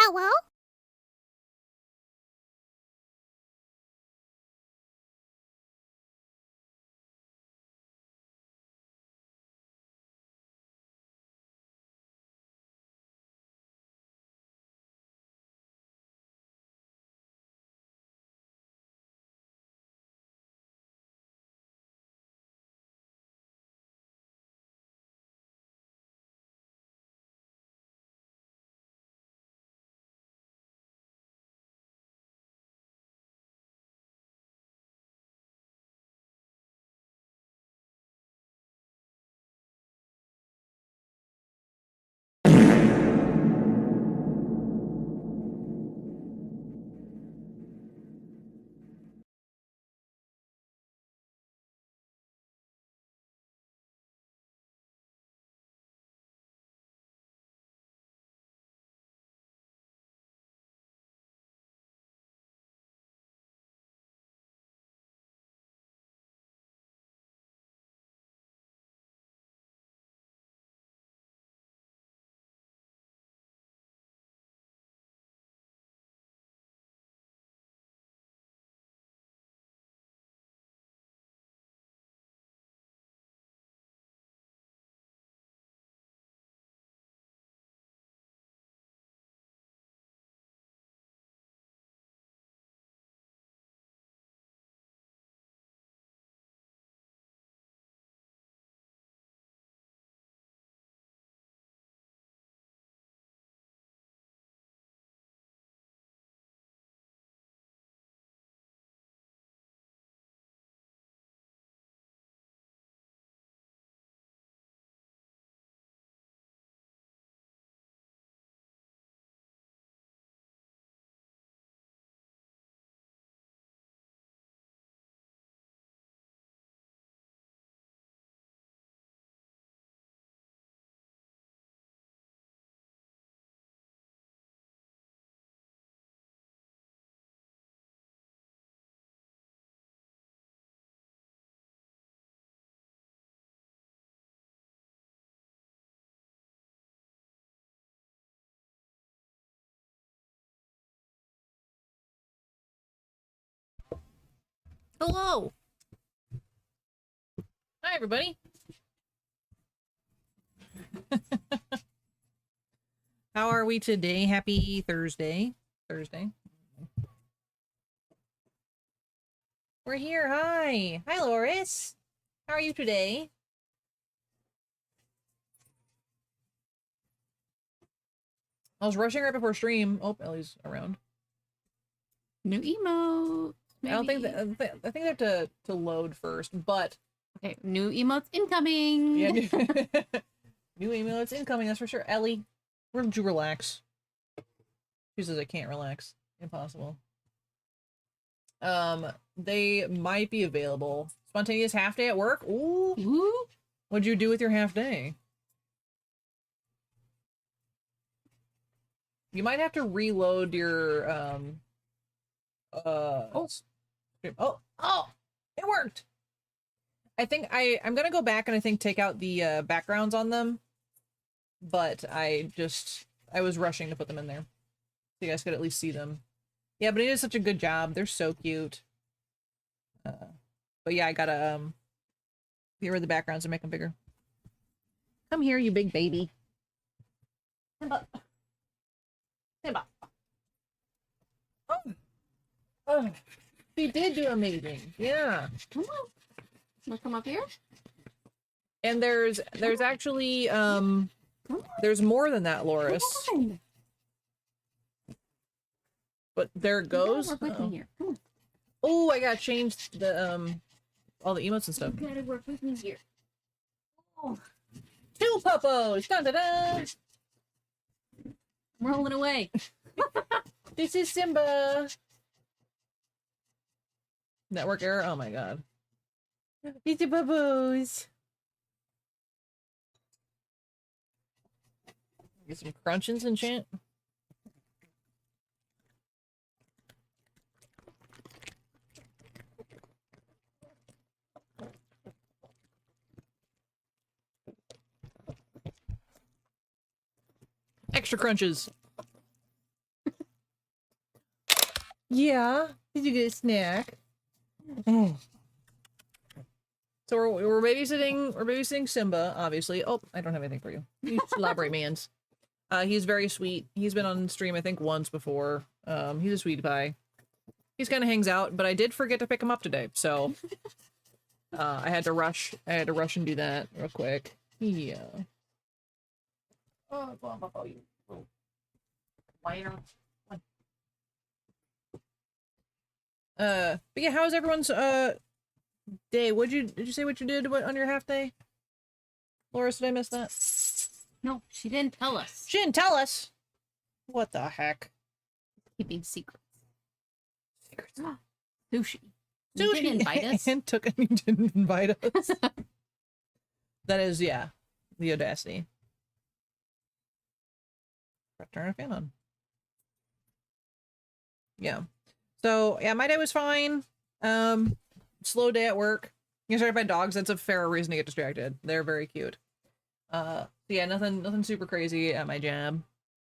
Hello? Hello! Hi, everybody! How are we today? Happy Thursday. We're here. Hi! Hi, Loris! How are you today? I was rushing right before stream. Oh, Ellie's around. New emote. Maybe. I don't think that, I think they have to load first, but... Okay, new emotes incoming! Yeah, new email, it's incoming, that's for sure. Ellie, where did you relax? She says I can't relax. Impossible. They might be available. Spontaneous half day at work? Ooh! Ooh. What'd you do with your half day? You might have to reload your, oh, it worked! I think I'm gonna go back and I think take out the, backgrounds on them. But I was rushing to put them in there. So you guys could at least see them. Yeah, but it is such a good job. They're so cute. But yeah, I gotta, get rid of the backgrounds and make them bigger. Come here, you big baby. Simba. Simba. Oh, she did do amazing. Yeah. Come on. Wanna come up here? And there's actually, there's more than that, Loris. But there it goes. You gotta work with me here. Come on. Oh, I gotta change the, all the emotes and stuff. You gotta work with me here. Oh. 2 puppos! Dun dun dun! I'm rolling away. This is Simba! Network error? Oh my god. These are puppos! Get some crunchins and chant. Extra crunches. Yeah. Did you get a snack? So we're babysitting. We're babysitting Simba, obviously. Oh, I don't have anything for you. You slobbery mans. He's very sweet. He's been on stream, I think, once before. He's a sweetie pie. He's kind of hangs out, but I did forget to pick him up today, so I had to rush. I had to rush and do that real quick. Yeah. Oh, you little liar. But yeah, how's everyone's day? Did you say what you did on your half day? Laura, did I miss that? No, she didn't tell us. She didn't tell us. What the heck? Keeping secrets. Secrets. Sushi. You Sushi. didn't invite us. And you didn't invite us. That is, yeah, the audacity. Turn a fan on. Yeah. So yeah, my day was fine. Slow day at work. You're started by dogs. That's a fair reason to get distracted. They're very cute. So yeah, nothing super crazy at my job.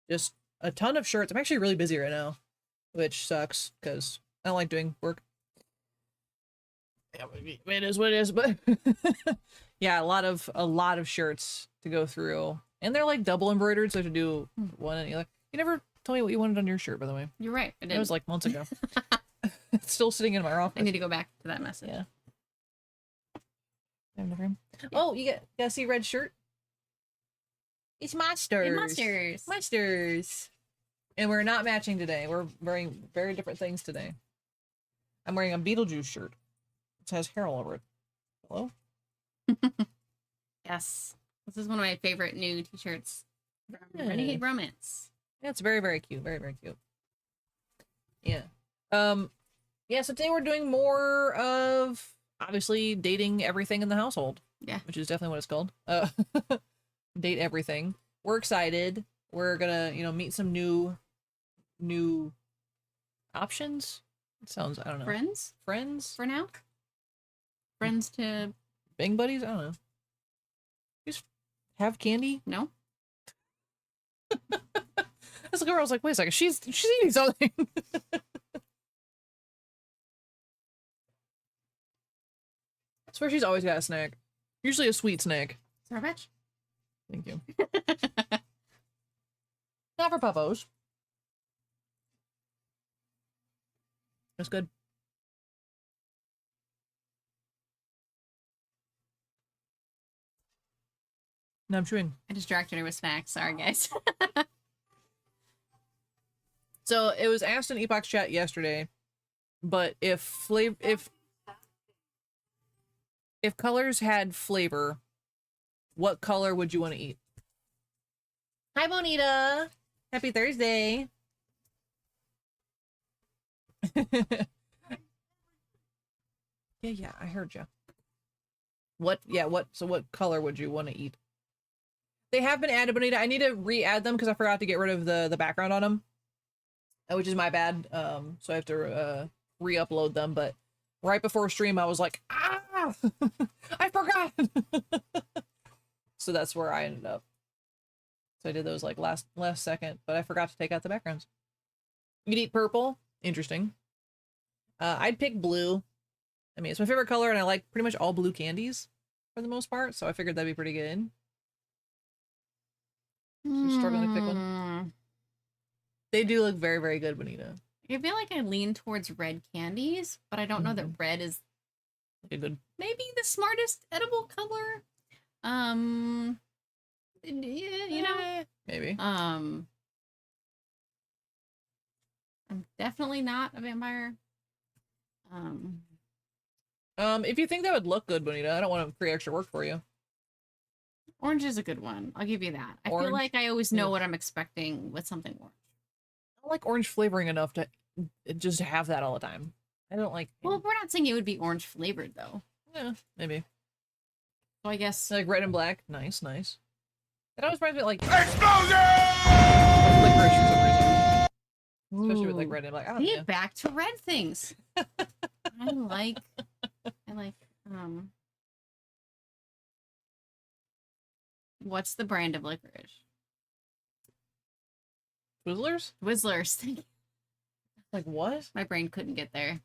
Just a ton of shirts. I'm actually really busy right now, which sucks because I don't like doing work. Yeah, it is what it is, but yeah, a lot of shirts to go through, and they're like double embroidered, so to do one and the other. You never told me what you wanted on your shirt, by the way. You're right. It was like months ago. It's still sitting in my office. I need to go back to that message. Yeah. Oh, you gotta see red shirt. It's monsters. Monsters. And we're not matching today. We're wearing very different things today. I'm wearing a Beetlejuice shirt. It has hair all over it. Hello? Yes. This is one of my favorite new t-shirts from Renegade Romance. Yeah, it's very, very cute. Very, very cute. Yeah. Yeah, so today we're doing more of, obviously, dating everything in the household. Yeah. Which is definitely what it's called. Date everything. We're excited. We're gonna, meet some new options. It sounds, I don't know. Friends? Friends? For now? Friends to... Bang buddies? I don't know. Just have candy? No? This girl was like, wait a second, she's eating something. I swear she's always got a snack. Usually a sweet snack. Sour Thank you. Not for puppos. That's good. No, I'm chewing. I distracted her with snacks. Sorry, guys. So it was asked in Epoch's chat yesterday, but if colors had flavor, what color would you want to eat? Hi, Bonita. Happy Thursday. Yeah, I heard you. So what color would you want to eat? They have been added, Bonita. I need to re-add them because I forgot to get rid of the background on them, which is my bad. So I have to re-upload them, but right before stream I was like, ah, I forgot. So that's where I ended up. So I did those like last second, but I forgot to take out the backgrounds. You'd eat purple. Interesting. I'd pick blue. I mean, it's my favorite color, and I like pretty much all blue candies for the most part, so I figured that'd be pretty good. You're struggling to pick one. They do look very, very good, Bonita. I feel like I lean towards red candies, but I don't know that red is like a good, maybe the smartest edible color. Yeah, maybe. I'm definitely not a vampire. If you think that would look good, Bonita, I don't want to create extra work for you. Orange is a good one. I'll give you that. I Orange? feel like I always know what I'm expecting with something orange. I don't like orange flavoring enough to just have that all the time. I don't like. Well, we're not saying it would be orange flavored though. Yeah, maybe. So I guess like red and black. Nice. That always reminds me of, like explosion. Licorice for some reason. Especially with like red and black. I don't know. Back to red things. I like what's the brand of licorice? Twizzlers? Twizzlers. Like, what? My brain couldn't get there.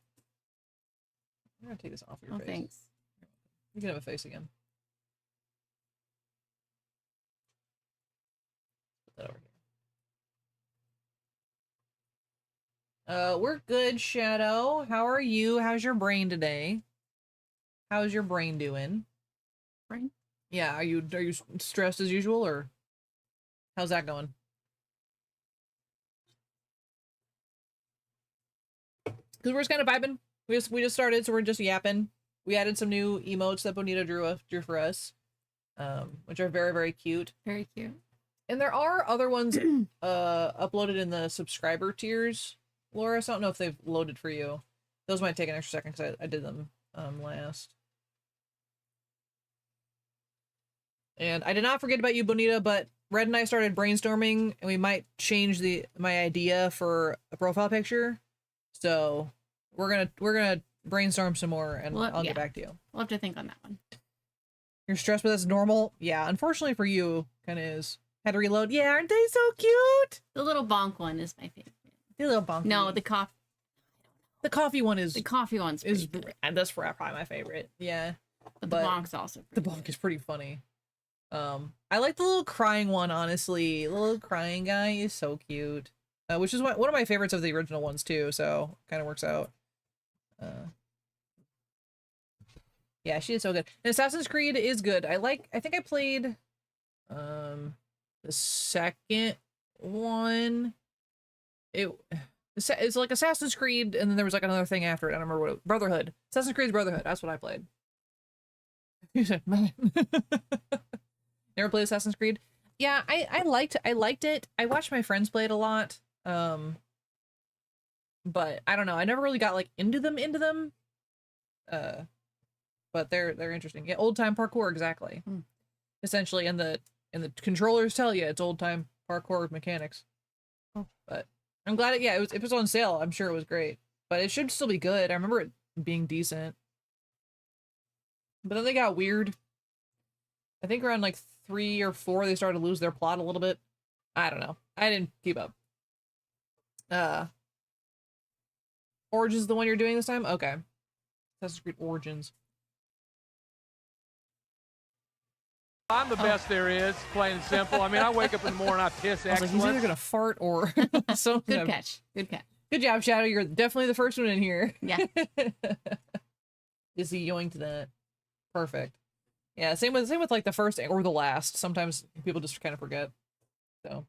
I'm gonna take this off your Oh, face. thanks. You can have a face again. Put that over here. We're good, Shadow. How are you? How's your brain today? How's your brain doing? Brain? Yeah, are you stressed as usual, or how's that going? Because we're just kind of vibing. We just started, so we're just yapping. We added some new emotes that Bonita drew for us, which are very, very cute. Very cute. And there are other ones uploaded in the subscriber tiers, Laura. So I don't know if they've loaded for you. Those might take an extra second because I did them last. And I did not forget about you, Bonita, but Red and I started brainstorming, and we might change my idea for a profile picture. So we're gonna brainstorm some more, and Well, I'll get back to you. We'll have to think on that one. You're stressed, but that's normal. Yeah, unfortunately for you, kind of is. Had to reload. Yeah, aren't they so cute? The little bonk one is my favorite. The little bonky. No, the coffee one is the coffee one's pretty good. and that's probably my favorite. Yeah, But the bonk's also the pretty bonk is pretty funny. I like the little crying one, honestly. The little crying guy is so cute. Which is one of my favorites of the original ones too, so kind of works out. Yeah, she is so good. And Assassin's Creed is good. I think I played the second one. It's like Assassin's Creed, and then there was like another thing after it. I don't remember what it, Brotherhood. Assassin's Creed's Brotherhood. That's what I played. Never played Assassin's Creed. Yeah, I liked it. I watched my friends play it a lot. But I don't know. I never really got like into them. But they're interesting. Yeah, old time parkour, exactly. Essentially, and the controllers tell you it's old time parkour mechanics. But I'm glad it was on sale. I'm sure it was great. But it should still be good. I remember it being decent. But then they got weird. I think around like 3 or 4 they started to lose their plot a little bit. I don't know. I didn't keep up. Origins is the one you're doing this time? Okay. Assassin's Creed Origins. I'm the best there is, plain and simple. I mean, I wake up in the morning, I piss I was like, he's either gonna fart or something. Good catch. Good catch. Good job, Shadow. You're definitely the first one in here. Yeah. Is he yoinked that? Perfect. Yeah, same with like the first or the last. Sometimes people just kind of forget. So,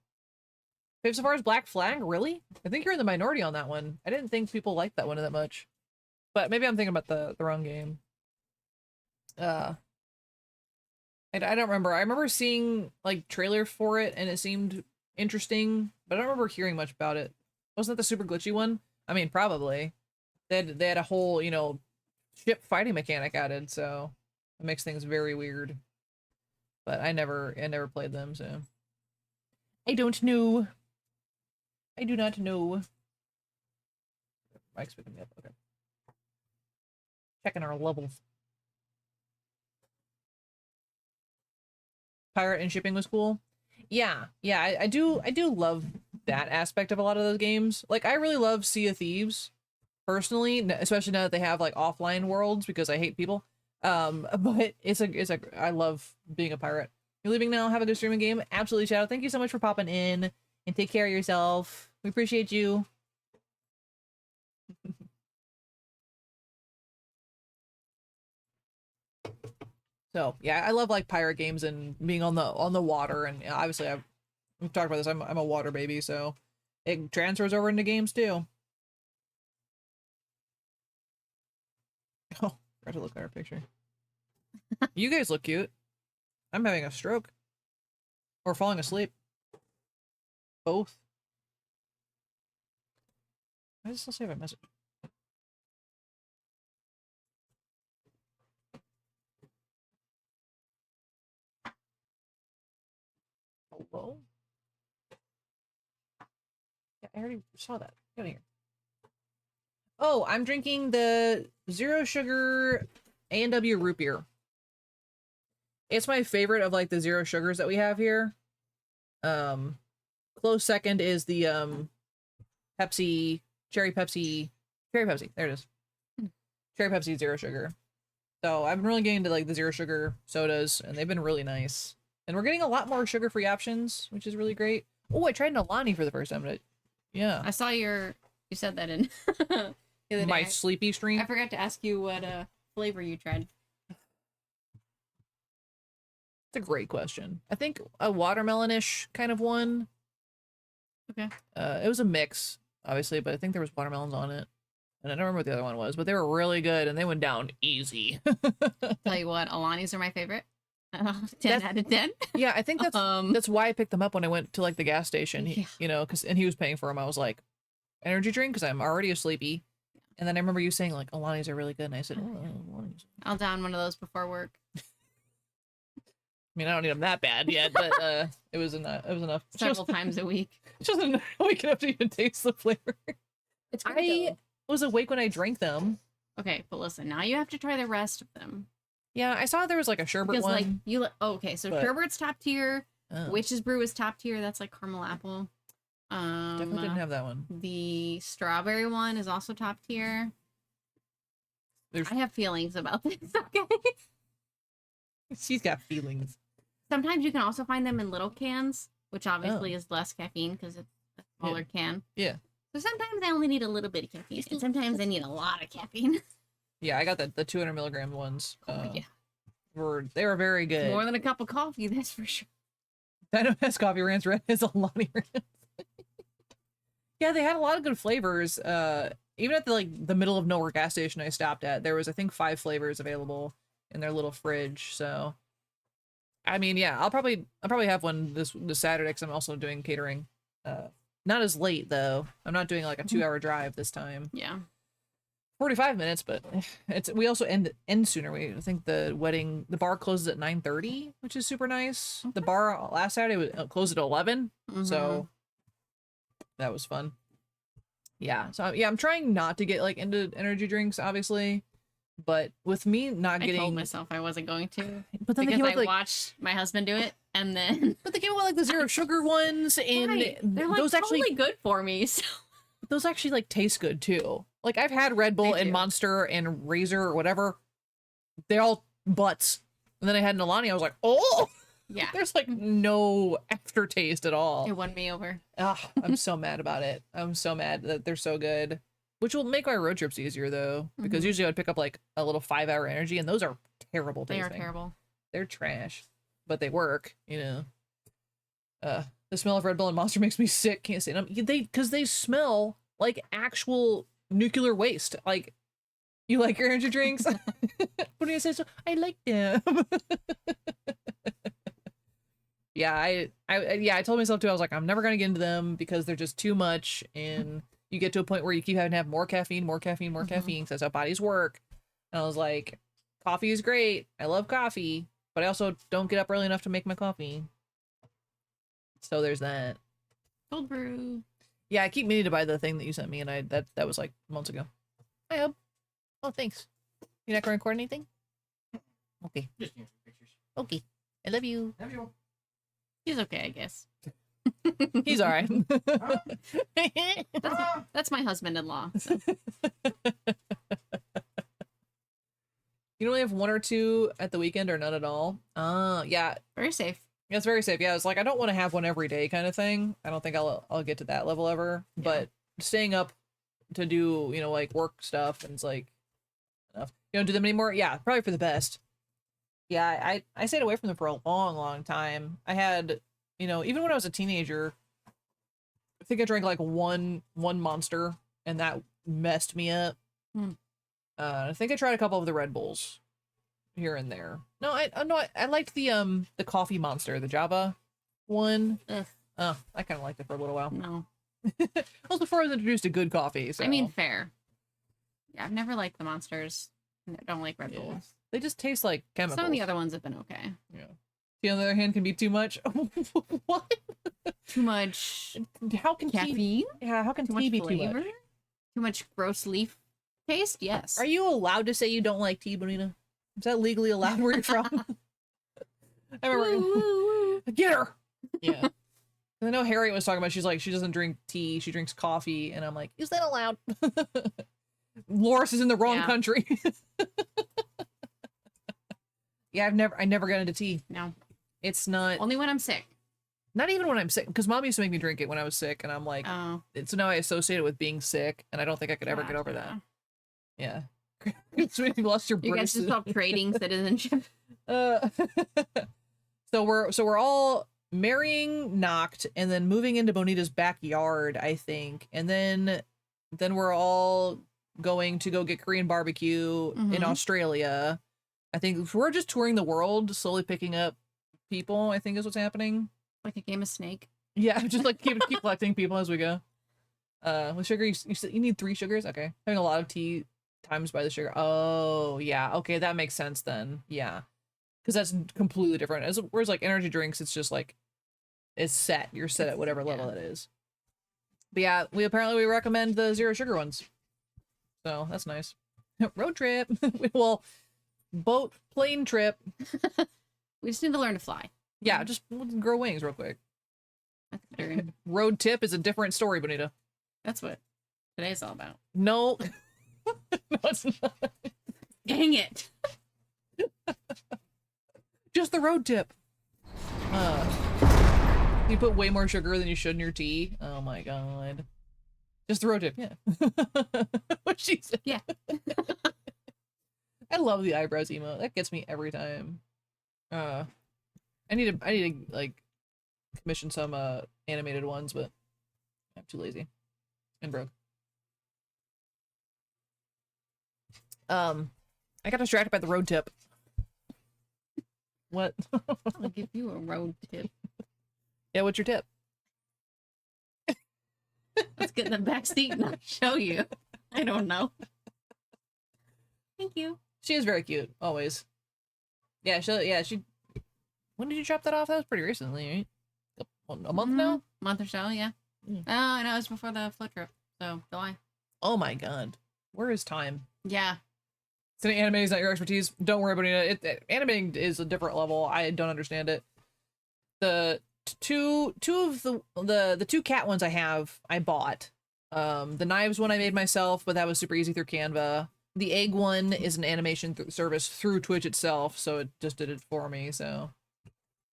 Fave so far is Black Flag. Really? I think you're in the minority on that one. I didn't think people liked that one that much, but maybe I'm thinking about the wrong game. I don't remember. I remember seeing like trailer for it and it seemed interesting, but I don't remember hearing much about it. Wasn't that the super glitchy one? I mean, probably. They had a whole, ship fighting mechanic added, so it makes things very weird. But I never played them, so I don't know. I do not know. Mike's picking me up. Okay. Checking our levels. Pirate and shipping was cool. Yeah, I do love that aspect of a lot of those games. Like, I really love Sea of Thieves, personally, especially now that they have like offline worlds because I hate people. But I love being a pirate. You're leaving now, have a good streaming game. Absolutely, Shadow. Thank you so much for popping in and take care of yourself. We appreciate you. So yeah, I love like pirate games and being on the water, and obviously we've talked about this. I'm a water baby, so it transfers over into games too. Oh, got to look at our picture. You guys look cute. I'm having a stroke or falling asleep. Both. I just still save a message. Hello? Yeah, I already saw that. Get out of here. Oh, I'm drinking the zero sugar A&W root beer. It's my favorite of like the zero sugars that we have here. Close second is the Pepsi cherry Pepsi. Cherry Pepsi. There it is. Cherry Pepsi zero sugar. So I've been really getting into like the zero sugar sodas, and they've been really nice. And we're getting a lot more sugar-free options, which is really great. Oh, I tried an Alani for the first time. Yeah. I saw you said that in the other My day. sleepy stream. I forgot to ask you what flavor you tried. It's a great question. I think a watermelon-ish kind of one. Okay. It was a mix, obviously, but I think there was watermelons on it. And I don't remember what the other one was, but they were really good, and they went down easy. Tell you what, Alani's are my favorite. 10 out of 10. Yeah, I think that's why I picked them up when I went to like the gas station. Yeah. You know, and he was paying for them. I was like, energy drink, because I'm already a sleepy. And then I remember you saying like Alani's are really good, and I said, oh, Alani's. I'll down one of those before work. I mean, I don't need them that bad yet, but it was enough. It was enough. Several times a week. Just enough we can have to even taste the flavor. It's I great. was awake when I drank them. Okay, but listen, now you have to try the rest of them. Yeah, I saw there was like a sherbet Because one. like okay, so but- Sherbert's top tier, Oh, Witch's Brew is top tier. That's like caramel apple. definitely didn't have that one. The strawberry one is also top tier. There's- I have feelings about this. Okay. She's got feelings. Sometimes you can also find them in little cans, which obviously is less caffeine because it's a smaller can. Yeah. So sometimes I only need a little bit of caffeine, and sometimes I need a lot of caffeine. Yeah, I got the 200 milligram ones. Yeah, They were very good. more than a cup of coffee, that's for sure. Dynamite Coffee Rants Red is a Lonnie Rants. Yeah, they had a lot of good flavors. Even at the middle of nowhere gas station I stopped at, there was I think 5 flavors available in their little fridge. So, I mean, yeah, I'll probably have one this Saturday because I'm also doing catering. Not as late though. I'm not doing like a 2-hour drive this time. Yeah. 45 minutes, but we also end sooner. I think the bar closes at 9:30, which is super nice. The bar last Saturday was closed at 11, so that was fun. Yeah, so yeah, I'm trying not to get like into energy drinks, obviously, but with me not I getting, told myself I wasn't going to but then they because came I out like, watched my husband do it, and then but they came out with like the zero sugar ones, and Right. They're like those totally actually good for me. So. those actually like taste good too. Like I've had Red Bull They and do. Monster and Razor or whatever. They're all butts. And then I had an Alani. I was like, oh, Yeah, there's like no aftertaste at all. it won me over. Ugh, I'm so mad about it. I'm so mad that they're so good. Which will make my road trips easier though, because usually I'd pick up like a little 5-hour energy, and those are terrible They tasting. are terrible. They're trash, but they work. You know. The smell of Red Bull and Monster makes me sick. Can't say them. Because they smell like actual nuclear waste. Like, you like your energy drinks? What do you say? So I like them. Yeah, I told myself too. I was like, I'm never gonna get into them because they're just too much, and you get to a point where you keep having to have more caffeine, more caffeine, more caffeine. 'Cause that's how bodies work. And I was like, coffee is great. I love coffee, but I also don't get up early enough to make my coffee. So there's that. Cold brew. Yeah, I keep meaning to buy the thing that you sent me, and that was like months ago. I hope. Oh, thanks. You're not gonna record anything? Okay. Just need some pictures. Okay. I love you. Have you? He's okay, I guess. He's all right. That's my husband-in-law. So. You only have 1 or 2 at the weekend, or none at all. Yeah, Very safe. it's very safe. Yeah, it's like I don't want to have one every day kind of thing. I don't think I'll get to that level ever. Yeah. But staying up to do like work stuff, and it's like enough. You don't do them anymore. Yeah, probably for the best. Yeah, I stayed away from them for a long time. I had even when I was a teenager, I think I drank like one Monster, and that messed me up. I think I tried a couple of the Red Bulls here and there. No, I liked the coffee Monster, the Java one. Ugh, I kind of liked it for a little while. no. That was before I was introduced to good coffee. So. I mean, fair. Yeah, I've never liked the Monsters. I don't like Red Yeah. Bulls. They just taste like chemicals. Some of the other ones have been okay. Yeah. Tea, on the other hand, can be too much. What? Too much How can tea? caffeine? Yeah, how can Too tea much be flavor? too much? Too much gross leaf taste? Yes. Are you allowed to say you don't like tea, Bonita? Is that legally allowed where you're from? I remember. Woo, woo, woo. Get her. Yeah. I know Harriet was talking about, she's like, she doesn't drink tea, she drinks coffee, and I'm like, is that allowed? Loris is in the wrong country. Yeah, I never got into tea. No. It's not. Only when I'm sick. Not even when I'm sick, because Mom used to make me drink it when I was sick, and I'm like, Oh. so now I associate it with being sick, and I don't think I could ever get over that. Yeah. You lost your You guys just stop trading citizenship. So we're all marrying Noct and then moving into Bonita's backyard, I think. And then we're all going to go get Korean barbecue in Australia. I think we're just touring the world, slowly picking up people, I think is what's happening. Like a game of Snake. Yeah, just like keep collecting people as we go. With sugar, you need 3 sugars? Okay. Having a lot of tea times by the sugar. Oh, yeah. Okay, that makes sense then. Yeah. Because that's completely different. Whereas like energy drinks, it's just like, it's set. You're set at whatever level it is. But yeah, we recommend the 0 sugar ones. So that's nice. Road trip. Well, plane trip. We just need to learn to fly. Yeah, just grow wings real quick. That's better. Road tip is a different story, Bonita. That's what today's all about. No. No, it's not. Dang it. Just the road tip. You put way more sugar than you should in your tea. Oh my god. Just the road tip, yeah. What she said. Yeah. I love the eyebrows emote. That gets me every time. I need to like commission some animated ones, but I'm too lazy and broke. I got distracted by the road tip. What? I'll give you a road tip. Yeah, what's your tip? Let's get in the back seat and I'll show you. I don't know. Thank you. She is very cute, always. Yeah, she. When did you drop that off? That was pretty recently, right? A month now? Month or so, yeah. Mm. Oh, I know, it was before the float trip. So, July. Oh my god. Where is time? Yeah. Saying animating is not your expertise. Don't worry about it. Animating is a different level. I don't understand it. The two of the 2 cat ones I bought. The knives one I made myself, but that was super easy through Canva. The egg one is an animation service through Twitch itself, so it just did it for me. So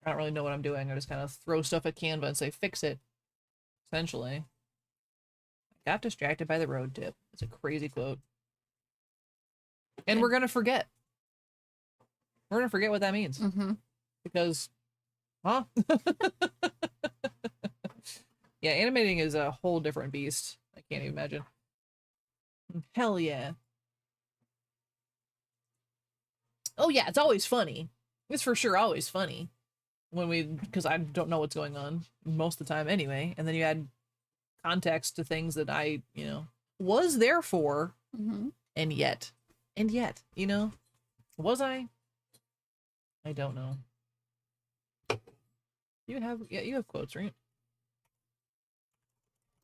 I don't really know what I'm doing. I just kind of throw stuff at Canva and say fix it. Essentially. I got distracted by the road tip. It's a crazy quote. And we're gonna forget. We're gonna forget what that means. Because, huh? Yeah, animating is a whole different beast. I can't even imagine. Hell yeah. Oh yeah, it's always funny. It's for sure always funny. Because I don't know what's going on most of the time anyway. And then you add context to things that I, was there for. And yet, was I? I don't know. You have quotes, right?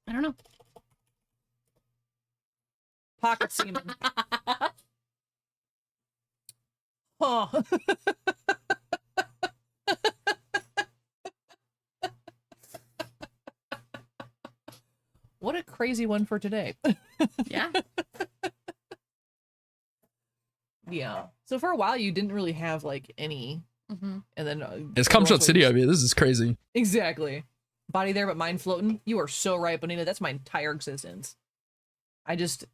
I don't know. Pocket semen. Huh. What a crazy one for today. Yeah. Yeah. So for a while you didn't really have like any. And then It's Cumshot City of you. This is crazy. Exactly. Body there but mind floating. You are so right, Bonita. That's my entire existence. I just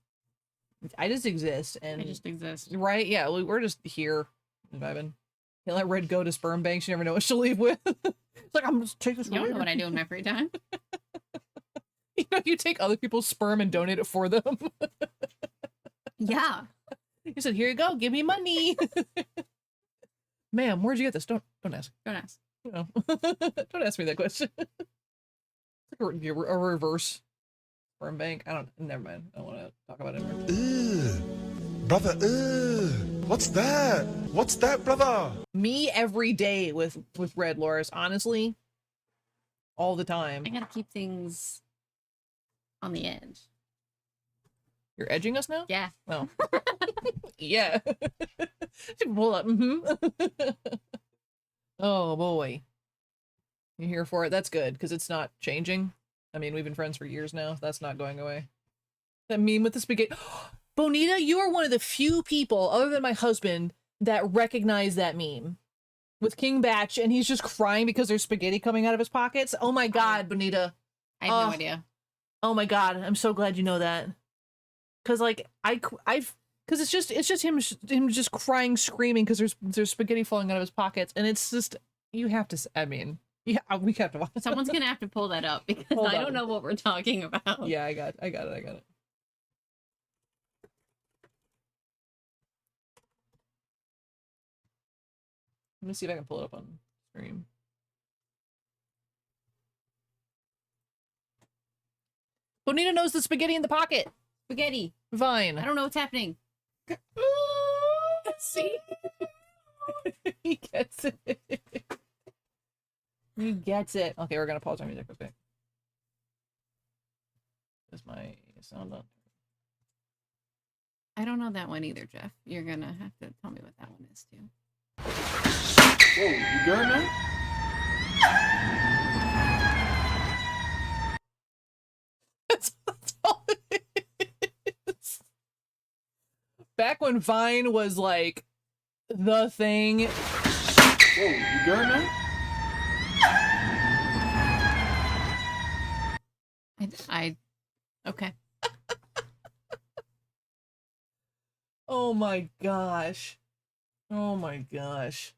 exist and I just exist. Right? Yeah, we're just here vibing. You let Red go to sperm banks, you never know what she'll leave with. It's like, I'm just take this. You don't know what I do in my free time. You take other people's sperm and donate it for them. Yeah. You said, here you go, give me money. Ma'am, where'd you get this? Don't ask. Don't ask. No. Don't ask me that question. It's like a reverse sperm bank. Never mind. I don't want to talk about it anymore. Ugh. Brother, ugh. What's that? What's that, brother? Me every day with Red Loris, honestly. All the time. I gotta keep things on the edge. You're edging us now? Yeah. Oh. Yeah. Pull up. Oh boy. You here for it? That's good, because it's not changing. I mean, we've been friends for years now. That's not going away. That meme with the spaghetti. Bonita, you are one of the few people, other than my husband, that recognize that meme. With King Batch, and he's just crying because there's spaghetti coming out of his pockets. Oh my god, Bonita. I have no idea. Oh my god, I'm so glad you know that. Cause like cause it's just him just crying, screaming because there's spaghetti falling out of his pockets, and it's just you have to. I mean, yeah, we have to watch. Someone's gonna have to pull that up because I don't know what we're talking about. Yeah, I got it. Let me see if I can pull it up on stream. Bonita knows the spaghetti in the pocket. Spaghetti. Vine. I don't know what's happening. See? He gets it. He gets it. Okay, we're gonna pause our music. Okay. Is my sound on? I don't know that one either, Jeff. You're gonna have to tell me what that one is too. Whoa, you good, man? That's all it is. Back when Vine was like the thing. Whoa, you good, man? Okay. Oh my gosh. Oh my gosh.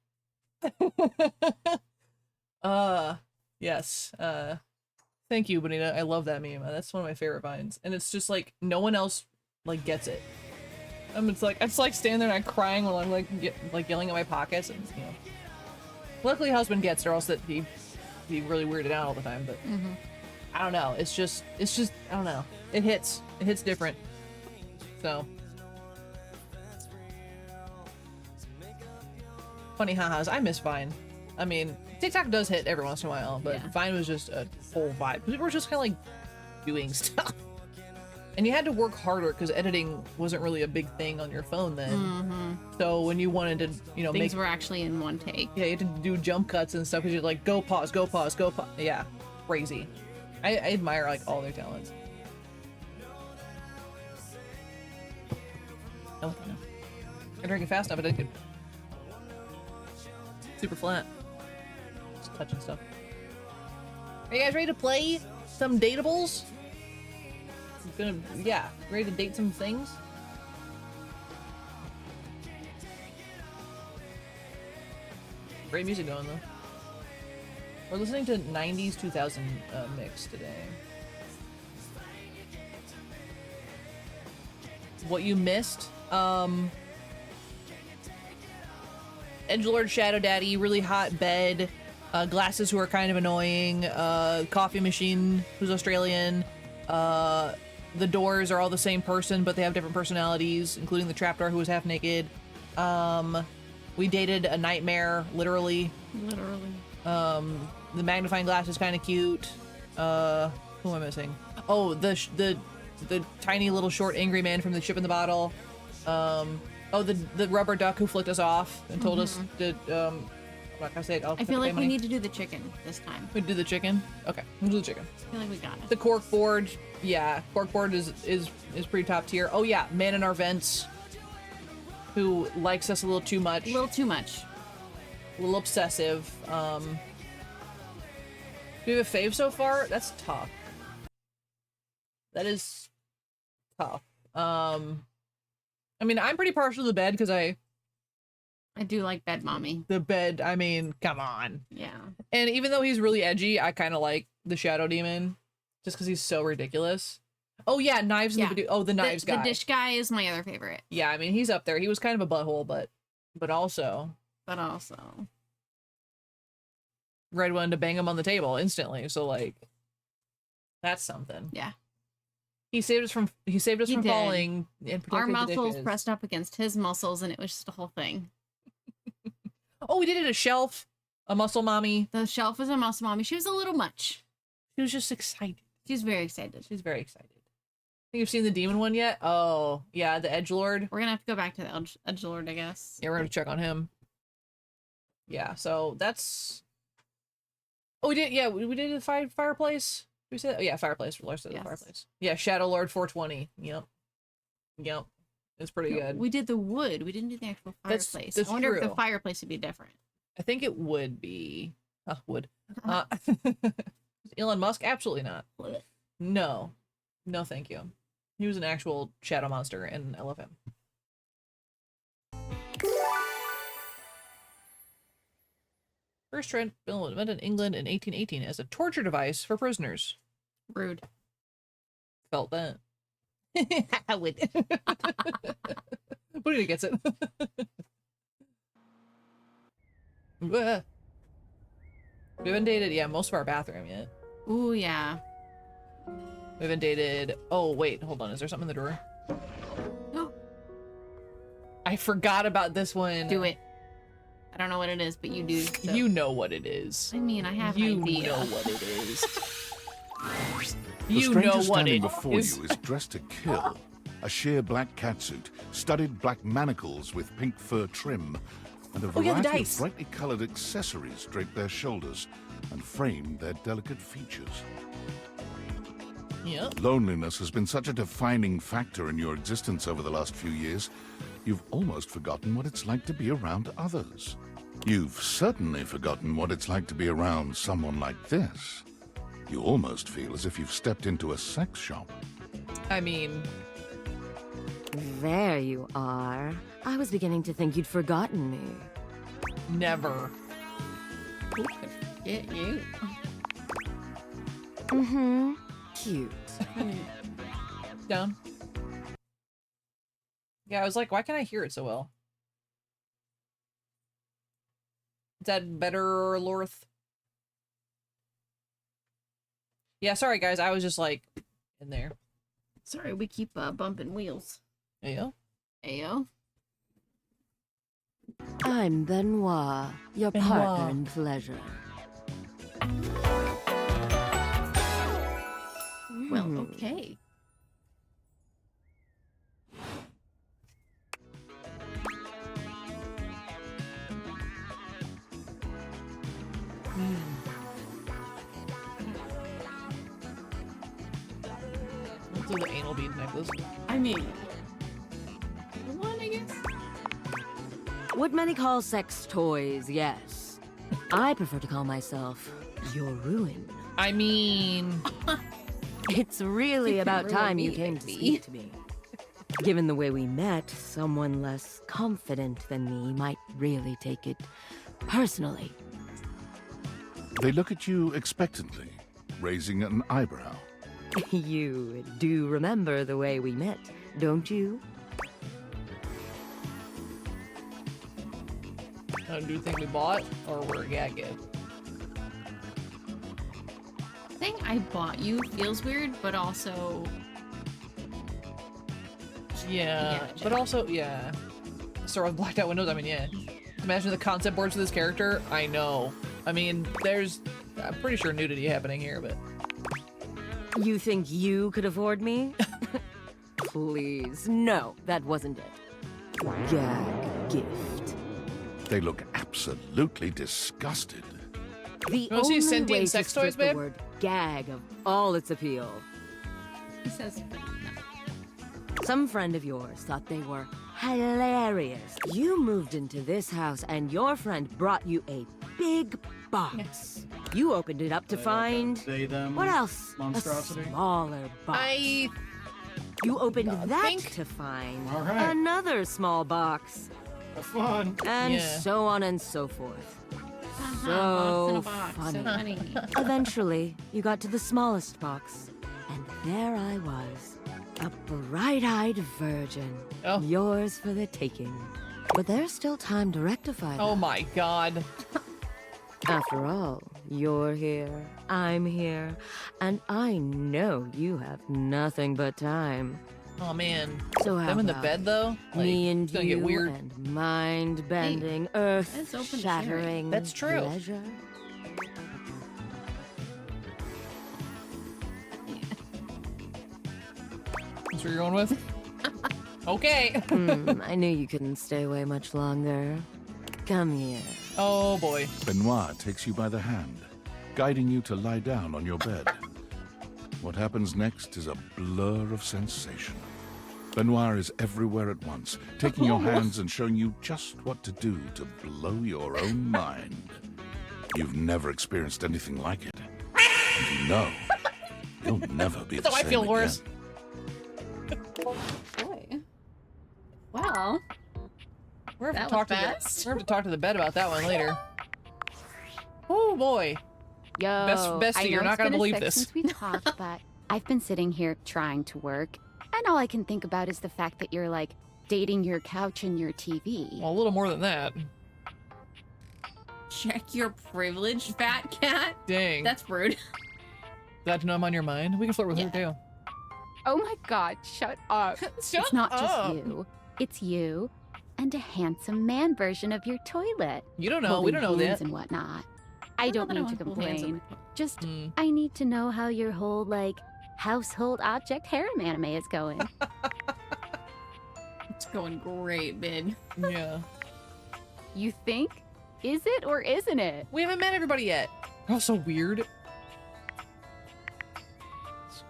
Yes. Thank you, Bonita. I love that meme. That's one of my favorite vines. And it's just like no one else like gets it. It's like standing there and I'm crying while I'm like yelling at my pockets, and you know. Luckily husband gets it, or else that he'd be really weirded out all the time, but I don't know. It's just I don't know. It hits different. So funny ha-has. I miss Vine. I mean, TikTok does hit every once in a while, but Yeah. Vine was just a whole vibe. People were just kind of like doing stuff. And you had to work harder because editing wasn't really a big thing on your phone then. So when you wanted to, you know, Things were actually in one take. yeah, you had to do jump cuts and stuff because you're like, go pause, go pause, go pause. Yeah, crazy. I admire like all their talents. Oh, no. I drank it fast enough, but I did super flat. Just touching stuff. Are you guys ready to play some dateables? It's gonna, yeah, ready to date some things? Great music going though. We're listening to 90s 2000 mix today. What you missed? Edgelord Shadow Daddy, really hot bed, glasses who are kind of annoying, coffee machine who's Australian, the doors are all the same person but they have different personalities, including the trapdoor who was half naked. We dated a nightmare, literally. The magnifying glass is kind of cute. Who am I missing? Oh, the tiny little short angry man from the Ship in the Bottle. Oh, the rubber duck who flicked us off and told us to, I'm not gonna say it. I feel like we need to do the chicken this time. We do the chicken? Okay, we'll do the chicken. I feel like we got it. The cork board, yeah, cork board is pretty top tier. Oh yeah, man in our vents, who likes us a little too much. A little too much. A little obsessive. Do we have a fave so far? That's tough. That is tough. I mean, I'm pretty partial to the bed because I do like bed mommy. The bed, I mean, come on. Yeah. And even though he's really edgy, I kind of like the Shadow Demon just because he's so ridiculous. Oh yeah, Knives in the the Knives guy. The dish guy is my other favorite. Yeah, I mean, he's up there. He was kind of a butthole, but also Red one to bang him on the table instantly. So like, that's something. Yeah. He saved us from falling and protected our the muscles dishes. pressed up against his muscles, and it was just a whole thing. Oh, we did it a shelf, a muscle mommy. The shelf was a muscle mommy. She was a little much. She was just excited. She's very excited. She's very excited. Think you've seen the demon one yet? Oh, yeah, the Edgelord. We're gonna have to go back to the Edgelord, I guess. Yeah, we're gonna check on him. Yeah, so that's... Oh, we did. Yeah, we did the fireplace. Did we say that? Oh, yeah, fireplace. Lars said the Yes. fireplace. Yeah, Shadow Lord 420. Yep. It's pretty good. We did the wood. We didn't do the actual That's- fireplace. that's I wonder if true. the fireplace would be different. I think it would be. Would. Elon Musk? Absolutely not. No. No, thank you. He was an actual shadow monster, and I love him. First treadmill invented in England in 1818 as a torture device for prisoners. Rude. Felt that. I would. But gets it. Bleh. We haven't dated, most of our bathroom yet. Ooh, yeah. We haven't dated. Oh, wait, hold on. Is there something in the drawer? No. I forgot about this one. Do it. I don't know what it is, but you do. So. You know what it is. I mean, I have You an idea. know what it is. The You stranger know what standing it before is. you is dressed to kill. A sheer black catsuit, studded black manacles with pink fur trim, and a Oh, yeah, the variety of dice. brightly colored accessories drape their shoulders and frame their delicate features. Yep. Loneliness has been such a defining factor in your existence over the last few years, you've almost forgotten what it's like to be around others. You've certainly forgotten what it's like to be around someone like this. You almost feel as if you've stepped into a sex shop. I mean, There you are. I was beginning to think you'd forgotten me. never. Get you. Mm-hmm. Cute. Down. Yeah, I was like, why can't I hear it so well? Is that better, Lorth? Yeah, sorry guys, I was just like in there. Sorry, we keep bumping wheels. Yeah. Ayo. I'm Benoit, your Benoit. partner in pleasure. Well, Hmm. okay. Let's do the anal bead necklace. I mean, one, I guess. What many call sex toys, yes. I prefer to call myself your ruin. I mean, It's really You can about ruin time me, you came to baby. speak to me. Given the way we met, someone less confident than me might really take it personally. They look at you expectantly, raising an eyebrow. You do remember the way we met, don't you? do you think we bought or were a gag gift? Saying I bought you feels weird, but also Yeah, Yeah, but also, yeah. Start with blacked out windows, I mean, yeah. Imagine the concept boards for this character. I know. I mean, I'm pretty sure nudity happening here, but You think you could afford me? Please, no, that wasn't it. Gag gift. They look absolutely disgusted. The wanna see only sentient way to sex strip toys, the babe? word gag of all its appeal. he says no. Some friend of yours thought they were hilarious. You moved into this house and your friend brought you a big box. You opened it up to find... They, them What else? monstrosity? A smaller box. You opened that think- to find All right. another small box. Have fun. And Yeah. so on and so forth. Box in So a box. funny. So funny. Eventually, you got to the smallest box. And there I was, a bright-eyed virgin. Oh. Yours for the taking. But there's still time to rectify oh that. my god. After all, you're here, I'm here, and I know you have nothing but time. Oh man. So how Them in the about bed though? Like, me and it's gonna you get weird. and mind-bending, that's open to sharing. earth-shattering That's true. pleasure? That's what you're going with? Okay. I knew you couldn't stay away much longer. Come here. Oh boy. Benoit takes you by the hand. guiding you to lie down on your bed. What happens next is a blur of sensation. Benoit is everywhere at once, taking your hands and showing you just what to do to blow your own mind. You've never experienced anything like it. And you know, you'll never be the That's how I same feel, again. Loris. Boy. Well, We're That gonna was talk to fast. we're gonna have to talk to the bed about that one later. Oh boy. Yo, Bestie, I know you're not it's gonna been a believe sec this. Since we talked, but I've been sitting here trying to work, and all I can think about is the fact that you're like dating your couch and your TV. Well, a little more than that. check your privilege, fat cat. Dang. That's rude. Glad to know I'm on your mind. We can flirt with her Yeah. too. Oh my God! Shut up. Shut It's not up. just you. It's you and a handsome man version of your toilet. You don't know. We don't know holding hands that. and whatnot. I don't that I mean to wanna hold hands complain. Just Mm. I need to know how your whole like household object harem anime is going. It's going great, babe. Yeah. You think? Is it or isn't it? We haven't met everybody yet. Oh, so weird.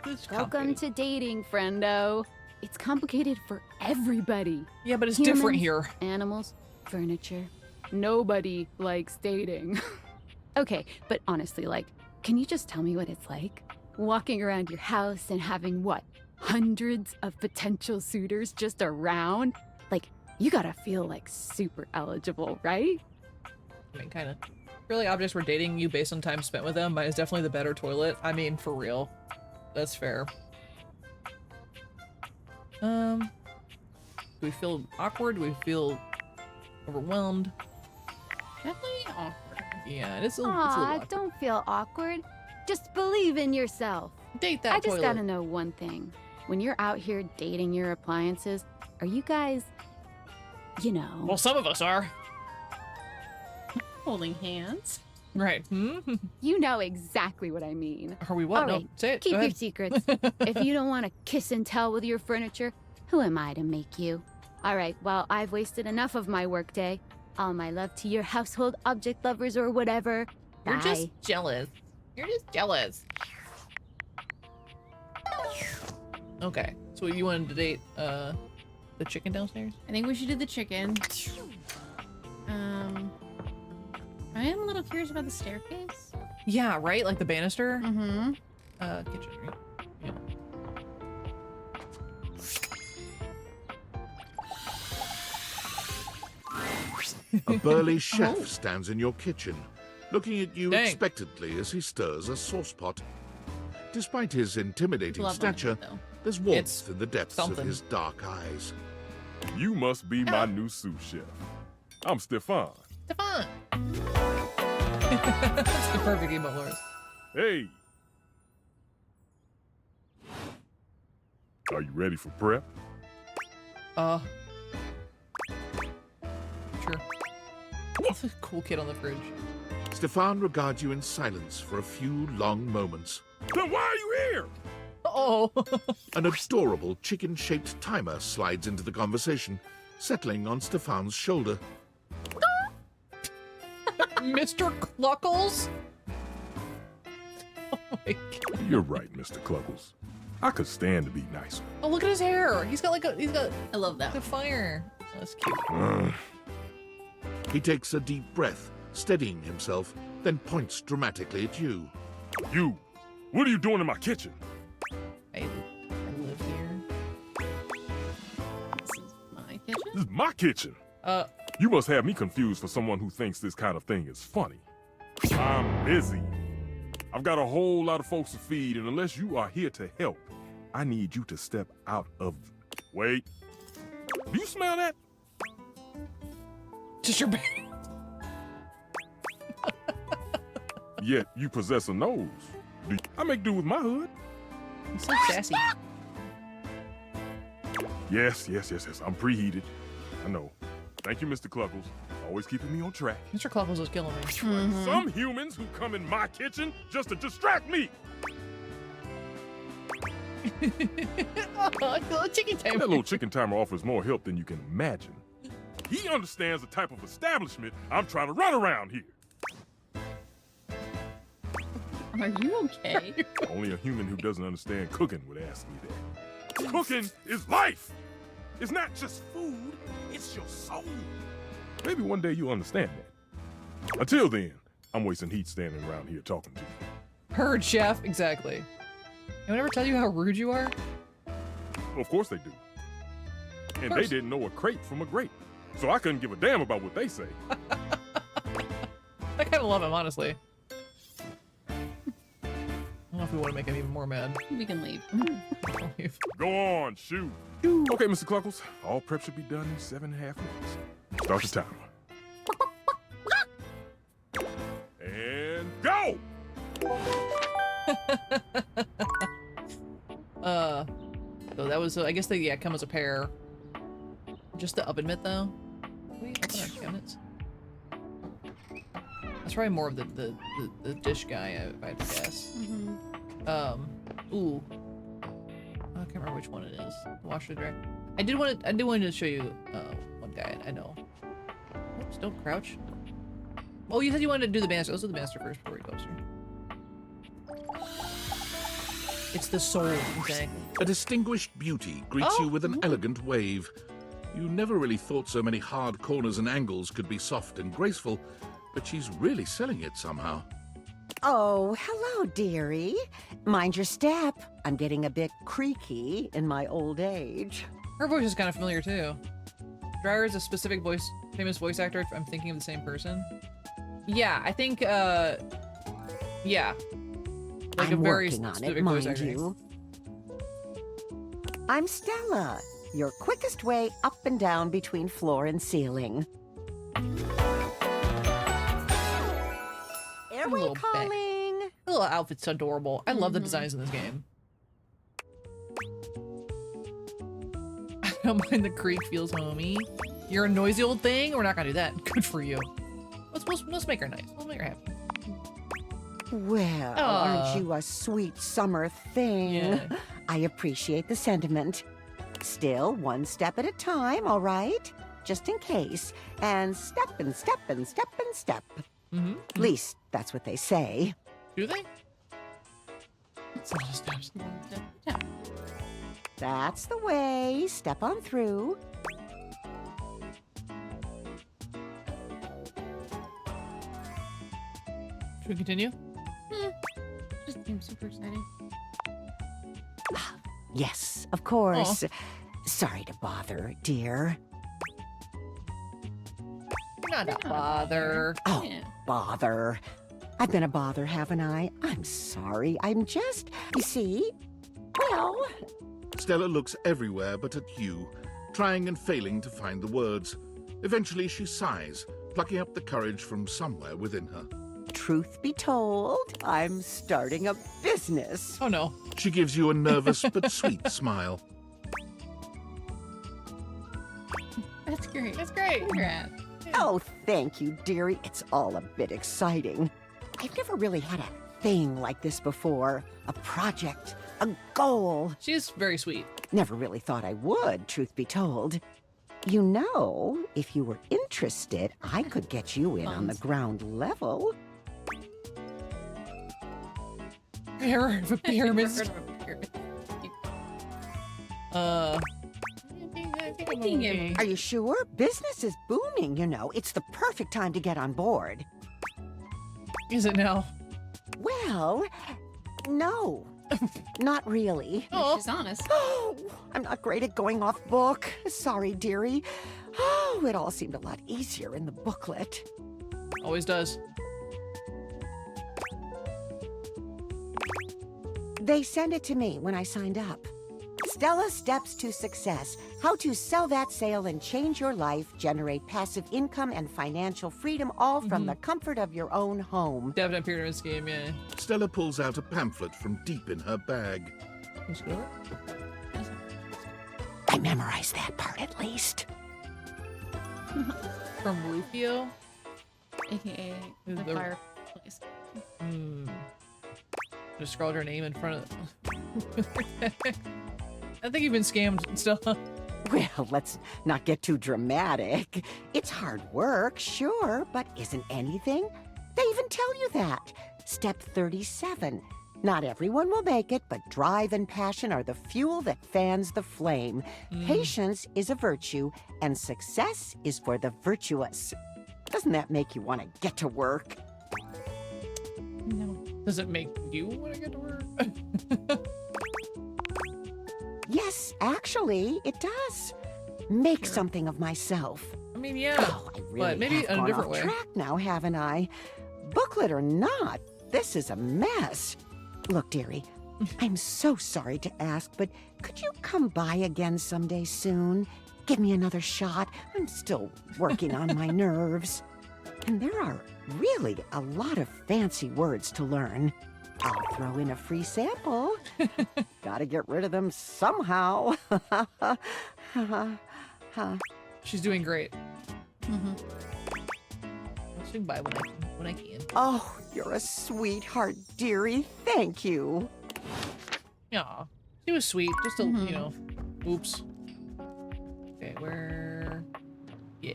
It's Welcome complicated. to dating, friendo. It's complicated for everybody. Yeah, but it's different humans. here. Animals, furniture. Nobody likes dating. Okay, but honestly, like, can you just tell me what it's like? Walking around your house and having what? Hundreds of potential suitors just around? Like, you gotta feel like super eligible, right? I mean, kind of. Really, objects we're dating you based on time spent with them. Mine is definitely the better toilet. I mean, for real. That's fair. Do we feel awkward? Do we feel overwhelmed? Definitely awkward. Yeah, it's a little Aw, awkward. don't feel awkward. Just believe in yourself. Date that I just toilet. gotta know one thing. When you're out here dating your appliances, are you guys, you know... Well, some of us are. Holding hands. Right. Hmm? You know exactly what I mean. Are we what? All No, right, say it. Keep Go your ahead. secrets. If you don't want to kiss and tell with your furniture, who am I to make you? All right, well, I've wasted enough of my workday. All my love to your household object lovers or whatever. You're Bye. just jealous. You're just jealous. Okay. So you wanted to date the chicken downstairs? I think we should do the chicken. I am a little curious about the staircase. Yeah, right? Like the banister? Mm-hmm. Kitchen, right? Yeah. A burly chef stands in your kitchen, looking at you Dang. expectantly as he stirs a sauce pot. Despite his intimidating Love stature, on it, though. there's warmth It's in the depths something. of his dark eyes. You must be my new sous chef. I'm Stefan. Stefan! That's the perfect emote, Loris. Hey. Are you ready for prep? Sure. That's a cool kid on the fridge. Stefan regards you in silence for a few long moments. Then why are you here? Oh, An adorable chicken-shaped timer slides into the conversation, settling on Stefan's shoulder. Mr. Cluckles? Oh my god. You're right, Mr. Cluckles. I could stand to be nicer. Oh, look at his hair. He's got I love that. the fire. Oh, that's cute. He takes a deep breath, steadying himself, then points dramatically at you. You, what are you doing in my kitchen? I live here. This is my kitchen. This is my kitchen. You must have me confused for someone who thinks this kind of thing is funny. I'm busy. I've got a whole lot of folks to feed, and unless you are here to help, I need you to step out of... Wait. Do you smell that? Just your Yet you possess a nose. I make do with my hood. He's so sassy. Yes. I'm preheated. I know. Thank you, Mr. Cluckles. Always keeping me on track. Mr. Cluckles is killing me. Some humans who come in my kitchen just to distract me. Oh, chicken time. That little chicken timer offers more help than you can imagine. He understands the type of establishment I'm trying to run around here. Are you okay? Only a human who doesn't understand cooking would ask me that. Cooking is life! It's not just food, it's your soul. Maybe one day you'll understand that. Until then, I'm wasting heat standing around here talking to you. Heard, chef. Exactly. Anyone ever tell you how rude you are? Well, of course they do. And they didn't know a crepe from a grape. So I couldn't give a damn about what they say. I kind of love him, honestly. I don't know if we want to make him even more mad. We can leave. Go on, shoot. Okay, Mr. Cluckles, all prep should be done in 7.5 minutes. Start the timer. And go! So that was, I guess they, come as a pair. Just the oven mitt, though. Can we open our cabinets? That's probably more of the dish guy, I'd guess. Ooh. I can't remember which one it is. The washer and dryer. I did want to show you one guy. I know. Oops, don't crouch. Oh, you said you wanted to do the banister. Let's do the banister first before we go upstairs. It's the soul, exactly. A distinguished beauty greets you with an elegant wave. You never really thought so many hard corners and angles could be soft and graceful, but she's really selling it somehow. Oh, hello, dearie. Mind your step. I'm getting a bit creaky in my old age. Her voice is kind of familiar, too. Dryer is a specific famous voice actor if I'm thinking of the same person. Yeah, I think, yeah. Like I'm a very working on specific it, voice mind actor. you. I'm Stella, your quickest way up and down between floor and ceiling. Are we little calling? The little outfit's adorable. I love the designs in this game. I don't mind the creek feels homey. You're a noisy old thing? We're not gonna do that. Good for you. Let's make her nice. Let's make her happy. Well, aren't you a sweet summer thing? Yeah. I appreciate the sentiment. Still, one step at a time, all right? Just in case. And step and step and step and step. At least, that's what they say. Do they? That's a lot of steps. That's the way. Step on through. Should we continue? Just seems super exciting. Yes, of course. Sorry to bother, dear. Not a bother. Oh, Yeah. bother. I've been a bother, haven't I? I'm sorry. I'm just, you see, well... Stella looks everywhere but at you, trying and failing to find the words. Eventually she sighs, plucking up the courage from somewhere within her. Truth be told, I'm starting a business. Oh no. She gives you a nervous but sweet smile. That's great. That's great. Congrats. Oh, thank you, dearie. It's all a bit exciting. I've never really had a thing like this before. A project, a goal. She's very sweet. Never really thought I would, truth be told. You know, if you were interested, I could get you in on the ground level. Bearer of a pyramid. Are you sure? Business is booming, you know. It's the perfect time to get on board. Is it now? Well, no. Not really. She's honest. Oh, I'm not great at going off book. Sorry, dearie. Oh, it all seemed a lot easier in the booklet. Always does. They sent it to me when I signed up. Stella Steps to Success. How to sell that sale and change your life, generate passive income and financial freedom, all from the comfort of your own home. Definite pyramid scheme, yeah. Stella pulls out a pamphlet from deep in her bag. I memorized that part at least. From Rufio? AKA the fireplace. Just scrawled her name in front of I think you've been scammed still. Well, let's not get too dramatic. It's hard work, sure, but isn't anything They even tell you that. Step 37. Not everyone will make it, but drive and passion are the fuel that fans the flame. Patience is a virtue, and success is for the virtuous. Doesn't that make you want to get to work? No. Does it make you want to get to work? Yes, actually, it does. Make something of myself. I mean, yeah, Oh, I really but maybe have in a gone different off way. track now, haven't I? Booklet or not, this is a mess. Look, dearie, I'm so sorry to ask, but could you come by again someday soon? Give me another shot. I'm still working on my nerves. And there are really a lot of fancy words to learn. I'll throw in a free sample. Gotta get rid of them somehow. She's doing great. I'll swing by when I can. Oh, you're a sweetheart, dearie. Thank you. Aw, she was sweet. Just a, you know, oops. Okay, where? Yeah.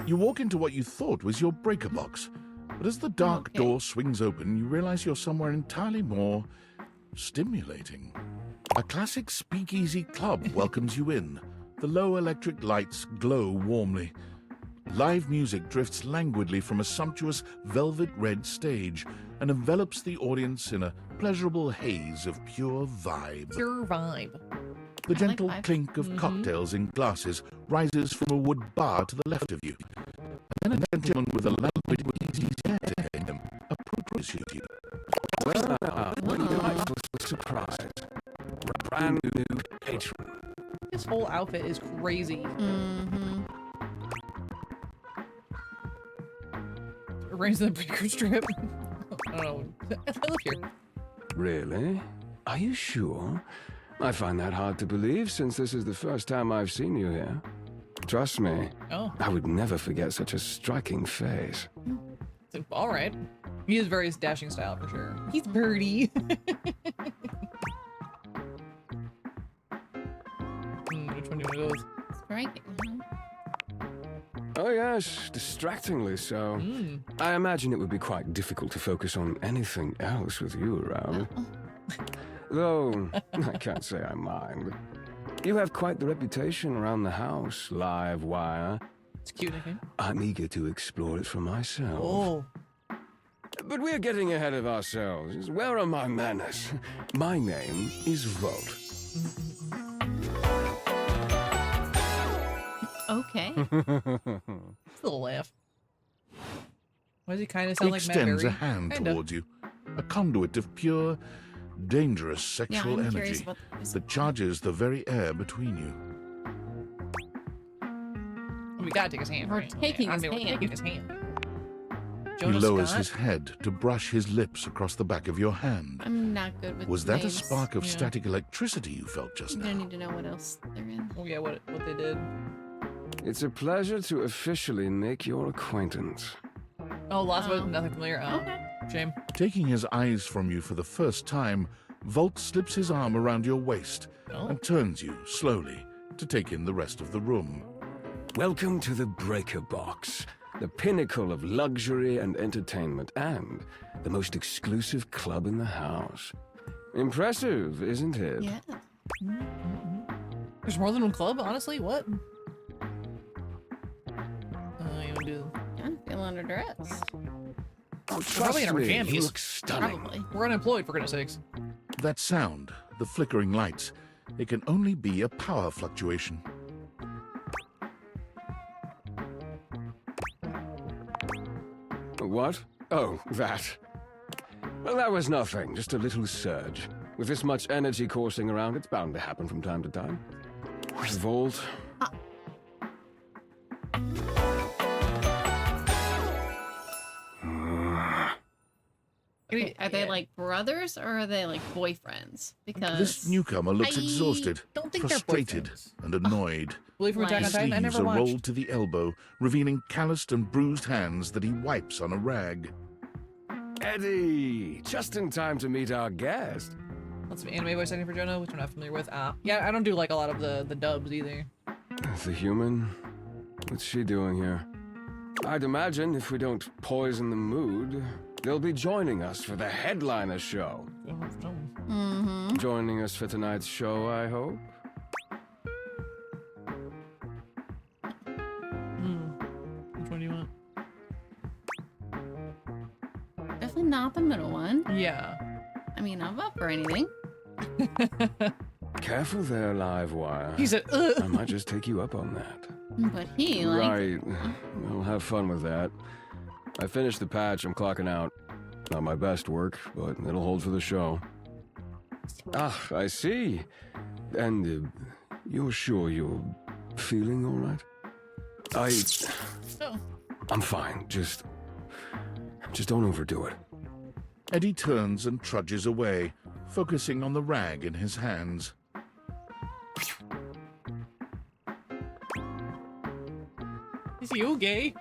You walk into what you thought was your breaker box, but as the dark door swings open, you realize you're somewhere entirely more stimulating. A classic speakeasy club welcomes you in. The low electric lights glow warmly. Live music drifts languidly from a sumptuous velvet red stage and envelops the audience in a pleasurable haze of pure vibe. Pure vibe. The gentle vibe. clink of cocktails in glasses rises from a wood bar to the left of you. And then a gentleman with a languid, easy stare to him approaches you. Delightful surprise. Brand new patron. This whole outfit is crazy. Arrange the breaker strip. I don't know. I live here. Really? Are you sure? I find that hard to believe since this is the first time I've seen you here. Trust me, Oh, I would never forget such a striking face. so, all right. He has very dashing style for sure. He's pretty. Which one do you want to go with? Striking. Oh yes, distractingly so. I imagine it would be quite difficult to focus on anything else with you around. Though, I can't say I mind. You have quite the reputation around the house, live wire. It's cute, I think. I'm eager to explore it for myself. Oh. But we're getting ahead of ourselves. Where are my manners? My name is Volt. Okay. It's a little laugh. Why does he kind of sound He like Matt extends Berry? a hand Kinda. towards you, a conduit of pure, dangerous Yeah, sexual I'm curious energy about this. that charges the very air between you. We gotta take his hand. We're right? taking I his mean, we're hand. taking his hand. He Jonas lowers Scott? his head to brush his lips across the back of your hand. I'm not good with Was that names. a spark of Yeah. static electricity you felt just I'm now? gonna need to know what else they're in. Oh yeah, what they did. It's a pleasure to officially make your acquaintance. Oh, lots of Oh. it, nothing familiar. Oh, Okay. shame. Taking his eyes from you for the first time, Volt slips his arm around your waist Oh. and turns you slowly to take in the rest of the room. Welcome to the Breaker Box, the pinnacle of luxury and entertainment, and the most exclusive club in the house. Impressive, isn't it? Yeah. There's more than one club, honestly. What? You wanna do? I'm feeling under duress. Oh, Probably in our trust me, jammies. you look stunning. Probably. We're unemployed, for goodness sakes. That sound, the flickering lights, it can only be a power fluctuation. What? Oh, that. Well, that was nothing, just a little surge. With this much energy coursing around, it's bound to happen from time to time. Volt. Okay, are they like brothers or are they like boyfriends? Because This newcomer looks I exhausted, don't think they're frustrated, boyfriends. and annoyed. Believe from Attack on His Titan, I sleeves never are watched. rolled to the elbow, revealing calloused and bruised hands that he wipes on a rag. Eddie! Just in time to meet our guest. That's some anime voice acting for Jonah, which I'm not familiar with. Yeah, I don't do like a lot of the dubs either. The human. What's she doing here? I'd imagine if we don't poison the mood, they'll be joining us for the headliner show. Mm-hmm. Joining us for tonight's show, I hope. Which one do you want? Definitely not the middle one. Yeah. I mean, I'm up for anything. Careful there, Livewire. He said, I might just take you up on that. But he, like... Right. I'll have fun with that. I finished the patch, I'm clocking out. Not my best work, but it'll hold for the show. Ah, I see. And you're sure you're feeling all right? Oh. I'm fine. Just don't overdo it. Eddie turns and trudges away, focusing on the rag in his hands. Is you gay?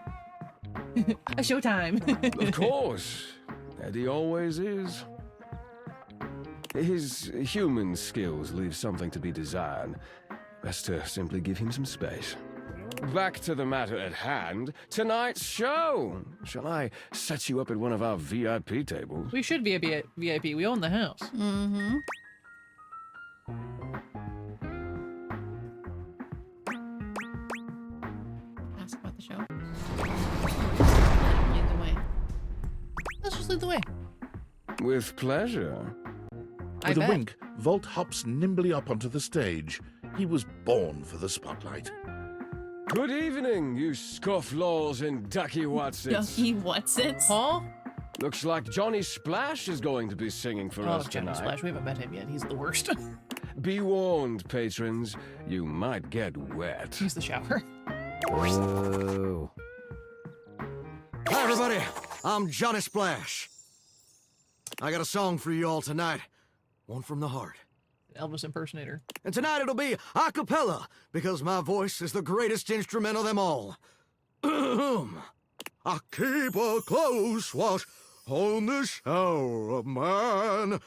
A showtime. Of course. Eddie always is. His human skills leave something to be desired. Best to simply give him some space. Back to the matter at hand. Tonight's show. Shall I set you up at one of our VIP tables? We should be a VIP. We own the house. Mm-hmm. Ask about the show. Lead the way. Let's just lead the way. With pleasure. With a wink, Volt hops nimbly up onto the stage. He was born for the spotlight. Good evening, you scofflaws and ducky whatsits. Ducky whatsits? Huh? Looks like Johnny Splash is going to be singing for us Johnny tonight. Splash. We haven't met him yet. He's the worst. Be warned, patrons. You might get wet. Use the shower. Whoa. Hi, everybody. I'm Johnny Splash. I got a song for you all tonight. One from the heart. Elvis impersonator. And tonight it'll be a cappella, because my voice is the greatest instrument of them all. I keep a close watch on this shower of mine.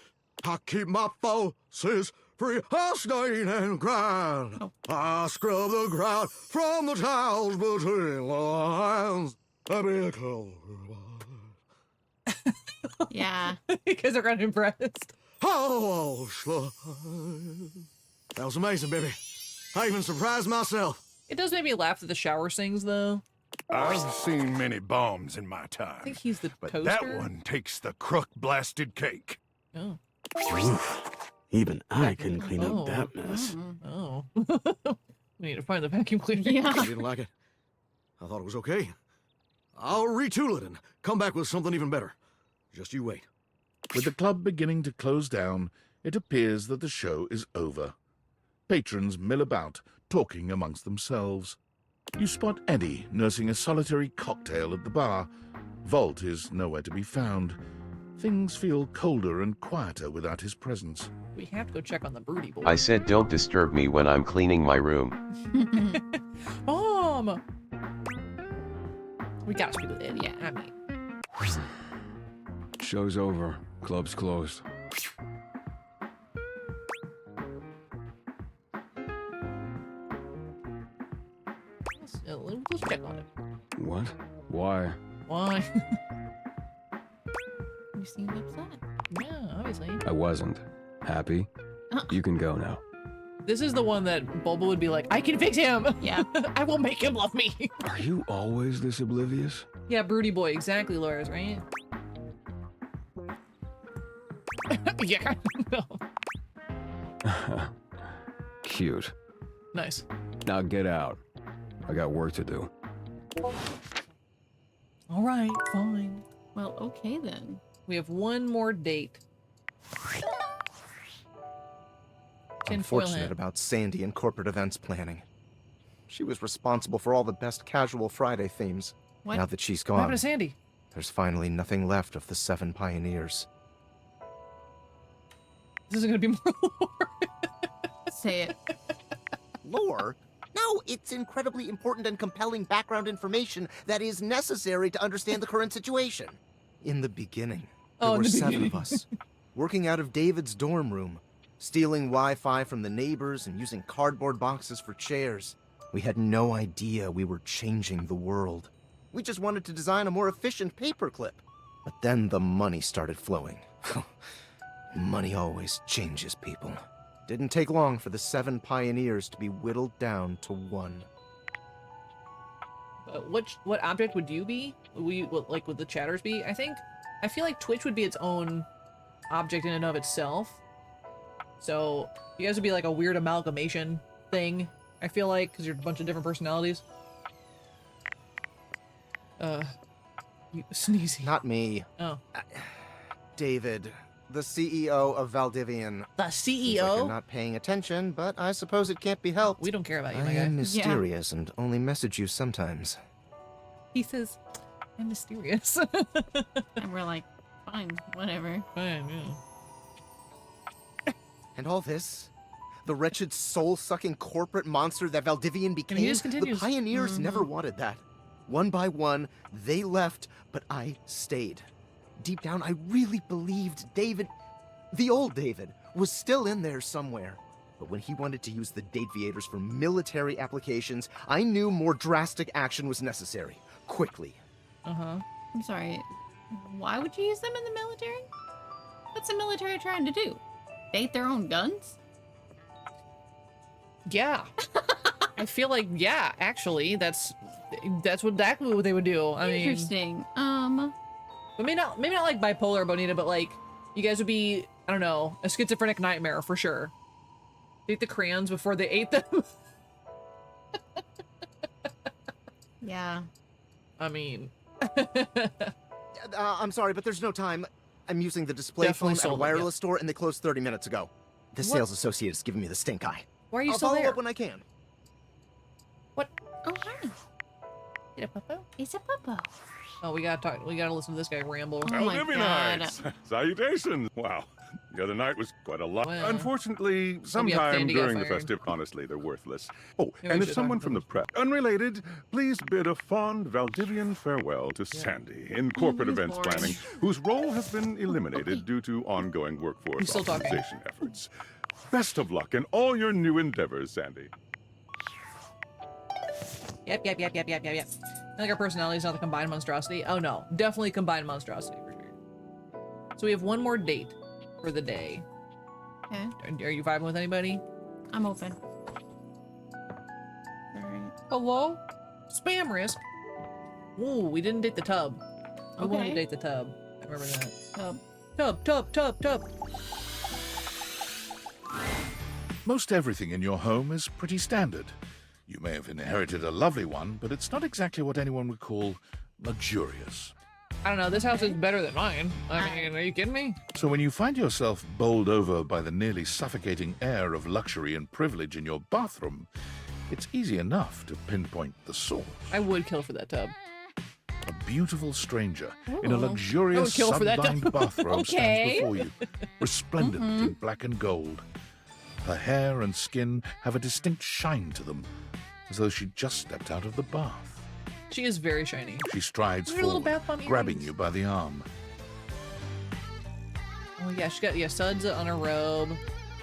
I keep my forces free of stain and grind. I scrub the ground from the tiles between the lines. I be close. Yeah. Because they're unimpressed. Oh, that was amazing, baby. I even surprised myself. It does make me laugh that the shower sings, though. I've seen many bombs in my time. I think he's the but toaster. that one takes the crook-blasted cake. Oh. Oof. Even I couldn't clean up that mess. Oh. We need to find the vacuum cleaner. Yeah. I didn't like it. I thought it was okay. I'll retool it and come back with something even better. Just you wait. With the club beginning to close down, it appears that the show is over. Patrons mill about, talking amongst themselves. You spot Eddie nursing a solitary cocktail at the bar. Volt is nowhere to be found. Things feel colder and quieter without his presence. We have to go check on the broody boy. I said don't disturb me when I'm cleaning my room. Mom! We gotta speak with Eddie. Yeah, I mean. Show's over. Club's closed. Let's check on it. What? Why? Why? You seemed upset. Yeah, obviously. I wasn't. Happy? You can go now. This is the one that Bulba would be like, I can fix him! Yeah. I will make him love me! Are you always this oblivious? Yeah, broody boy, exactly, Laura's, right? Yeah, no. Cute. Nice. Now get out. I got work to do. Alright, fine. Well, okay then. We have one more date. Unfortunate about Sandy and corporate events planning. She was responsible for all the best casual Friday themes. What? Now that she's What happened gone, to Sandy? there's finally nothing left of the 7 pioneers. This is gonna be more lore. Say it. Lore? No, it's incredibly important and compelling background information that is necessary to understand the current situation. In the beginning, Oh, there in were the 7 beginning. of us, working out of David's dorm room, stealing Wi-Fi from the neighbors and using cardboard boxes for chairs. We had no idea we were changing the world. We just wanted to design a more efficient paperclip. But then the money started flowing. Money always changes people. Didn't take long for the 7 pioneers to be whittled down to 1. What object would you be? Like, would the chatters be? I feel like Twitch would be its own object in and of itself. So you guys would be like a weird amalgamation thing, I feel like, because you're a bunch of different personalities. You sneezy. Not me. Oh. David, the CEO of Valdivian. The Seems like CEO? you're not paying attention, but I suppose it can't be helped. We don't care about you, I my guy. am mysterious and only message you sometimes. He says, I'm mysterious. And we're like, fine, whatever. Fine, yeah. And all this? The wretched soul-sucking corporate monster that Valdivian became? he just The continues. pioneers never wanted that. One by one, they left, but I stayed. Deep down, I really believed David, the old David, was still in there somewhere. But when he wanted to use the Dateviators for military applications, I knew more drastic action was necessary. Quickly. Uh-huh. I'm sorry. Why would you use them in the military? What's the military trying to do? Date their own guns? Yeah. I feel like, yeah, actually, that's exactly what they would do. I mean, Interesting. but maybe not like bipolar Bonita, but like you guys would be, I don't know, a schizophrenic nightmare for sure. Eat the crayons before they ate them. Yeah. I mean, I'm sorry, but there's no time. I'm using the display Definitely phone at a sold it, wireless yeah. store, and they closed 30 minutes ago. The What? sales associate is giving me the stink eye. why are you I'll still follow there? up when I can. What? Oh, hi. Is it a puppo? It's a puppo. Oh, we gotta listen to this guy ramble. Oh my God. Valdivianites! Salutations! Wow, the other night was quite a lot. Well. Unfortunately, sometime Sandy got during the fired. festive, honestly, they're worthless. Oh, Yeah, we and if should someone talk from the about press, unrelated, please bid a fond Valdivian farewell to Sandy in corporate he's events boring. planning, whose role has been eliminated due to ongoing workforce He's still talking. optimization efforts. Best of luck in all your new endeavors, Sandy. Yep. I think our personality is not the combined monstrosity. Oh no, definitely combined monstrosity for sure. So we have one more date for the day. Okay. Are you vibing with anybody? I'm open. Alright. Hello? Spam risk. Ooh, we didn't date the tub. We wanted to Okay. date the tub. I remember that. Tub. Most everything in your home is pretty standard. You may have inherited a lovely one, but it's not exactly what anyone would call luxurious. I don't know, this house is better than mine. I mean, are you kidding me? So when you find yourself bowled over by the nearly suffocating air of luxury and privilege in your bathroom, it's easy enough to pinpoint the source. I would kill for that tub. A beautiful stranger in a Ooh. I luxurious would kill for that sublined tub. bathrobe Okay. stands before you, resplendent in black and gold. Her hair and skin have a distinct shine to them, as though she just stepped out of the bath. She is very shiny. She strides Look at her little forward, bath bomb grabbing earrings. you by the arm. Oh yeah, she got studs on her robe.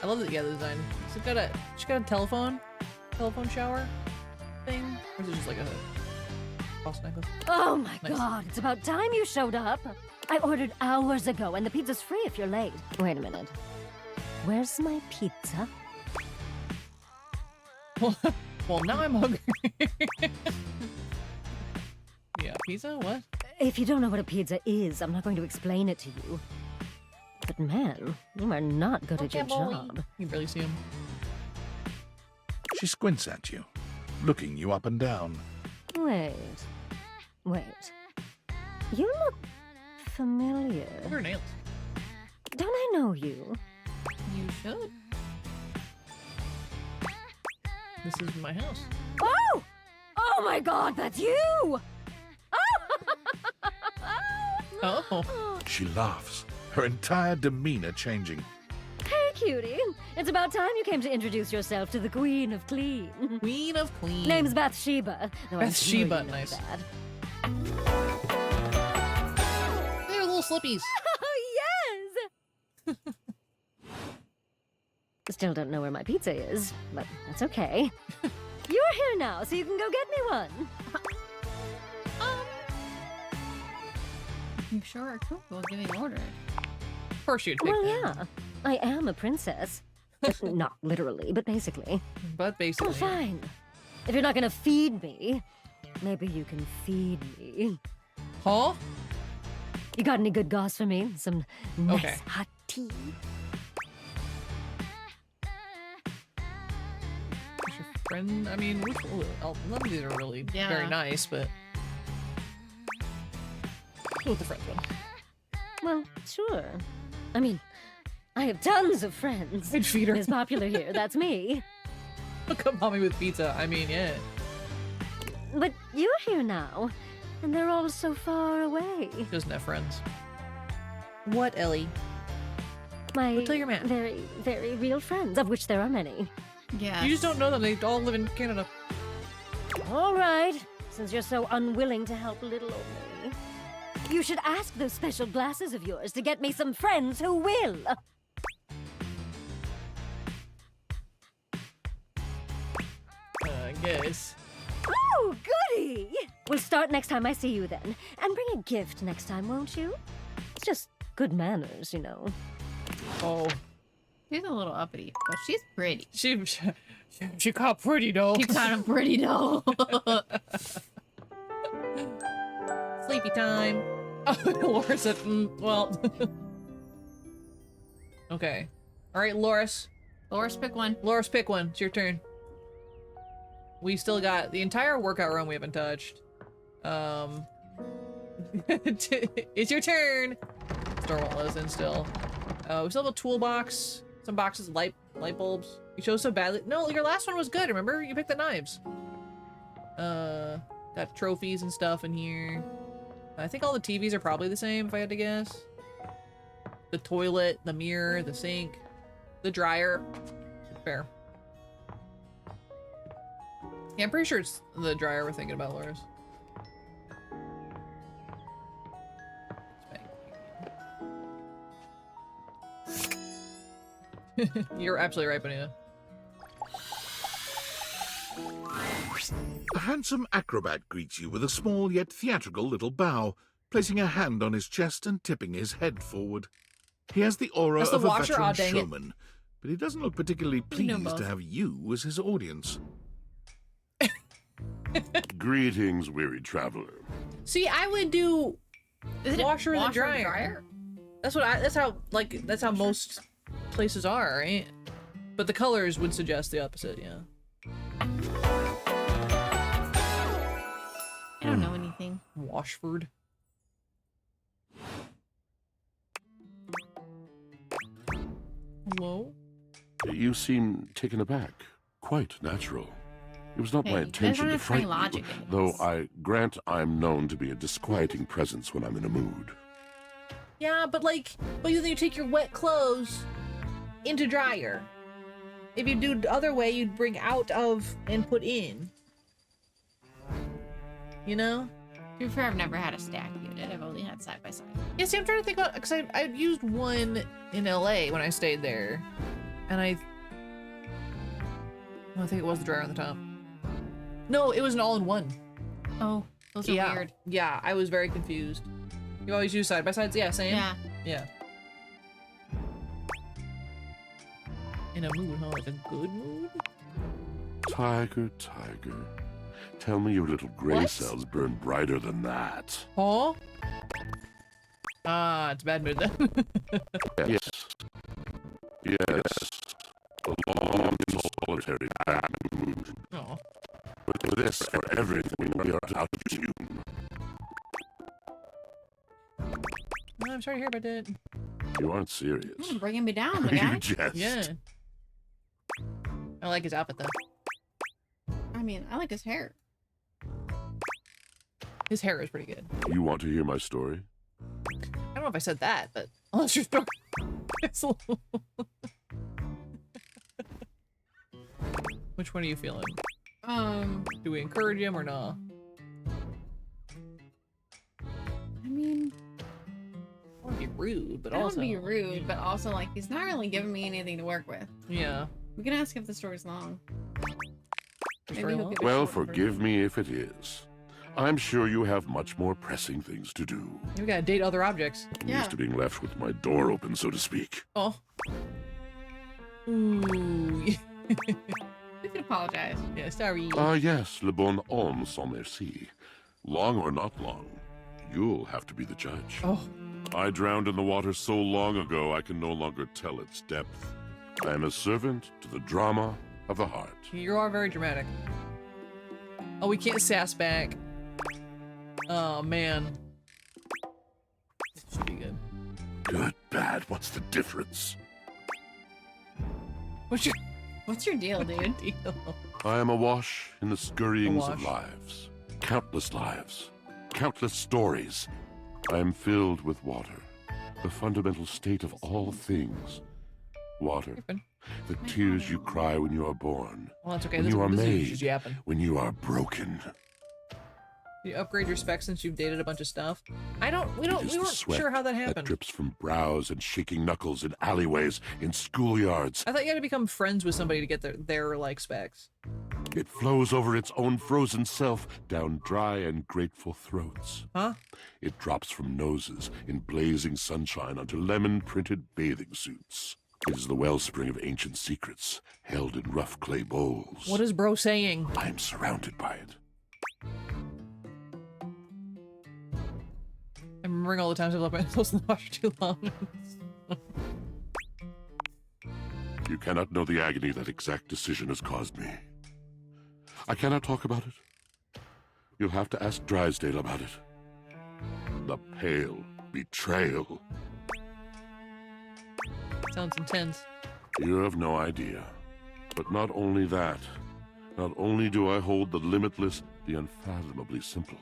I love the design. She got a telephone shower thing, or is it just like a false necklace? Oh my Nice. god, it's about time you showed up. I ordered hours ago and the pizza's free if you're late. Wait a minute. Where's my pizza? Well, now I'm hungry. Yeah, pizza? What? If you don't know what a pizza is, I'm not going to explain it to you. But man, you are not good at your job. You barely see him. She squints at you, looking you up and down. Wait. You look familiar. Look at her nails. Don't I know you? You should. This is my house. Oh! Oh my god, that's you! Oh. She laughs, her entire demeanor changing. Hey, cutie. It's about time you came to introduce yourself to the Queen of Clean. Queen of Clean. Name's Bathsheba. though I'm sure you Bathsheba, know nice. that. They're little slippies. Yes! Still don't know where my pizza is, but that's okay. You're here now, so you can go get me one. I'm sure are comfortable giving orders. Of course you'd pick Well, them. yeah. I am a princess. Not literally, but basically. But basically. Oh, fine. If you're not gonna feed me, maybe you can feed me. Huh? You got any good goss for me? Some nice Okay. hot tea? Is your friend? I mean, none of these are really very nice, but go with the friend one. Well, sure. I mean, I have tons of friends. I'd feed her. Who's popular here? That's me. Look up mommy with pizza. I mean, yeah. But you're here now, and they're all so far away. She doesn't have friends. What, Ellie? My tell your man. very, very real friends, of which there are many. Yeah. You just don't know them. They all live in Canada. All right, since you're so unwilling to help little old me, you should ask those special glasses of yours to get me some friends who will. I guess. Oh, goody! We'll start next time I see you then. And bring a gift next time, won't you? It's just good manners, you know. Oh. She's a little uppity, but she's pretty. She got pretty though. She kind of pretty though. Sleepy time. Laura said, well. Okay. All right, Loris. Loris, pick one. Loris, pick one. It's your turn. We still got the entire workout room we haven't touched. It's your turn. Store won't let us in still. We still have a toolbox. Some boxes of light bulbs. You chose so badly. No, your last one was good. Remember, you picked the knives. Got trophies and stuff in here. I think all the TVs are probably the same, if I had to guess. The toilet, the mirror, the sink, the dryer. Fair. Yeah, I'm pretty sure it's the dryer we're thinking about, Loris. You're absolutely right, Bonita. A handsome acrobat greets you with a small yet theatrical little bow, placing a hand on his chest and tipping his head forward. He has the aura That's the of a washer? veteran Aw, dang it. showman, but he doesn't look particularly pleased to have you as his audience. Greetings, weary traveler. See, I would do washer and washer and dryer. dryer? That's how most places are, right? But the colors would suggest the opposite, yeah. I don't know anything. Washford. Hello? You seem taken aback. Quite natural. It was not Hey, my you guys intention don't to have to bring frighten you, logic into though this. I grant I'm known to be a disquieting presence when I'm in a mood. Yeah, but you take your wet clothes into dryer. If you do the other way, you'd bring out of and put in. You know? To be fair, I've never had a stack unit. I've only had side by side. Yeah, see, I'm trying to think about, because I used one in LA when I stayed there, and I think it was the dryer on the top. No, it was an all-in-one. Oh, those are weird. Yeah, I was very confused. You always use side-by-sides? Yeah, same? Yeah. Yeah. In a mood, huh? Like a good mood? Tiger, tiger. Tell me your little gray What? cells burn brighter than that. Huh? Ah, it's a bad mood then. Yes. Yes. A long, solitary bad mood. Oh. But for this, for everything, we are out of tune. I'm sorry to hear about that. You aren't serious. Bringing me down, the guy. You jest. Yeah. I like his outfit though. I mean, I like his hair. His hair is pretty good. You want to hear my story? I don't know if I said that, but unless you're throwing. It's a little- Which one are you feeling? Do we encourage him or not? I mean, I want to be rude, but I don't also be rude, but also like he's not really giving me anything to work with. Yeah. We can ask if the story's long. very long. Well, forgive me if it is. I'm sure you have much more pressing things to do. We gotta date other objects. I'm used to being left with my door open, so to speak. Oh. Ooh. You can apologize. Yeah, sorry. Ah, yes, le bon homme sans merci. Long or not long, you'll have to be the judge. Oh. I drowned in the water so long ago, I can no longer tell its depth. I am a servant to the drama of the heart. You are very dramatic. Oh, we can't sass back. Oh, man. This should be good. Good, bad, what's the difference? What's your deal, dude? I am awash in the scurryings of Awash. lives. Countless lives. Countless stories. I am filled with water. The fundamental state of all things. Water. The tears you cry when you are born. Well, that's okay. When This you are is made. just yapping. When you are broken. You upgrade your specs since you've dated a bunch of stuff. We It is weren't the sweat sure how that that happened. drips from brows and shaking knuckles in alleyways, in schoolyards. I thought you had to become friends with somebody to get their like specs. It flows over its own frozen self down dry and grateful throats. Huh? It drops from noses in blazing sunshine onto lemon-printed bathing suits. It is the wellspring of ancient secrets, held in rough clay bowls. What is bro saying? I am surrounded by it. I'm remembering all the times I've left my clothes in the washer too long. You cannot know the agony that exact decision has caused me. I cannot talk about it. You'll have to ask Drysdale about it. The pale betrayal. Sounds intense. You have no idea. But not only that, not only do I hold the limitless, the unfathomably simple,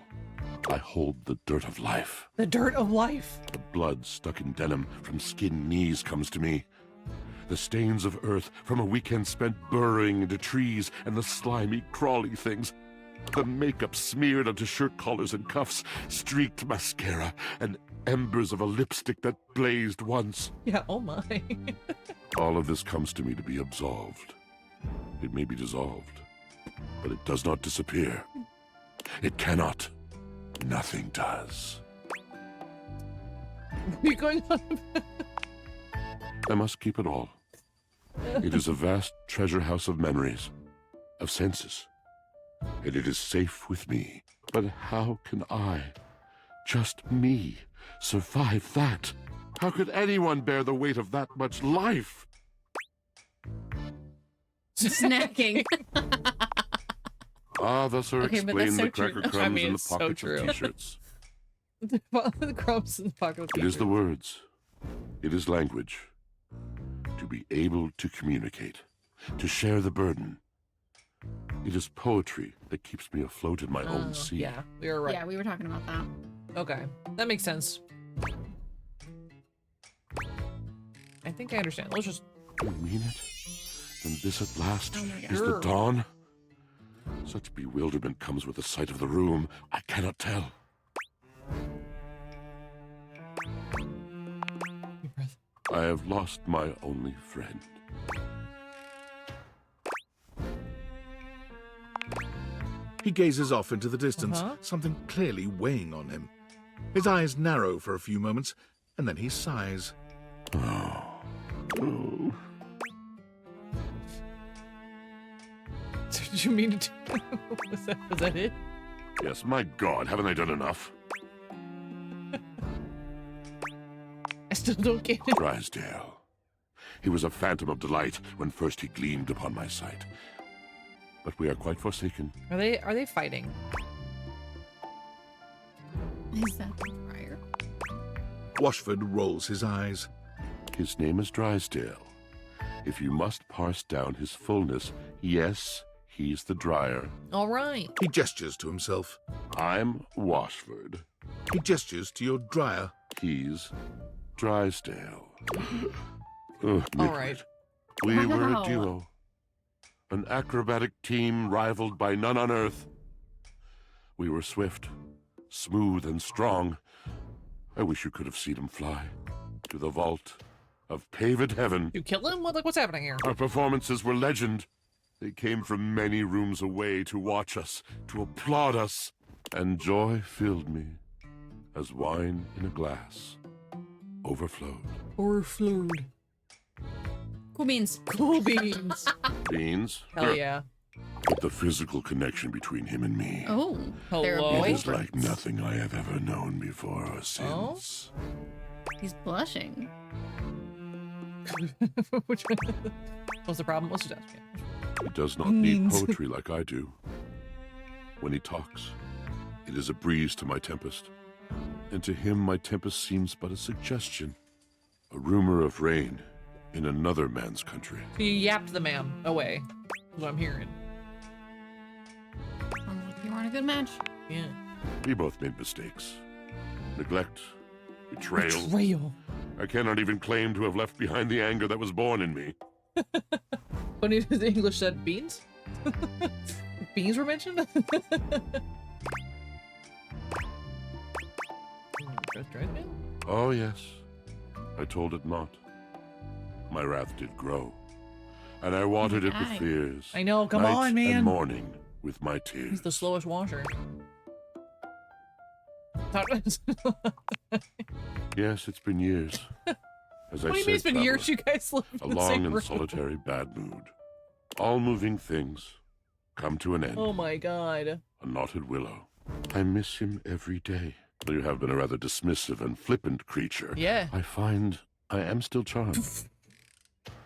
I hold the dirt of life. The dirt of life. The blood stuck in denim from skin knees comes to me. The stains of earth from a weekend spent burrowing into trees and the slimy, crawly things. The makeup smeared onto shirt collars and cuffs, streaked mascara, and embers of a lipstick that blazed once. Yeah, oh my. All of this comes to me to be absolved. It may be dissolved, but it does not disappear. It cannot. Nothing does. What are you going on? I must keep it all. It is a vast treasure house of memories, of senses, and it is safe with me. But how can I, just me, survive that? How could anyone bear the weight of that much life? Snacking. Ah, thus are Okay, but that's explained so the cracker true. crumbs I mean, in the it's so pockets true. of t-shirts. The crumbs in the pocket of It is the words. It is language. To be able to communicate. To share the burden. It is poetry that keeps me afloat in my own sea. Yeah, we were right. Yeah, we were talking about that. Okay, that makes sense. I think I understand. Let's just... You mean it? And this at last Oh my is the God. dawn? Such bewilderment comes with the sight of the room. I cannot tell. I have lost my only friend. He gazes off into the distance, Uh-huh. something clearly weighing on him. His eyes narrow for a few moments, and then he sighs. Did you mean to do... was that it? Yes, my God, haven't I done enough? I still don't get it. Drysdale. He was a phantom of delight when first he gleamed upon my sight. But we are quite forsaken. Are they fighting? Is that the prior? Washford rolls his eyes. His name is Drysdale. If you must parse down his fullness, yes, he's the dryer. All right. He gestures to himself. I'm Washford. He gestures to your dryer. He's Drysdale. Ugh, All Midwit. right. We were Wow. a duo. An acrobatic team rivaled by none on Earth. We were swift, smooth, and strong. I wish you could have seen him fly to the vault of paved heaven. You kill him? What's happening here? Our performances were legend. They came from many rooms away to watch us, to applaud us, and joy filled me as wine in a glass overflowed. Overflowed. Cool beans. Cool beans. Beans? Hell yeah. But the physical connection between him and me. Oh, they're Hello? It is like nothing I have ever known before or Oh? since. He's blushing. Which one? What's the problem? Let's just ask him. He does not need poetry like I do. When he talks, it is a breeze to my tempest. And to him my tempest seems but a suggestion. A rumor of rain in another man's country. So you yapped the man away. Is what I'm hearing. Sounds like you weren't a good match. Yeah. We both made mistakes. Neglect. Betrayal. Betrayal. I cannot even claim to have left behind the anger that was born in me. When the English said beans? Beans were mentioned? Oh, yes. I told it not. My wrath did grow, and I watered it with fears. I know, come night on, man. And morning with my tears. He's the slowest washer. Yes, it's been years. As What I do you said, mean it's been years traveler, you guys live a in the long same and room? solitary bad mood. All moving things come to an end. Oh my god. A knotted willow. I miss him every day. Though you have been a rather dismissive and flippant creature, Yeah. I find I am still charmed.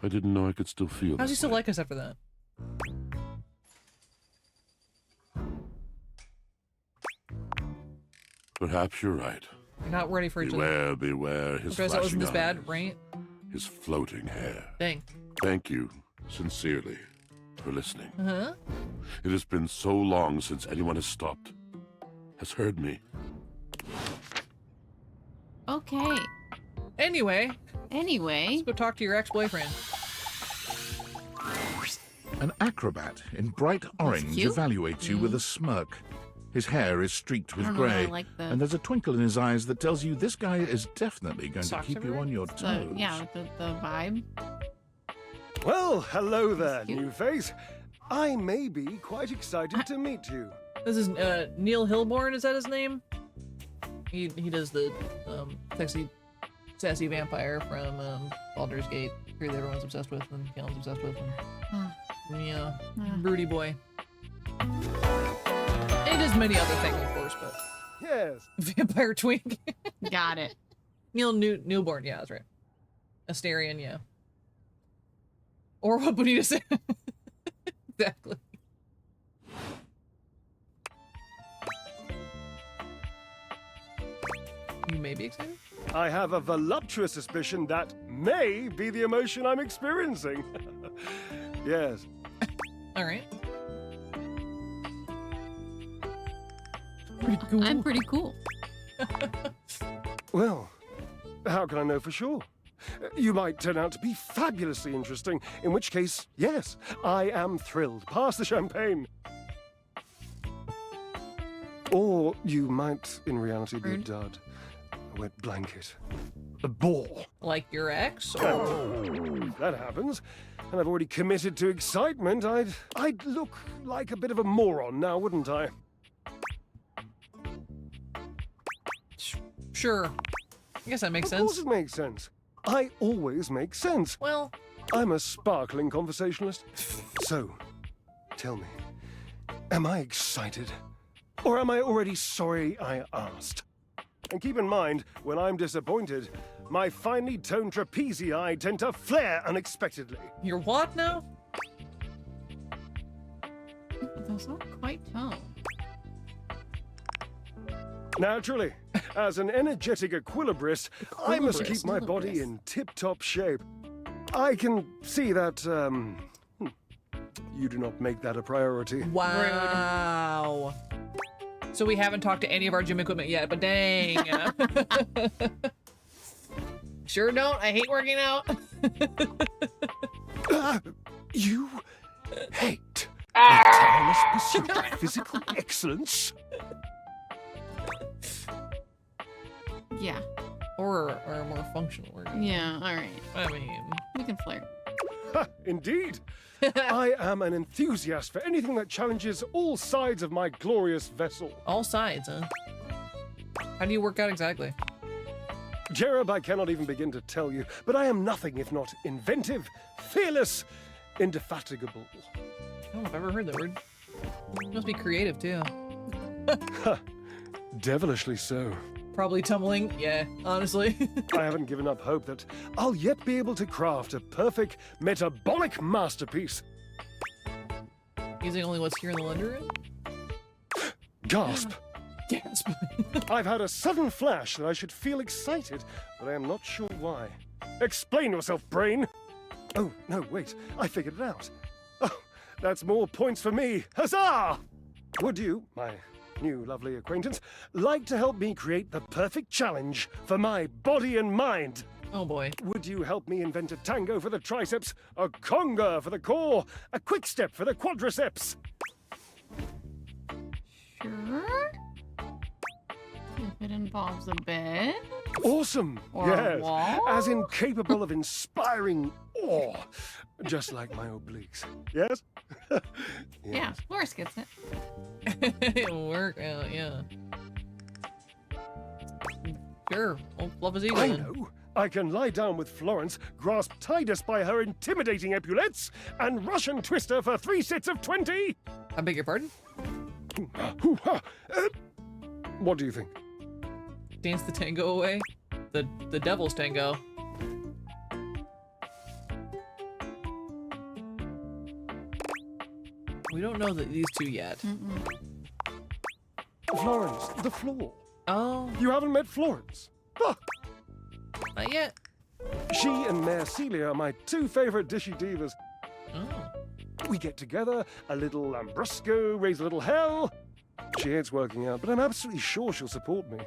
I didn't know I could still feel How's he this still way. like us after that? Perhaps you're right. You're not ready for it to... Beware his Okay, so that wasn't flashing this eyes, bad, right? his floating hair. Dang. Thank you, sincerely, for listening. Uh-huh. It has been so long since anyone has stopped, has heard me. Okay. Anyway. Let's go talk to your ex-boyfriend. An acrobat in bright orange cute. evaluates you with a smirk. His hair is streaked with I don't know, I grey, like the- and there's a twinkle in his eyes that tells you this guy is definitely going to Socks keep you everywhere? on your toes. Yeah, like the vibe. Well, hello there, new face. I may be quite excited to meet you. This is Neil Hilborn, is that his name? He does the sexy, sassy vampire from Baldur's Gate, who everyone's obsessed with and Callan's obsessed with. And, yeah, broody boy. It is many other things, of course, but Yes. vampire twink. Got it. Neil Newborn, yeah, that's right. Asterian, yeah. Or what Bonita said. Exactly. You may be excited? I have a voluptuous suspicion that may be the emotion I'm experiencing. Yes. Alright. I'm pretty cool. Well, how can I know for sure? You might turn out to be fabulously interesting, in which case, yes, I am thrilled. Pass the champagne. Or you might, in reality, be a dud. A wet blanket. A bore. Like your ex? If that happens, and I've already committed to excitement, I'd look like a bit of a moron now, wouldn't I? Sure. I guess that makes sense. Of course it makes sense. I always make sense. Well, I'm a sparkling conversationalist. So, tell me, am I excited? Or am I already sorry I asked? And keep in mind, when I'm disappointed, my finely toned trapezii tend to flare unexpectedly. You're what now? That's not quite tone. Naturally, as an energetic equilibrist, I must keep my body in tip-top shape. I can see that, you do not make that a priority. Wow. So we haven't talked to any of our gym equipment yet, but dang. Sure don't. I hate working out. You hate the tireless pursuit of physical excellence? Yeah. Or a more functional word. Yeah, alright. I mean... We can flirt. Indeed. I am an enthusiast for anything that challenges all sides of my glorious vessel. All sides, huh? How do you work out exactly? Jerub, I cannot even begin to tell you, but I am nothing if not inventive, fearless, indefatigable. I don't know if I've ever heard that word. You must be creative, too. Devilishly so. Probably tumbling, yeah, honestly. I haven't given up hope that I'll yet be able to craft a perfect metabolic masterpiece. Using only what's here in the laundry room? Gasp! Gasp. I've had a sudden flash that I should feel excited, but I am not sure why. Explain yourself, brain! Oh, no, wait, I figured it out. Oh, that's more points for me. Huzzah! Would you, my new lovely acquaintance, like to help me create the perfect challenge for my body and mind? Oh boy. Would you help me invent a tango for the triceps, a conga for the core, a quick step for the quadriceps? Sure. If it involves a bed. Awesome! Or yes, a wall? as incapable of inspiring awe, just like my obliques. Yes? Yeah, Loris gets it. It'll work out, yeah. Sure, I'll fluff his ego. I know. I can lie down with Florence, grasp Titus by her intimidating epaulets, and Russian twist her for 3 sets of 20! I beg your pardon? What do you think? Dance the tango away? The devil's tango. We don't know these two yet. Florence, the floor. Oh. You haven't met Florence? Ah. Not yet. She and Mare Celia are my 2 favorite dishy divas. Oh. We get together, a little Lambrusco, raise a little hell. She hates working out, but I'm absolutely sure she'll support me.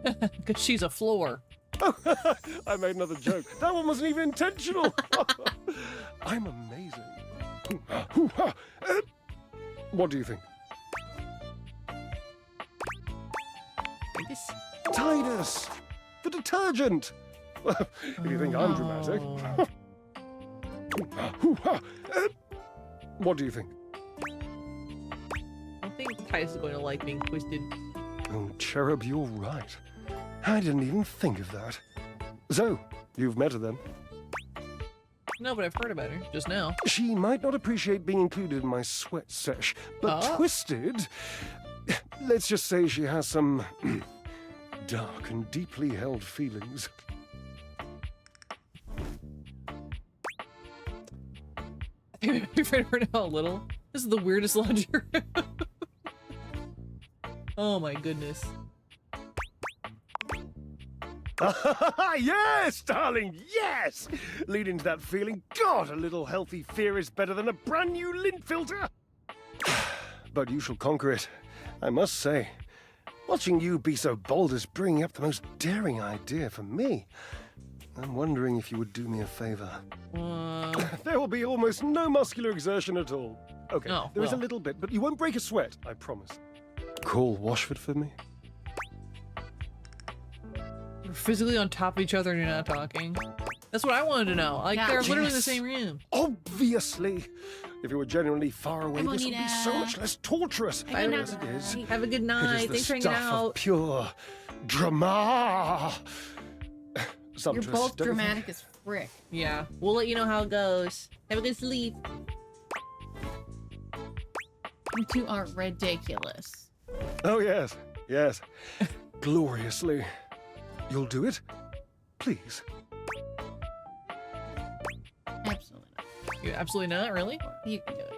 Because she's a floor. I made another joke. That one wasn't even intentional. I'm amazing. What do you think? Titus! The detergent! If you think I'm dramatic. What do you think? I think Titus is going to like being twisted. Oh, Cherub, you're right. I didn't even think of that. So, you've met her then? No, but I've heard about her just now. She might not appreciate being included in my sweat sesh, but twisted... Let's just say she has some dark and deeply held feelings. We've heard her now a little. This is the weirdest laundry room. Oh my goodness. Yes, darling, yes! Lead into that feeling. God, a little healthy fear is better than a brand new lint filter. But you shall conquer it. I must say, watching you be so bold is bringing up the most daring idea for me. I'm wondering if you would do me a favor. There will be almost no muscular exertion at all. Okay, there is a little bit, but you won't break a sweat, I promise. Call Washford for me. You're physically on top of each other and you're not talking. That's what I wanted to know. Like, they're literally in the same room. Obviously. If you were genuinely far away, this would be so much less torturous. As it is. Have a good night. Thanks for hanging out. Of pure drama. You're both dramatic as frick. Yeah. We'll let you know how it goes. Have a good sleep. You two are ridiculous. Oh, yes. Yes. Gloriously. You'll do it? Please. Absolutely not. You absolutely not, really? You can do it.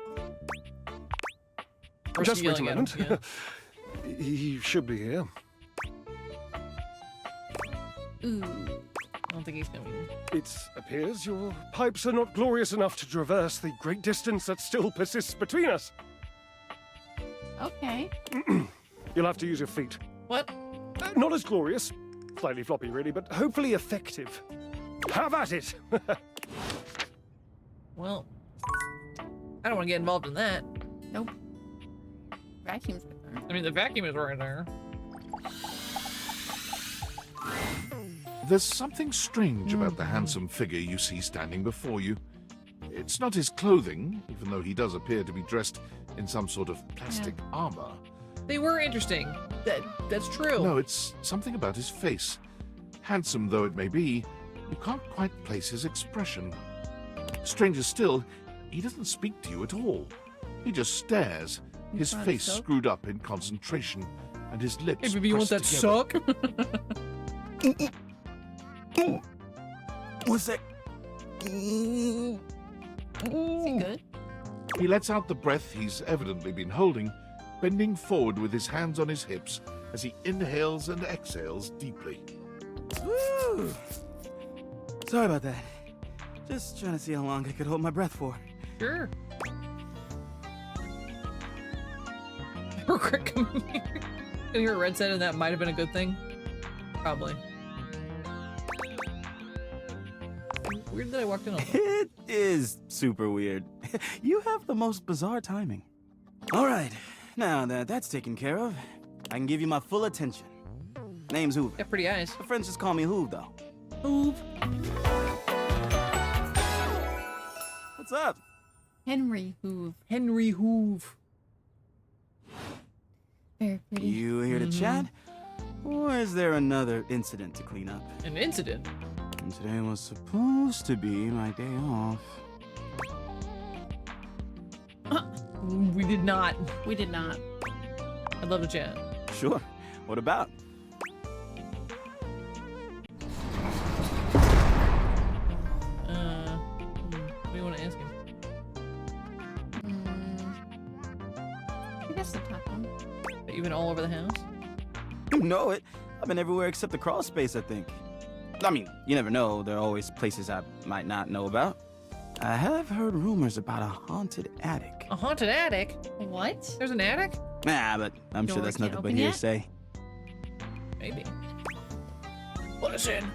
Just wait a moment. He should be here. Ooh. I don't think he's coming. It appears your pipes are not glorious enough to traverse the great distance that still persists between us. Okay. You'll have to use your feet. What? Not as glorious. Slightly floppy, really, but hopefully effective. Have at it! Well, I don't want to get involved in that. Nope. Vacuum's right there. I mean, the vacuum is right there. There's something strange about the handsome figure you see standing before you. It's not his clothing, even though he does appear to be dressed in some sort of plastic armor. They were interesting. That's true. No, it's something about his face. Handsome though it may be, you can't quite place his expression. Stranger still, he doesn't speak to you at all. He just stares, his face screwed up in concentration, and his lips Hey, baby, you want that together. suck? What's that? Is he good? He lets out the breath he's evidently been holding, bending forward with his hands on his hips as he inhales and exhales deeply. Woo! Sorry about that. Just trying to see how long I could hold my breath for. Sure. Regret coming here. And hear Red said, and that might have been a good thing. Probably. Weird that I walked in on that. It is super weird. You have the most bizarre timing. All right, now that that's taken care of, I can give you my full attention. Name's Hoover. Got pretty eyes. My friends just call me Hoove, though. Hoove. What's up? Henry Hoove. Henry Hoove. Very pretty. You here to chat? Or is there another incident to clean up? An incident? And today was supposed to be my day off. We did not. We did not. I'd love to chat. Sure. What about? What do you want to ask him? I guess the top one. You've been all over the house? You know it. I've been everywhere except the crawl space, I think. I mean, you never know. There are always places I might not know about. I have heard rumors about a haunted attic. A haunted attic? What? There's an attic? Nah, but I'm sure Door that's can't nothing but open yet? hearsay. Maybe. Let us in.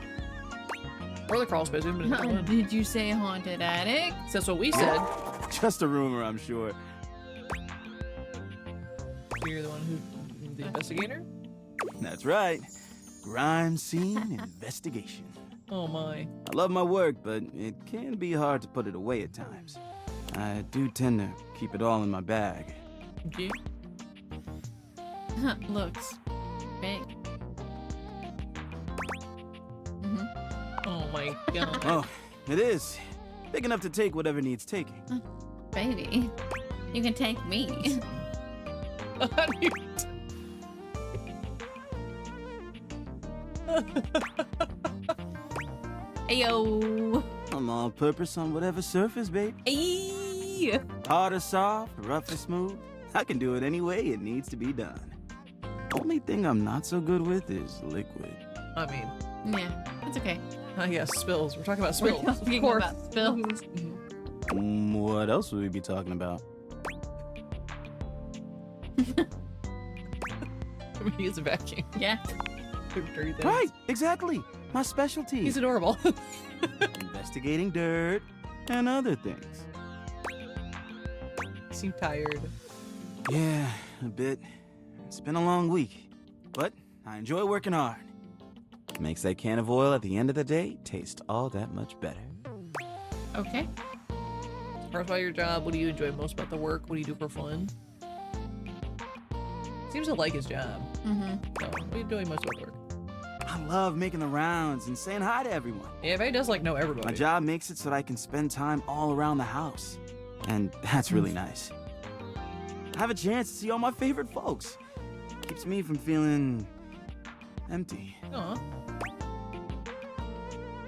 Or the crawl space. We haven't been in that one. Did you say haunted attic? That's what we said. Just a rumor, I'm sure. You're the one who... the investigator? That's right. Crime scene investigation. Oh my. I love my work, but it can be hard to put it away at times. I do tend to keep it all in my bag. Okay. Looks big. Oh my god. Oh, it is. Big enough to take whatever needs taking. Baby, you can take me. Ayo. I'm all purpose on whatever surface, babe. Ayy. Hard or soft, rough or smooth. I can do it any way it needs to be done. Only thing I'm not so good with is liquid. I mean... Yeah, it's okay. Oh yeah, spills. We're talking about spills. We're talking of course. about spills. What else would we be talking about? I mean, he is a vacuum. Yeah. Dirty things. Right, exactly. My specialty. He's adorable. Investigating dirt and other things. You seem tired. Yeah, a bit. It's been a long week, but I enjoy working hard. Makes that can of oil at the end of the day taste all that much better. Okay. As far as about your job, what do you enjoy most about the work? What do you do for fun? Seems to like his job. So, what do you enjoy most about work? I love making the rounds and saying hi to everyone. Yeah, but he does like know everybody. My job makes it so that I can spend time all around the house. And that's really nice. I have a chance to see all my favorite folks. Keeps me from feeling empty. Aw.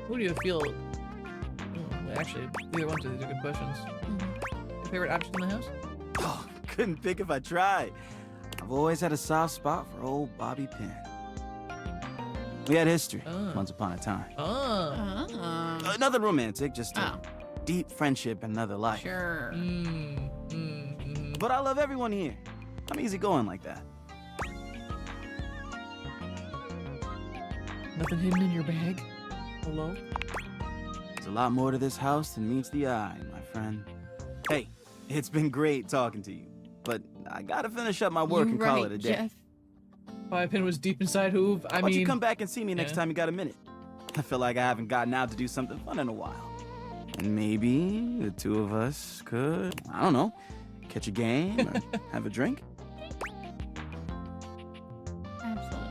Who do you feel... actually, either one of these are good questions. Your favorite object in the house? Oh, couldn't pick if I tried. I've always had a soft spot for old Bobby Pin. We had history once upon a time. Nothing romantic, just a deep friendship in another life. Sure. But I love everyone here. I'm easygoing like that. Nothing hidden in your bag? Hello? There's a lot more to this house than meets the eye, my friend. Hey, it's been great talking to you, but I gotta finish up my work and call it a day. Jeff. My pin was deep inside Hoove. Why don't you come back and see me next time you got a minute? I feel like I haven't gotten out to do something fun in a while. And maybe the two of us could, I don't know, catch a game or have a drink. Absolutely.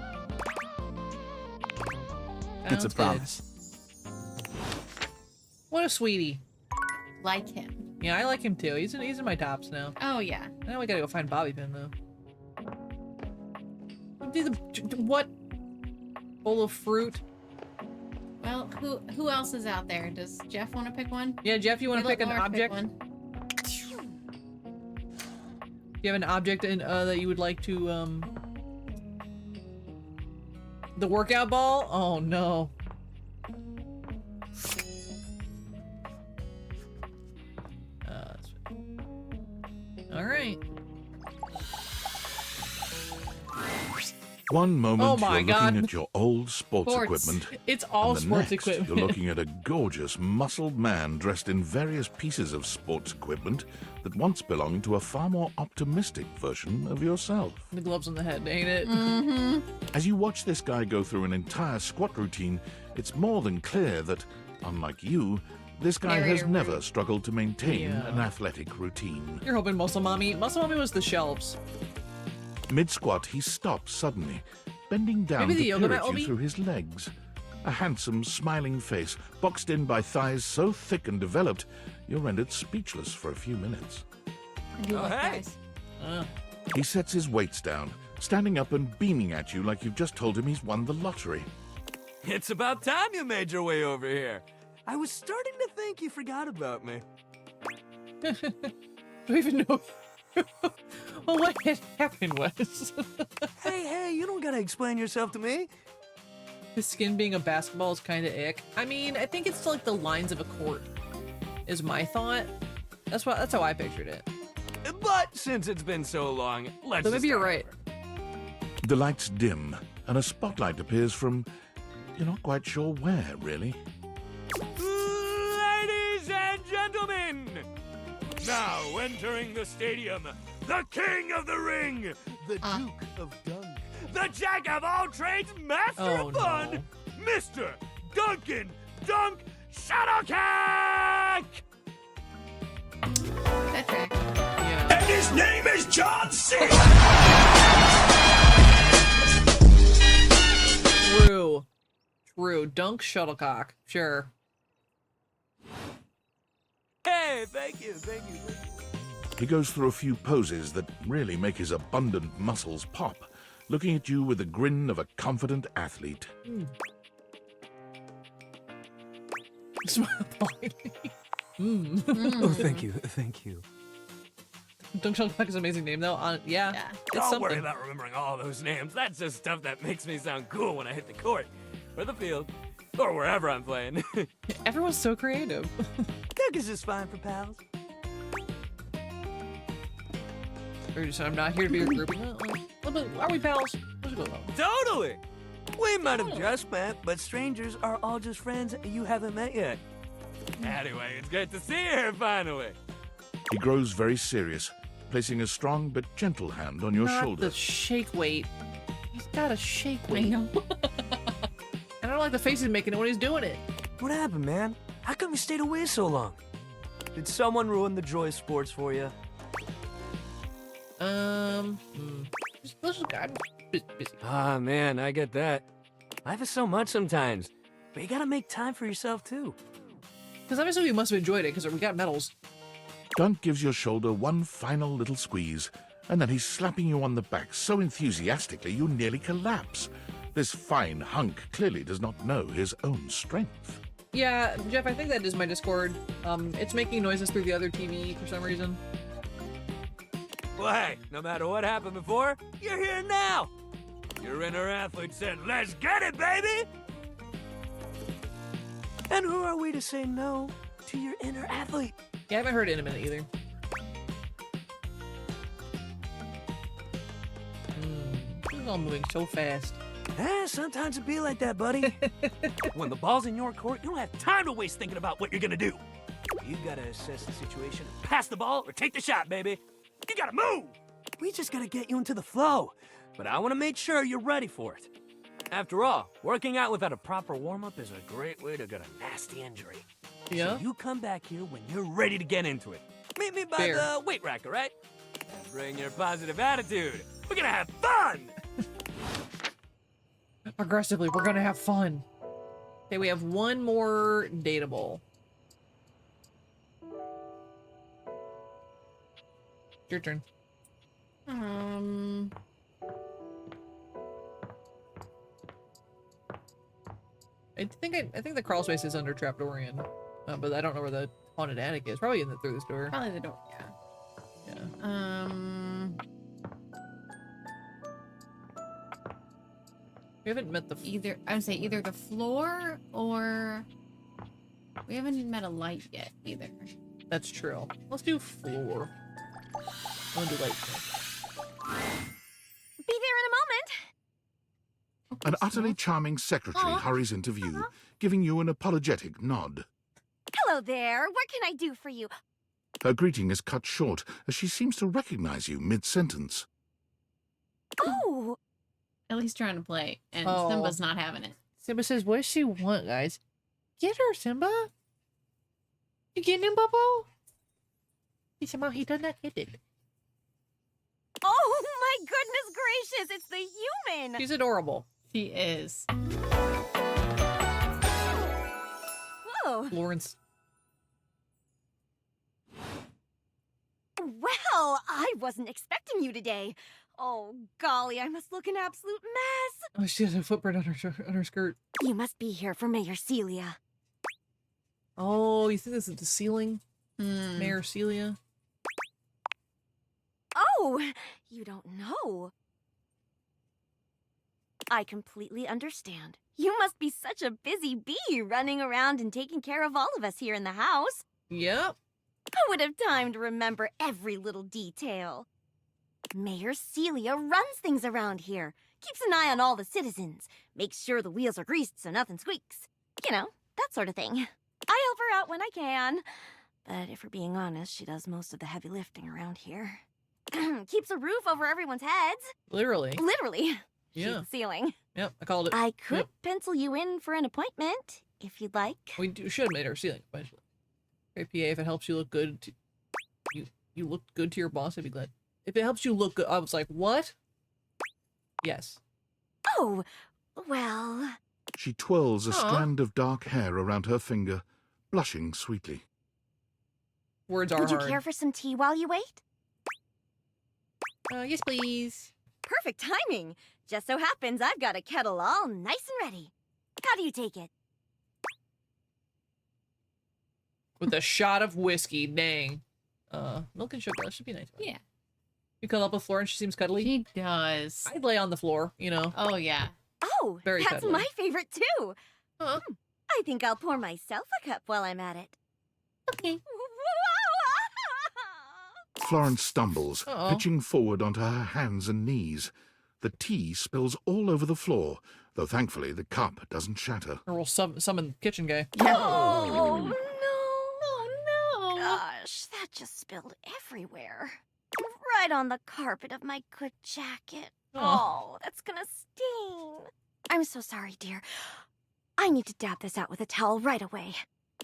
It's a Sounds good. promise. What a sweetie. Like him. Yeah, I like him too. He's in my tops now. Oh, yeah. Now we gotta go find Bobby Pin though. What? Bowl of fruit? Well, who else is out there? Does Jeff want to pick one? Yeah, Jeff, you want to pick an Laura object? one. Do you have an object in that you would like to the workout ball? Oh no. All right. One moment Oh my you're God. looking at your old sports equipment. It's all and the sports next, equipment. You're looking at a gorgeous, muscled man dressed in various pieces of sports equipment that once belonged to a far more optimistic version of yourself. The gloves on the head, ain't it? Mm-hmm. As you watch this guy go through an entire squat routine, it's more than clear that, unlike you, this guy has Narrator never rude. struggled to maintain Yeah. an athletic routine. You're hoping Muscle Mommy was the shelves. Mid-squat, he stops suddenly, bending down Maybe the to yoga peer mat at will you be? through his legs. A handsome, smiling face, boxed in by thighs so thick and developed, you're rendered speechless for a few minutes. I do like hey. guys. He sets his weights down, standing up and beaming at you like you've just told him he's won the lottery. It's about time you made your way over here. I was starting to think you forgot about me. Do you even know well, what had happened was? Hey, you don't gotta explain yourself to me. His skin being a basketball is kind of ick. I mean, I think it's like the lines of a court, is my thought. That's how I pictured it. But since it's been so long, let's So maybe just you're start right. The lights dim, and a spotlight appears from... you're not quite sure where, really. Ladies and gentlemen, now entering the stadium, the king of the ring, the Duke of Dunk, the jack of all trades, master of fun, Mr. Duncan Dunk Shuttlecock! That's right. And his name is John C. True. Dunk Shuttlecock. Sure. Hey, thank you. He goes through a few poses that really make his abundant muscles pop, looking at you with the grin of a confident athlete. Smile. Oh, thank you. Dunk Shuttlecock is an amazing name, though. Yeah. It's Don't something. worry about remembering all those names. That's just stuff that makes me sound cool when I hit the court, or the field, or wherever I'm playing. Everyone's so creative. Dunk is just fine for pals. Or just, I'm not here to be your group. But are we pals? Let's go. Totally. We might have just met, but strangers are all just friends you haven't met yet. Anyway, it's good to see you here finally. He grows very serious, placing a strong but gentle hand on your Not shoulder. the shake weight. He's got a shake weight. I know. I don't like the face he's making when he's doing it. What happened, man? How come you stayed away so long? Did someone ruin the joy of sports for you? I'm busy. Ah, man, I get that. Life is so much sometimes, but you gotta make time for yourself, too. Because obviously we must have enjoyed it because we got medals. Dunk gives your shoulder one final little squeeze, and then he's slapping you on the back so enthusiastically you nearly collapse. This fine hunk clearly does not know his own strength. Yeah, Jeff, I think that is my Discord. It's making noises through the other TV for some reason. Well, hey, no matter what happened before, you're here now. Your inner athlete said, let's get it, baby! And who are we to say no to your inner athlete? Yeah, I haven't heard inanimate either. This is all moving so fast. Sometimes it be like that, buddy. When the ball's in your court, you don't have time to waste thinking about what you're gonna do. You gotta assess the situation and pass the ball or take the shot, baby. You gotta move! We just gotta get you into the flow. But I wanna make sure you're ready for it. After all, working out without a proper warm-up is a great way to get a nasty injury. Yeah? So you come back here when you're ready to get into it. Meet me by Fair. the weight rack, all right? And bring your positive attitude. We're gonna have fun! Aggressively, we're gonna have fun. Okay, we have one more dateable. Your turn. I think the crawl space is under Trapdoorian, but I don't know where the haunted attic is. Probably through this door. Probably the door, yeah. Yeah. We haven't met the either. I would say either the floor or we haven't met a light yet either. That's true. Let's do floor. I want to do light first. Be there in a moment. An utterly charming secretary hurries into view, giving you an apologetic nod. Hello there. What can I do for you? Her greeting is cut short as she seems to recognize you mid-sentence. Oh! At least trying to play, and Oh. Simba's not having it. Simba says, what does she want, guys? Get her, Simba. You getting him, Bubbo? He said, he does not get it. Oh my goodness gracious! It's the human! She's adorable. She is. Whoa! Lawrence. Well, I wasn't expecting you today. Oh, golly, I must look an absolute mess. Oh, she has a footprint on her skirt. You must be here for Mayor Celia. Oh, you think this is the ceiling? Mayor Celia? Oh, you don't know. I completely understand. You must be such a busy bee running around and taking care of all of us here in the house. Yep. Who would have time to remember every little detail? Mayor Celia runs things around here, keeps an eye on all the citizens, makes sure the wheels are greased so nothing squeaks. You know, that sort of thing. I help her out when I can. But if we're being honest, she does most of the heavy lifting around here. Keeps a roof over everyone's heads. Literally. Literally. Yeah. She's the ceiling. Yep, I called it. I could Yep. pencil you in for an appointment, if you'd like. We should have made her ceiling eventually. Okay, PA, if it helps you look good, you look good to your boss, I'd be glad. If it helps you look good, I was like, what? Yes. Oh, well... She twirls a Aw. strand of dark hair around her finger, blushing sweetly. Words are Would you hard. care for some tea while you wait? Yes, please. Perfect timing. Just so happens I've got a kettle all nice and ready. How do you take it? With a shot of whiskey, dang. Milk and sugar, that should be nice. Yeah. You cuddle up with Flora and she seems cuddly? She does. I'd lay on the floor, you know. Oh, yeah. Oh, Very that's cuddly. my favorite too. I think I'll pour myself a cup while I'm at it. Okay. Florence stumbles, Uh-oh. pitching forward onto her hands and knees. The tea spills all over the floor, though thankfully the cup doesn't shatter. Or we'll summon kitchen guy. Oh, no. Oh, no. Gosh, that just spilled everywhere. Right on the carpet of my good jacket. Oh, that's gonna sting. I'm so sorry, dear. I need to dab this out with a towel right away.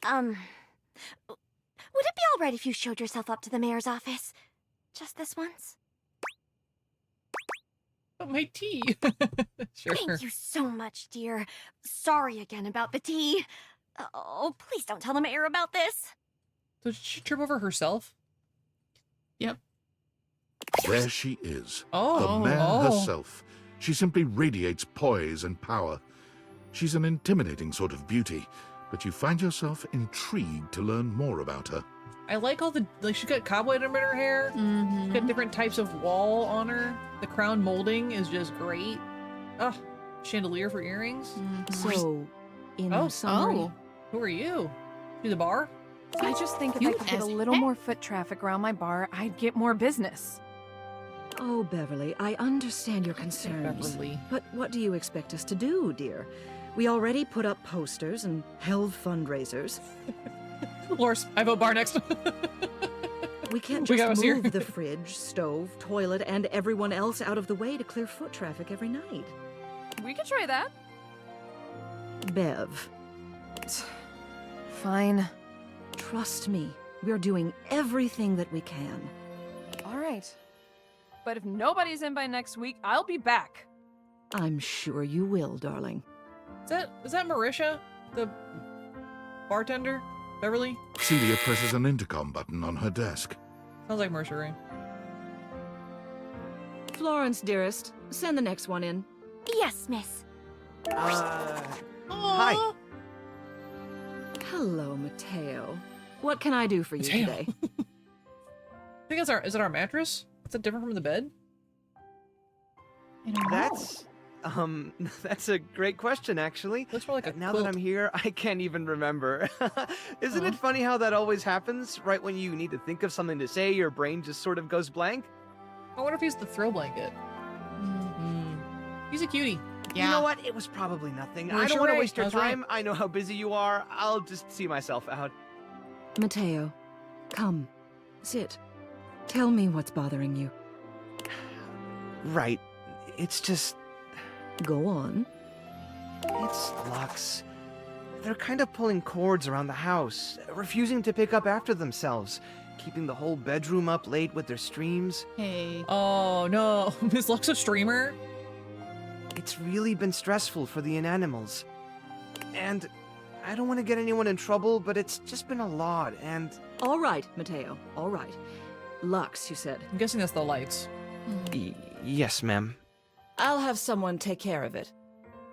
Would it be all right if you showed yourself up to the mayor's office? Just this once? But my tea. Sure. Thank you so much, dear. Sorry again about the tea. Oh, please don't tell the mayor about this. So did she trip over herself? Yep. There she is, Oh, the mare oh. herself. She simply radiates poise and power. She's an intimidating sort of beauty, but you find yourself intrigued to learn more about her. I like all the, like, she's got cobweb in her hair. She's got different types of wall on her. The crown molding is just great. Oh, chandelier for earrings. So, in Oh, summary, who are you? To the bar? I just think if I could get a little more foot traffic around my bar, I'd get more business. Oh, Beverly, I understand your concerns. Beverly. But what do you expect us to do, dear? We already put up posters and held fundraisers. Loris, I vote bar next. We can't We got us just here. move the fridge, stove, toilet, and everyone else out of the way to clear foot traffic every night. We could try that. Bev. Fine. Trust me, we're doing everything that we can. All right. But if nobody's in by next week, I'll be back. I'm sure you will, darling. Is that Marisha? The bartender? Beverly? Celia presses an intercom button on her desk. Sounds like Marisha Ray. Florence, dearest, send the next one in. Yes, miss. Hi. Hello, Mateo. What can I do for you today? I think is it our mattress? Is it different from the bed? That's that's a great question, actually. Looks more like a now quilt. that I'm here, I can't even remember. Isn't it funny how that always happens? Right when you need to think of something to say, your brain just sort of goes blank. I wonder if he's the throw blanket. He's a cutie. You know what? It was probably nothing. You're I don't sure want to right. waste your I was right. time. I know how busy you are. I'll just see myself out. Mateo, come, sit. Tell me what's bothering you. Right. It's just... Go on. It's Lux. They're kind of pulling cords around the house, refusing to pick up after themselves, keeping the whole bedroom up late with their streams. Hey. Oh no, Miss Lux a streamer? It's really been stressful for the inanimals. And I don't want to get anyone in trouble, but it's just been a lot, and... All right, Mateo, all right. Lux, you said. I'm guessing that's the lights. Yes, ma'am. I'll have someone take care of it.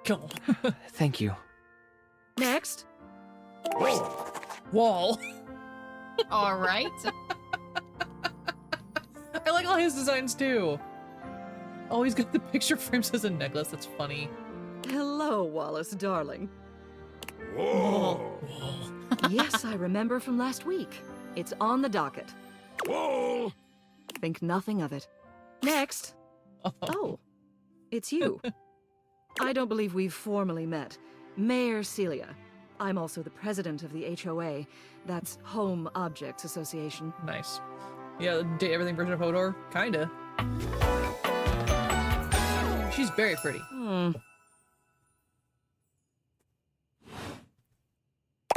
Cool. Thank you. Next. Wall. All right. I like all his designs too. Oh, he's got the picture frames as a necklace. That's funny. Hello, Wallace, darling. Whoa. Yes, I remember from last week. It's on the docket. Whoa. Think nothing of it. Next. Oh, it's you. I don't believe we've formally met. Mayor Celia. I'm also the president of the HOA. That's Home Objects Association. Nice. Yeah, the Day Everything version of Hodor? Kinda. She's very pretty.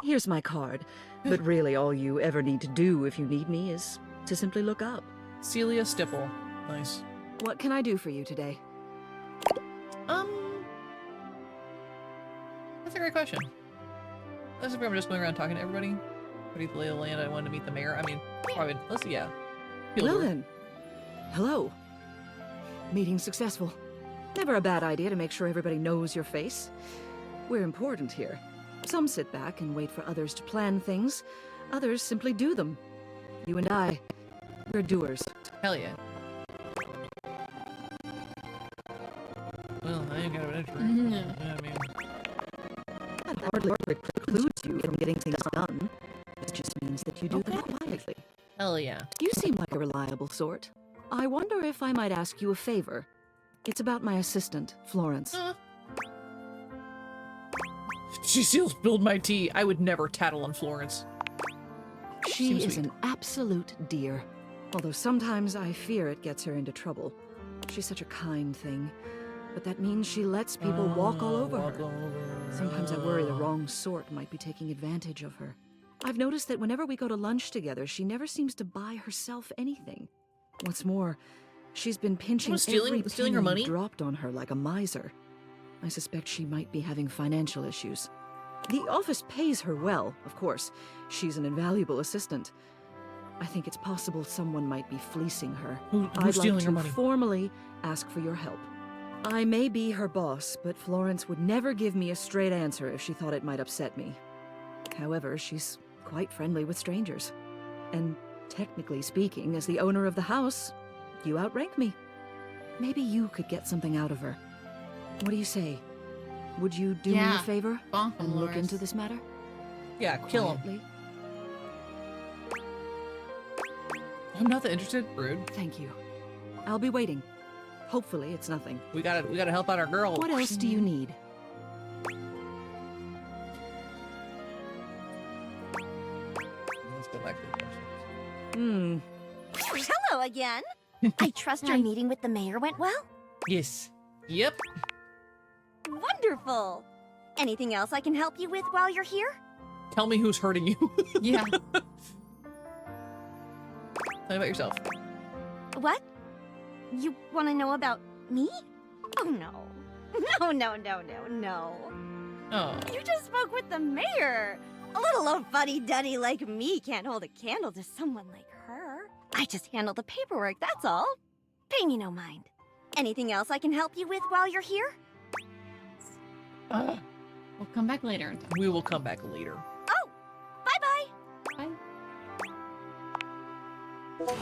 Here's my card. But really all you ever need to do if you need me is to simply look up. Celia Stipple. Nice. What can I do for you today? That's a great question. Let's see if I'm just going around talking to everybody. What do you lay of the land? I wanted to meet the mayor. I mean, probably. Let's see, yeah. Well then. Hello. Meeting successful. Never a bad idea to make sure everybody knows your face. We're important here. Some sit back and wait for others to plan things. Others simply do them. You and I, we're doers. Hell yeah. Well, I ain't got an intro. I mean... That hardly precludes you from getting things done. It just means that you do them quietly. Hell yeah. You seem like a reliable sort. I wonder if I might ask you a favor. It's about my assistant, Florence. She still spilled my tea. I would never tattle on Florence. She Seems is sweet. an absolute dear. Although sometimes I fear it gets her into trouble. She's such a kind thing. But that means she lets people walk all over her. Sometimes I worry the wrong sort might be taking advantage of her. I've noticed that whenever we go to lunch together, she never seems to buy herself anything. What's more, she's been pinching Stealing every her penny money? dropped on her like a miser. I suspect she might be having financial issues. The office pays her well, of course. She's an invaluable assistant. I think it's possible someone might be fleecing her. Who's I'd stealing like her to money? formally ask for your help. I may be her boss, but Florence would never give me a straight answer if she thought it might upset me. However, she's quite friendly with strangers. And technically speaking, as the owner of the house, you outrank me. Maybe you could get something out of her. What do you say? Would you do me a favor and look into this matter? Yeah, kill him. Quietly? I'm not that interested. Rude. Thank you. I'll be waiting. Hopefully it's nothing. We gotta help out our girl. What else do you need? Let's go back to the questions. Hello again. I trust your meeting with the mayor went well? Yes. Yep. Wonderful. Anything else I can help you with while you're here? Tell me who's hurting you. Yeah. Tell me about yourself. What? You want to know about me? Oh, no. No. Oh. You just spoke with the mayor. A little old fuddy-duddy like me can't hold a candle to someone like her. I just handle the paperwork, that's all. Pay me no mind. Anything else I can help you with while you're here? We'll come back later. We will come back later. Oh, bye-bye. Bye.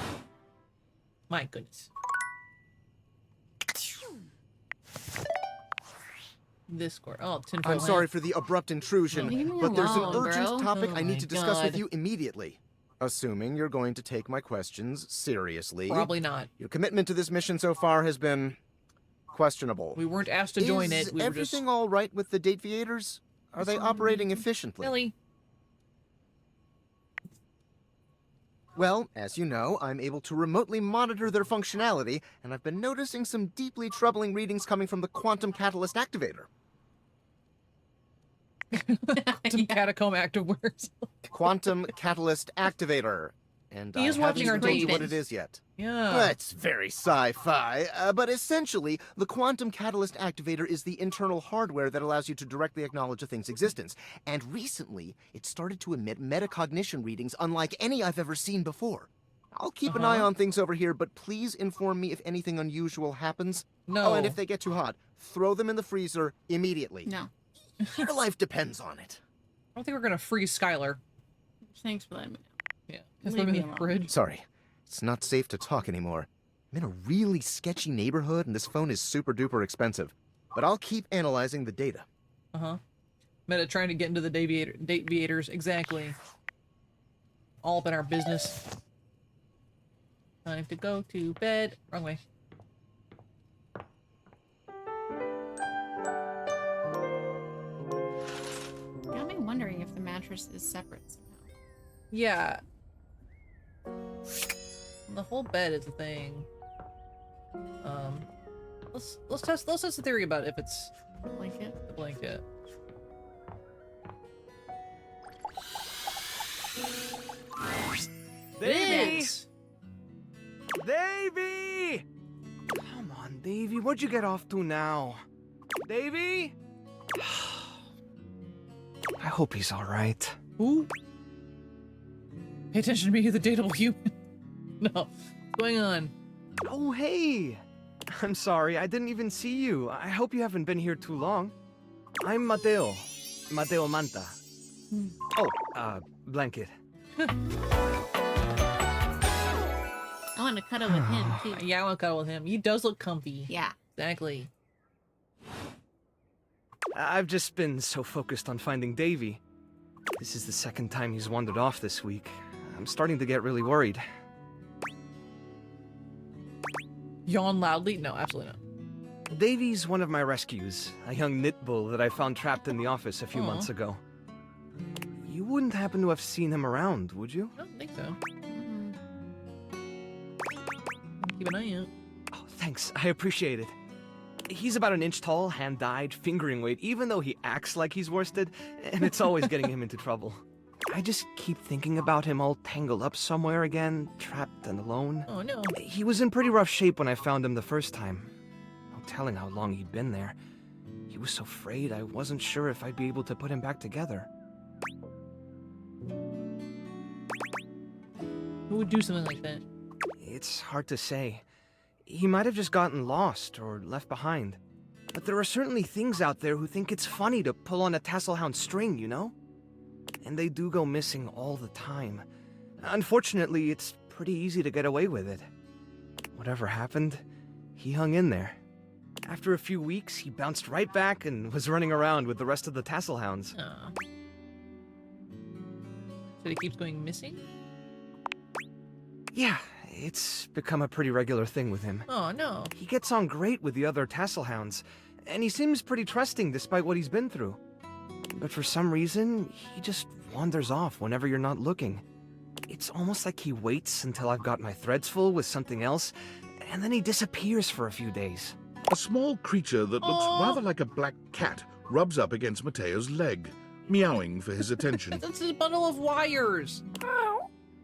My goodness. This court. Oh, tinfoil I'm hat. sorry for the abrupt intrusion, Leave me but there's an alone, urgent bro. topic Oh I my need to discuss with God. you immediately. Assuming you're going to take my questions seriously. Probably not. Your commitment to this mission so far has been questionable. We weren't asked to join it. We were just... everything all right with the Dateviators? Are they operating efficiently? Really? Well, as you know, I'm able to remotely monitor their functionality, and I've been noticing some deeply troubling readings coming from the quantum catalyst activator. Quantum catacomb active words. Quantum catalyst activator. And He is I watching haven't our even told you what David. it is yet. Yeah. That's very sci-fi, but essentially, the quantum catalyst activator is the internal hardware that allows you to directly acknowledge a thing's existence. And recently, it started to emit metacognition readings unlike any I've ever seen before. I'll keep an eye on things over here, but please inform me if anything unusual happens. No. Oh, and if they get too hot, throw them in the freezer immediately. No. Your life depends on it. I don't think we're gonna freeze Skylar. Thanks for letting me know. Yeah. Just Leave leave me him in the alone. fridge. Sorry, it's not safe to talk anymore. I'm in a really sketchy neighborhood, and this phone is super duper expensive. But I'll keep analyzing the data. Meta trying to get into the Dateviators. Exactly. All up in our business. Time to go to bed. Wrong way. Got me wondering if the mattress is separate somehow. Yeah. The whole bed is a thing. Let's test the theory about if it's Blanket. the blanket. Davey! It is. Davey! Come on, Davey. What'd you get off to now? Davey? I hope he's all right. Who? Pay attention to me, the dateable human. No. What's going on? Oh, hey! I'm sorry, I didn't even see you. I hope you haven't been here too long. I'm Mateo. Mateo Manta. Oh, blanket. I want to cuddle with him, too. Yeah, I want to cuddle with him. He does look comfy. Yeah. Exactly. I've just been so focused on finding Davey. This is the second time he's wandered off this week. I'm starting to get really worried. Yawn loudly? No, absolutely not. Davey's one of my rescues, a young knit bull that I found trapped in the office a few Aw. months ago. You wouldn't happen to have seen him around, would you? I don't think so. Keep an eye out. Oh, thanks. I appreciate it. He's about an inch tall, hand-dyed, fingering weight, even though he acts like he's worsted, and it's always getting him into trouble. I just keep thinking about him all tangled up somewhere again, trapped and alone. Oh, no. He was in pretty rough shape when I found him the first time. No telling how long he'd been there. He was so frayed I wasn't sure if I'd be able to put him back together. Who would do something like that? It's hard to say. He might have just gotten lost or left behind. But there are certainly things out there who think it's funny to pull on a tasselhound string, you know? And they do go missing all the time. Unfortunately, it's pretty easy to get away with it. Whatever happened, he hung in there. After a few weeks, he bounced right back and was running around with the rest of the tasselhounds. Aw. So he keeps going missing? Yeah, it's become a pretty regular thing with him. Oh, no. He gets on great with the other tasselhounds, and he seems pretty trusting despite what he's been through. But for some reason, he just wanders off whenever you're not looking. It's almost like he waits until I've got my threads full with something else, and then he disappears for a few days. A small creature that looks Aw. rather like a black cat rubs up against Mateo's leg. meowing for his attention. That's a bundle of wires.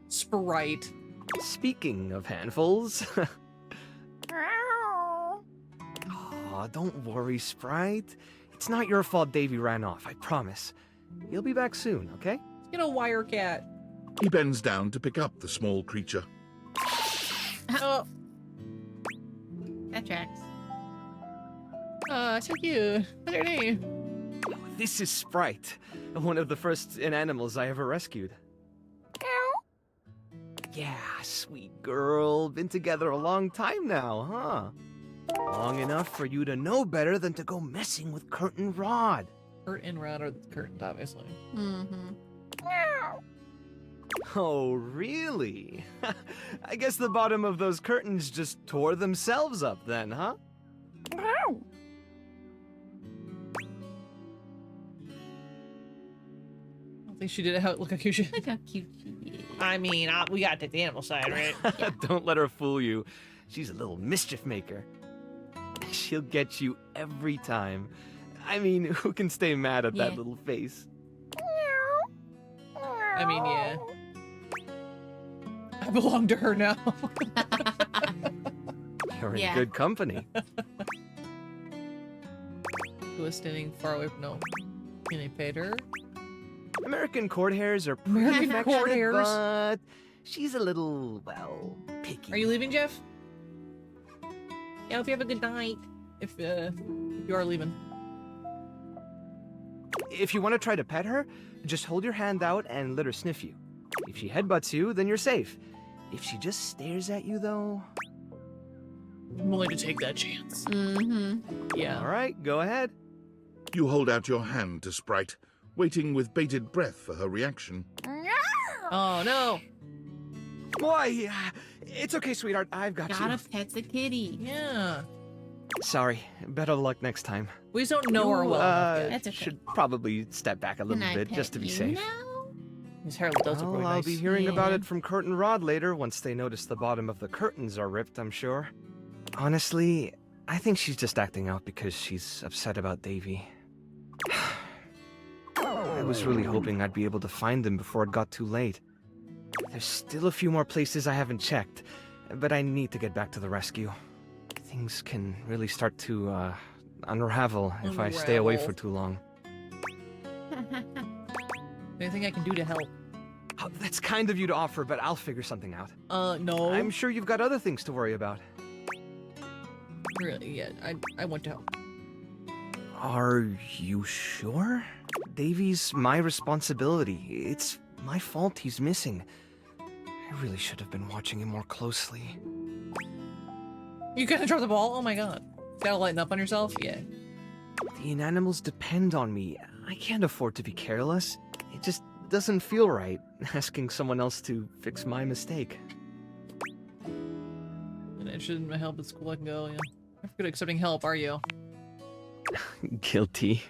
Sprite. Speaking of handfuls. Aw, don't worry, Sprite. It's not your fault Davy ran off, I promise. He'll be back soon, okay? Get a wire cat. He bends down to pick up the small creature. Oh. That tracks. So cute. What's her name? This is Sprite, one of the first inanimals I ever rescued. Yeah, sweet girl. Been together a long time now, huh? Long enough for you to know better than to go messing with Curtain Rod. Kurt and Rod are the curtains, obviously. Mm-hmm. Oh, really? I guess the bottom of those curtains just tore themselves up then, huh? I think she did it how it looked like cute. Look how cute she is. I mean, we got to the animal side, right? Don't let her fool you. She's a little mischief maker. She'll get you every time. I mean, who can stay mad at that little face? I mean, yeah. I belong to her now. You're in good company. Who was standing far away from no. Can they paid her? American court hares are pretty American court affectionate, hares? but she's a little, well, picky. Are you leaving, Jeff? Yeah, I hope you have a good night. If you are leaving. If you want to try to pet her, just hold your hand out and let her sniff you. If she headbutts you, then you're safe. If she just stares at you, though... I'm willing to take that chance. Mm-hmm. Yeah. All right, go ahead. You hold out your hand to Sprite, waiting with bated breath for her reaction. Oh, no. Why? It's okay, sweetheart. I've got Gotta you. pet the kitty. Yeah. Sorry. Better luck next time. We just don't know her well enough yet. That's okay. Should probably step back a little Can I bit pet just to be you safe. now? His hair does look Well, really I'll nice. be hearing about Yeah. it from Curtain Rod later once they notice the bottom of the curtains are ripped, I'm sure. Honestly, I think she's just acting out because she's upset about Davy. I was really hoping I'd be able to find them before it got too late. There's still a few more places I haven't checked, but I need to get back to the rescue. Things can really start to, unravel if I stay away for too long. Anything I can do to help? Oh, that's kind of you to offer, but I'll figure something out. No. I'm sure you've got other things to worry about. Really, yeah. I want to help. Are you sure? Davy's my responsibility. It's my fault he's missing. I really should have been watching him more closely. You gotta drop the ball? Oh my god. Gotta lighten up on yourself? Yeah. The inanimals depend on me. I can't afford to be careless. It just doesn't feel right, asking someone else to fix my mistake. And interested in my help at school, I can go, yeah. You're good at accepting help, are you? Guilty.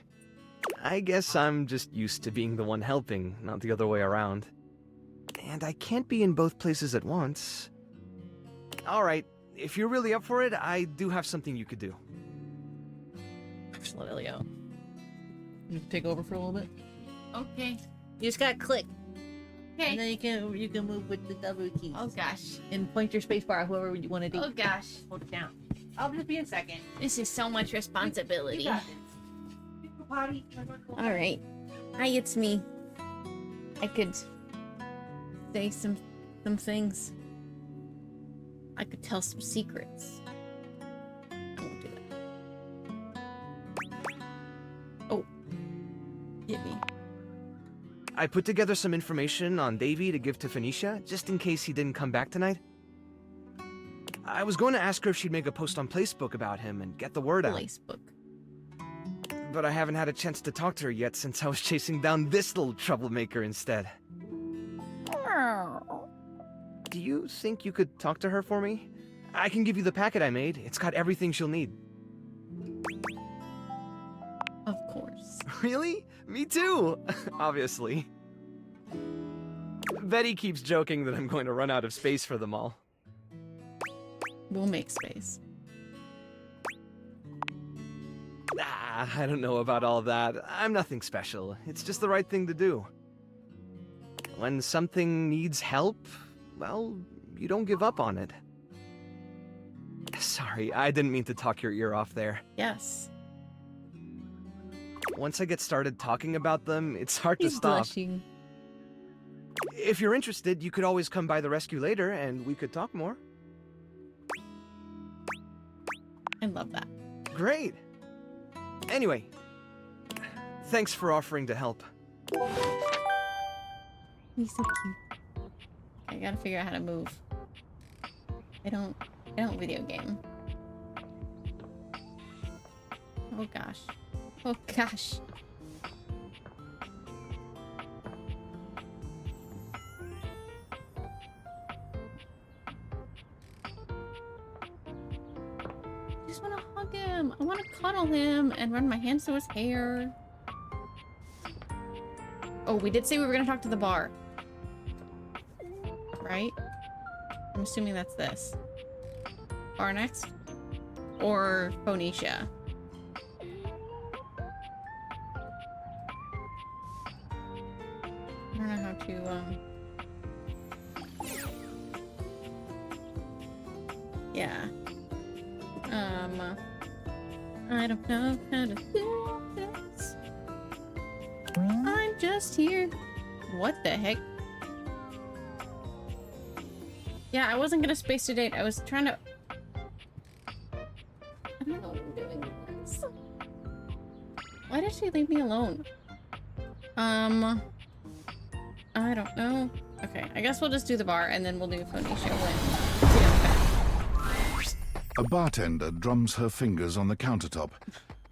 I guess I'm just used to being the one helping, not the other way around. And I can't be in both places at once. Alright, if you're really up for it, I do have something you could do. Just let Ellie out. You take over for a little bit? Okay. You just gotta click. Okay. And then you can move with the W keys. Oh gosh. And point your space bar whoever you want to do. Oh gosh. Hold it down. I'll just be a second. This is so much responsibility. All right. Hi, it's me. I could say some things. I could tell some secrets. I won't do that. Oh. Hit me. I put together some information on Davy to give to Phoenicia, just in case he didn't come back tonight. I was going to ask her if she'd make a post on Facebook about him and get the word out. Facebook. But I haven't had a chance to talk to her yet since I was chasing down this little troublemaker instead. Do you think you could talk to her for me? I can give you the packet I made. It's got everything she'll need. Of course. Really? Me too! Obviously. Betty keeps joking that I'm going to run out of space for them all. We'll make space. I don't know about all that. I'm nothing special. It's just the right thing to do. When something needs help, well, you don't give up on it. Sorry, I didn't mean to talk your ear off there. Yes. Once I get started talking about them, it's hard to He's stop. blushing. If you're interested, you could always come by the rescue later and we could talk more. I love that. Great. Anyway, thanks for offering to help. He's so cute. I gotta figure out how to move. I don't video game. Oh gosh. Oh gosh. I just want to hug him. I want to cuddle him and run my hands through his hair. Oh, we did say we were going to talk to the bar. Right? I'm assuming that's this. Bar next? Or Phoenicia? I don't know how to, yeah. I don't know how to do this. I'm just here. What the heck? Yeah, I wasn't gonna space to date. I was trying to... I don't know what I'm doing with this. Why did she leave me alone? I don't know. Okay, I guess we'll just do the bar and then we'll do Phoenicia when... A bartender drums her fingers on the countertop,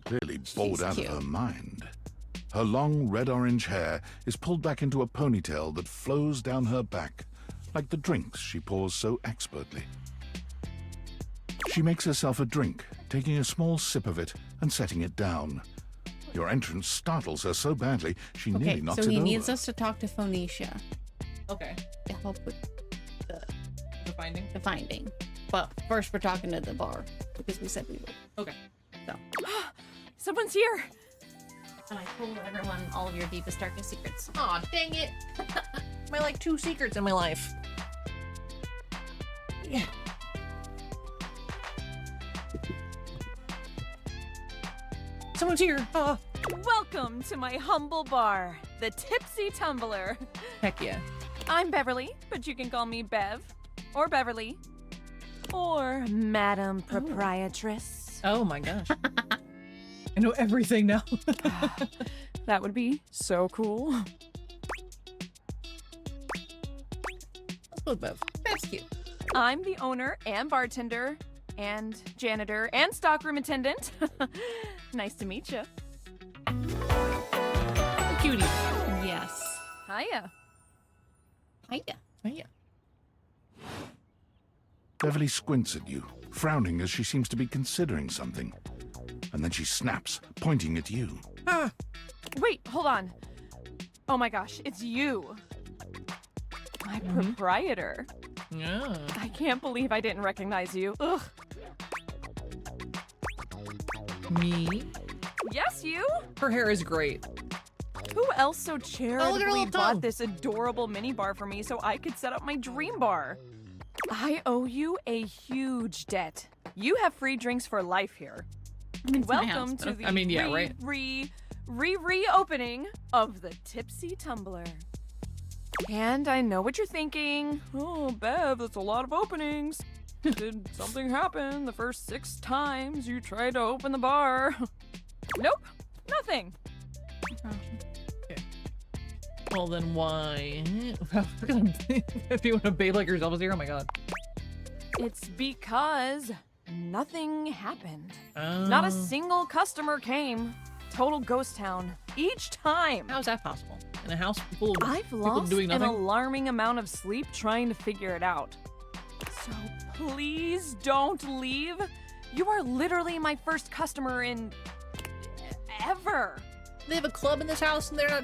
clearly bored out cute. of her mind. Her long red-orange hair is pulled back into a ponytail that flows down her back, like the drinks she pours so expertly. She makes herself a drink, taking a small sip of it and setting it down. Your entrance startles her so badly, she nearly Okay, knocks so it he over. needs us to talk to Phoenicia. Okay. To help with The finding? the finding. But first we're talking to the bar, because we said we would. Okay. So. Someone's here! And I told everyone all of your deepest, darkest secrets. Aw, dang it! My, like, 2 secrets in my life. Yeah. Someone's here! Welcome to my humble bar, the Tipsy Tumbler. Heck yeah. I'm Beverly, but you can call me Bev, or Beverly, or Madam Proprietress. Oh my gosh. I know everything now. That would be so cool. Let's go with Bev. That's cute. I'm the owner and bartender and janitor and stockroom attendant. Nice to meet you. Cutie. Yes. Hiya. Hiya. Hiya. Beverly squints at you, frowning as she seems to be considering something. And then she snaps, pointing at you. Wait, hold on. Oh my gosh, it's you. My proprietor. Yeah. I can't believe I didn't recognize you. Ugh. Me? Yes, you? Her hair is great. Who else so look at her charitably little tongue. bought this adorable mini bar for me so I could set up my dream bar? I owe you a huge debt. You have free drinks for life here. I mean, it's my Welcome house, to but the I mean, yeah, right. reopening of the Tipsy Tumbler. And I know what you're thinking. Oh, Bev, that's a lot of openings. Did something happen the first 6 times you tried to open the bar? Nope, nothing. Okay. Well, then why? If you want to bathe like yourself is here, oh my god. It's because nothing happened. Not a single customer came. Total ghost town. Each time. How is that possible? In a house full of I've people lost doing an nothing? alarming amount of sleep trying to figure it out. So please don't leave. You are literally my first customer in... ever. They have a club in this house and they're not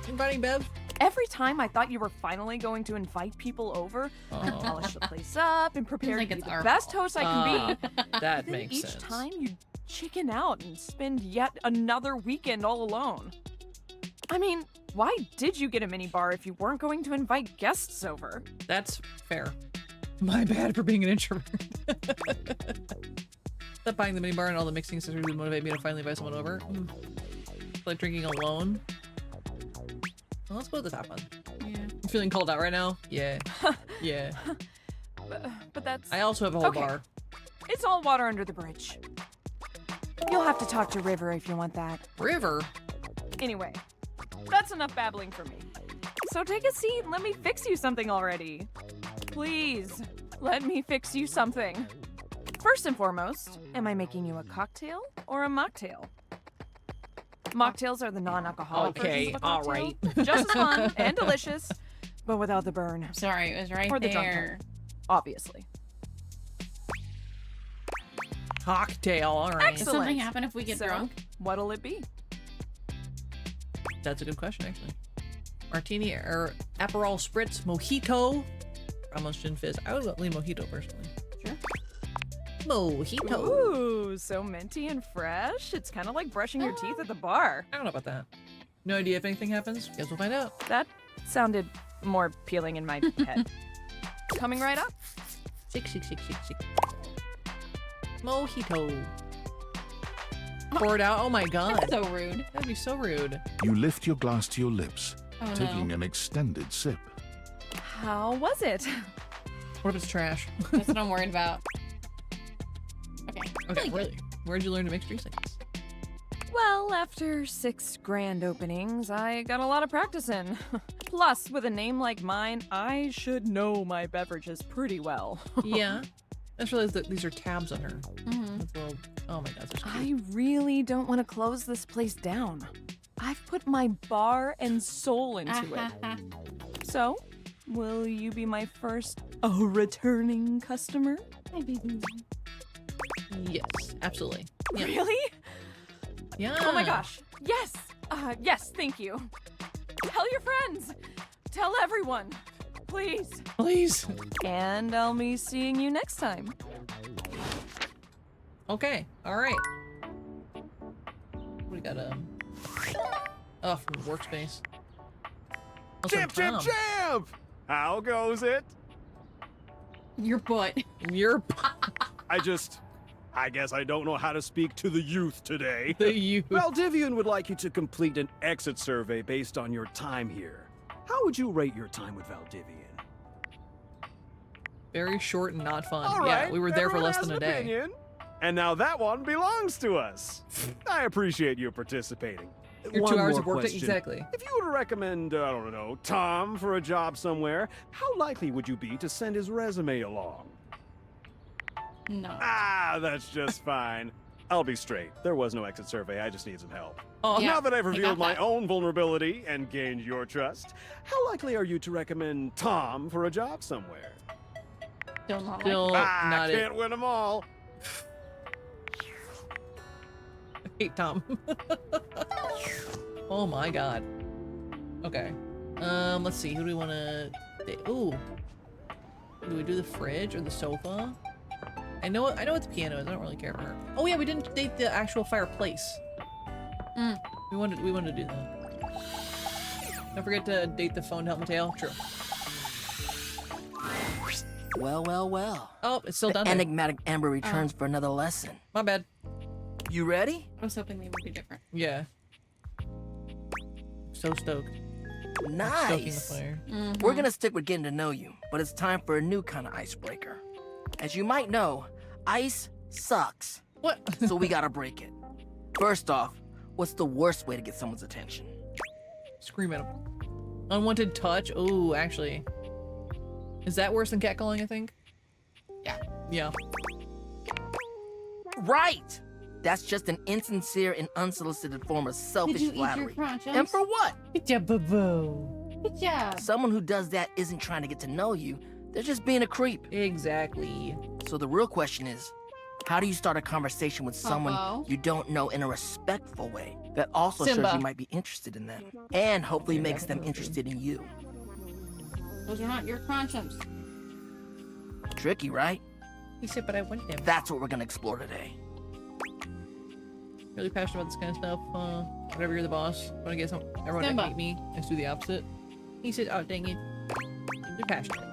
inviting Bev? Every time I thought you were finally going to invite people over, I polish the place up and prepare like to be it's the our best fault. host I can be. That Then makes each sense. time you chicken out and spend yet another weekend all alone. I mean, why did you get a minibar if you weren't going to invite guests over? That's fair. My bad for being an introvert. Stop buying the minibar and all the mixing accessories would motivate me to finally invite someone over. Like drinking alone. Well, let's go with the top one. Yeah. I'm feeling called out right now. Yeah. Yeah. But that's... I also have a whole bar. It's all water under the bridge. You'll have to talk to River if you want that. River? Anyway, that's enough babbling for me. So take a seat and let me fix you something already. Please, let me fix you something. First and foremost, am I making you a cocktail or a mocktail? Mocktails are the non-alcoholic versions of a cocktail. Alright. Just as fun and delicious, but without the burn. Sorry, it was right or the drunk there. part, obviously. Cocktail, alright. Does something happen if we get So, drunk? What'll it be? That's a good question, actually. Martini or Aperol Spritz, Mojito, Ramos Gin Fizz. I would lean Mojito personally. Sure. Mojito. Ooh, so minty and fresh. It's kind of like brushing your teeth at the bar. I don't know about that. No idea if anything happens. Guess we'll find out. That sounded more appealing in my head. Coming right up. Six. Mojito. Pour it out. Oh my god. That's so rude. That'd be so rude. You lift your glass to your lips, Oh, taking no. an extended sip. How was it? What if it's trash? That's what I'm worried about. Okay, really? Where'd you learn to mix drinks like this? Well, after 6 grand openings, I got a lot of practice in. Plus, with a name like mine, I should know my beverages pretty well. Yeah. I just realized that these are tabs on her. Mm-hmm. That's a little... Oh my god, that's cute. I really don't want to close this place down. I've put my bar and soul into it. So, will you be my first returning customer? Yes, absolutely. Yeah. Really? Yeah. Oh my gosh. Yes. Yes, thank you. Tell your friends. Tell everyone. Please. Please. And I'll be seeing you next time. Okay, alright. We got oh, from workspace. Also Champ, Tom. champ, champ! How goes it? Your butt. Your I guess I don't know how to speak to the youth today. The youth. Valdivian would like you to complete an exit survey based on your time here. How would you rate your time with Valdivian? Very short and not fun. All yeah, right, we were there for everyone less has than a an day. opinion. And now that one belongs to us. I appreciate you participating. Your One 2 hours more of work, question. exactly. If you were to recommend, I don't know, Tom for a job somewhere, how likely would you be to send his resume along? No. Ah, that's just fine. I'll be straight. There was no exit survey. I just need some help. Oh, Yeah, now that I've I revealed got my that. own vulnerability and gained your trust, how likely are you to recommend Tom for a job somewhere? Still not Still Ah, not can't win them all. I hate Tom. Oh my god. Okay. Let's see. Who do we want to? Ooh. Do we do the fridge or the sofa? I know what the piano is. I don't really care for her. Oh yeah, we didn't date the actual fireplace. We wanted to do that. Don't forget to date the phone to help Mateo. True. Well. Oh, it's still The done. there. enigmatic Amber returns for another lesson. My bad. You ready? I was hoping they would be different. Yeah. So stoked. Stoking the Nice. fire. We're gonna stick with getting to know you, but it's time for a new kind of icebreaker. As you might know, ice sucks. What? So we gotta break it. First off, what's the worst way to get someone's attention? Scream at him. Unwanted touch. Ooh, actually. Is that worse than catcalling, I think? Yeah. Yeah. Right! That's just an insincere and unsolicited form of selfish Did you eat your flattery. crunch? And for what? Good job, boo-boo. Good job. Someone who does that isn't trying to get to know you. They're just being a creep. Exactly. So the real question is, how do you start a conversation with someone Uh-oh. you don't know in a respectful way that also Simba. shows you might be interested in them and hopefully makes them interested in you? Those are not your conscience. Tricky, right? He said, but I want them. That's what we're gonna explore today. Really passionate about this kind of stuff. Whatever, you're the boss. Want to get everyone Simba. to hate me? Let's do the opposite. He said, "Oh dang it, you're passionate."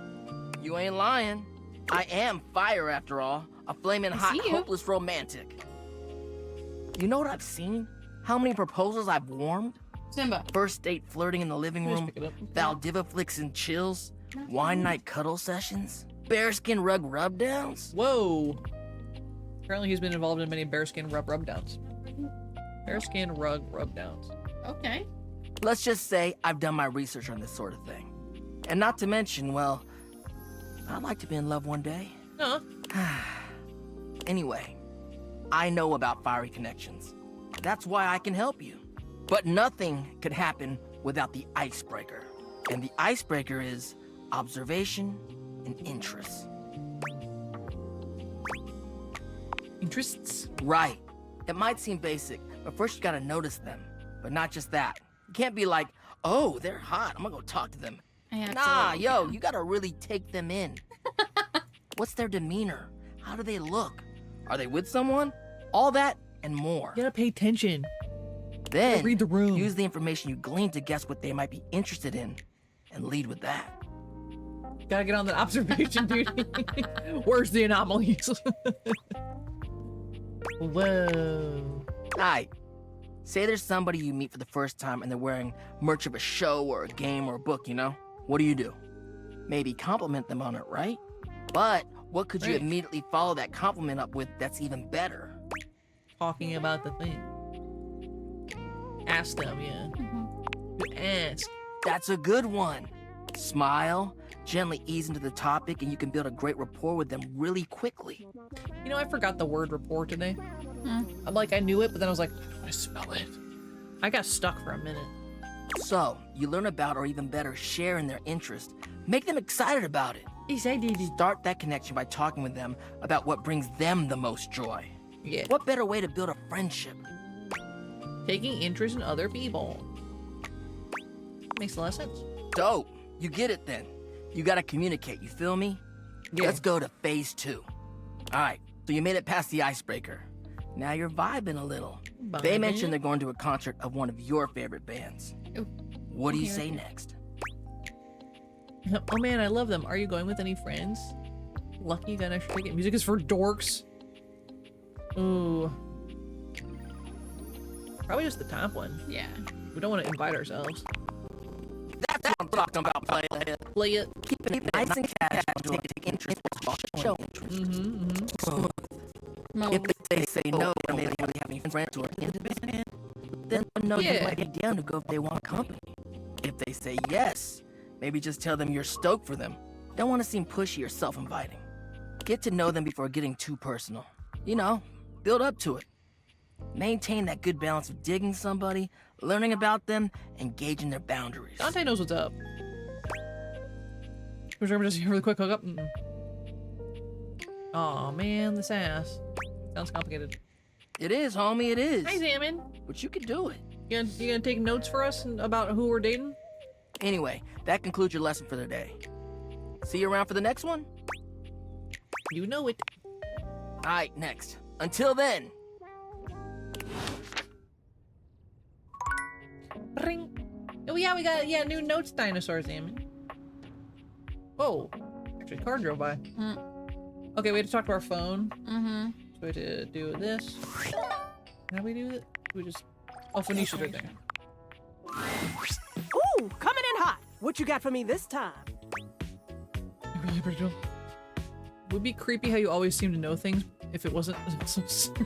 You ain't lying. I am fire after all. A flaming hot, see you. hopeless romantic. You know what I've seen? How many proposals I've warmed? Simba. First date flirting in the living Just room, pick it up. Valdiva flicks and chills, wine night cuddle sessions, bearskin rug rubdowns. Whoa. Apparently he's been involved in many bearskin rubdowns. Bearskin rug rubdowns. Okay. Let's just say I've done my research on this sort of thing. And not to mention, well, I'd like to be in love one day. No. Anyway, I know about fiery connections. That's why I can help you. But nothing could happen without the icebreaker. And the icebreaker is observation and interest. Interests? Right. It might seem basic, but first you gotta notice them. But not just that. You can't be like, oh, they're hot, I'm gonna go talk to them. Nah, yo, you gotta really take them in. What's their demeanor? How do they look? Are they with someone? All that and more. You gotta pay attention. Then read the room. Use the information you glean to guess what they might be interested in, and lead with that. Gotta get on that observation duty. Where's the anomalies? Whoa. Alright. Say there's somebody you meet for the first time and they're wearing merch of a show or a game or a book, you know? What do? Maybe compliment them on it, right? But what could you Right. immediately follow that compliment up with that's even better? Talking about the thing. Ask them, yeah. You ask. That's a good one. Smile, gently ease into the topic, and you can build a great rapport with them really quickly. You know, I forgot the word rapport today. I'm like, I knew it, but then I was like, I smell it. I got stuck for a minute. So, you learn about, or even better, share in their interest. Make them excited about it. Start that connection by talking with them about what brings them the most joy. Yeah. What better way to build a friendship? Taking interest in other people. Makes a lot of sense. Dope. You get it then. You gotta communicate, you feel me? Yeah. Let's go to phase 2. Alright, so you made it past the icebreaker. Now you're vibing a little. They Vibing? mentioned they're going to a concert of one of your favorite bands. Ooh. What do you Okay. say next? Oh man, I love them. Are you going with any friends? Lucky you got an extra ticket. Music is for dorks. Ooh. Probably just the top one. Yeah. We don't want to invite ourselves. That's what I'm talking about, player. Play it. Keep it nice and casual. Take interest while show interest. If they say no, or maybe they have any friends who are into this band, then know you might be down to go if they want company. If they say yes, maybe just tell them you're stoked for them. Don't want to seem pushy or self-inviting. Get to know them before getting too personal. You know, build up to it. Maintain that good balance of digging somebody, learning about them, and gauging their boundaries. Dante knows what's up. Was there just a really quick hookup? Aw, man, this ass. Sounds complicated. It is, homie, it is. Hi, Salmon. But you can do it. You gonna take notes for us about who we're dating? Anyway, that concludes your lesson for the day. See you around for the next one? You know it. Alright, next. Until then. Ring. Oh yeah, we got new notes dinosaur, Salmon. Whoa. Actually, a car drove by. Okay, we had to talk to our phone. So we had to do this. How do we do it? We just... Oh, Phoenicia's right there. Ooh, coming in hot. What you got for me this time? Really pretty cool. Would be creepy how you always seem to know things if it wasn't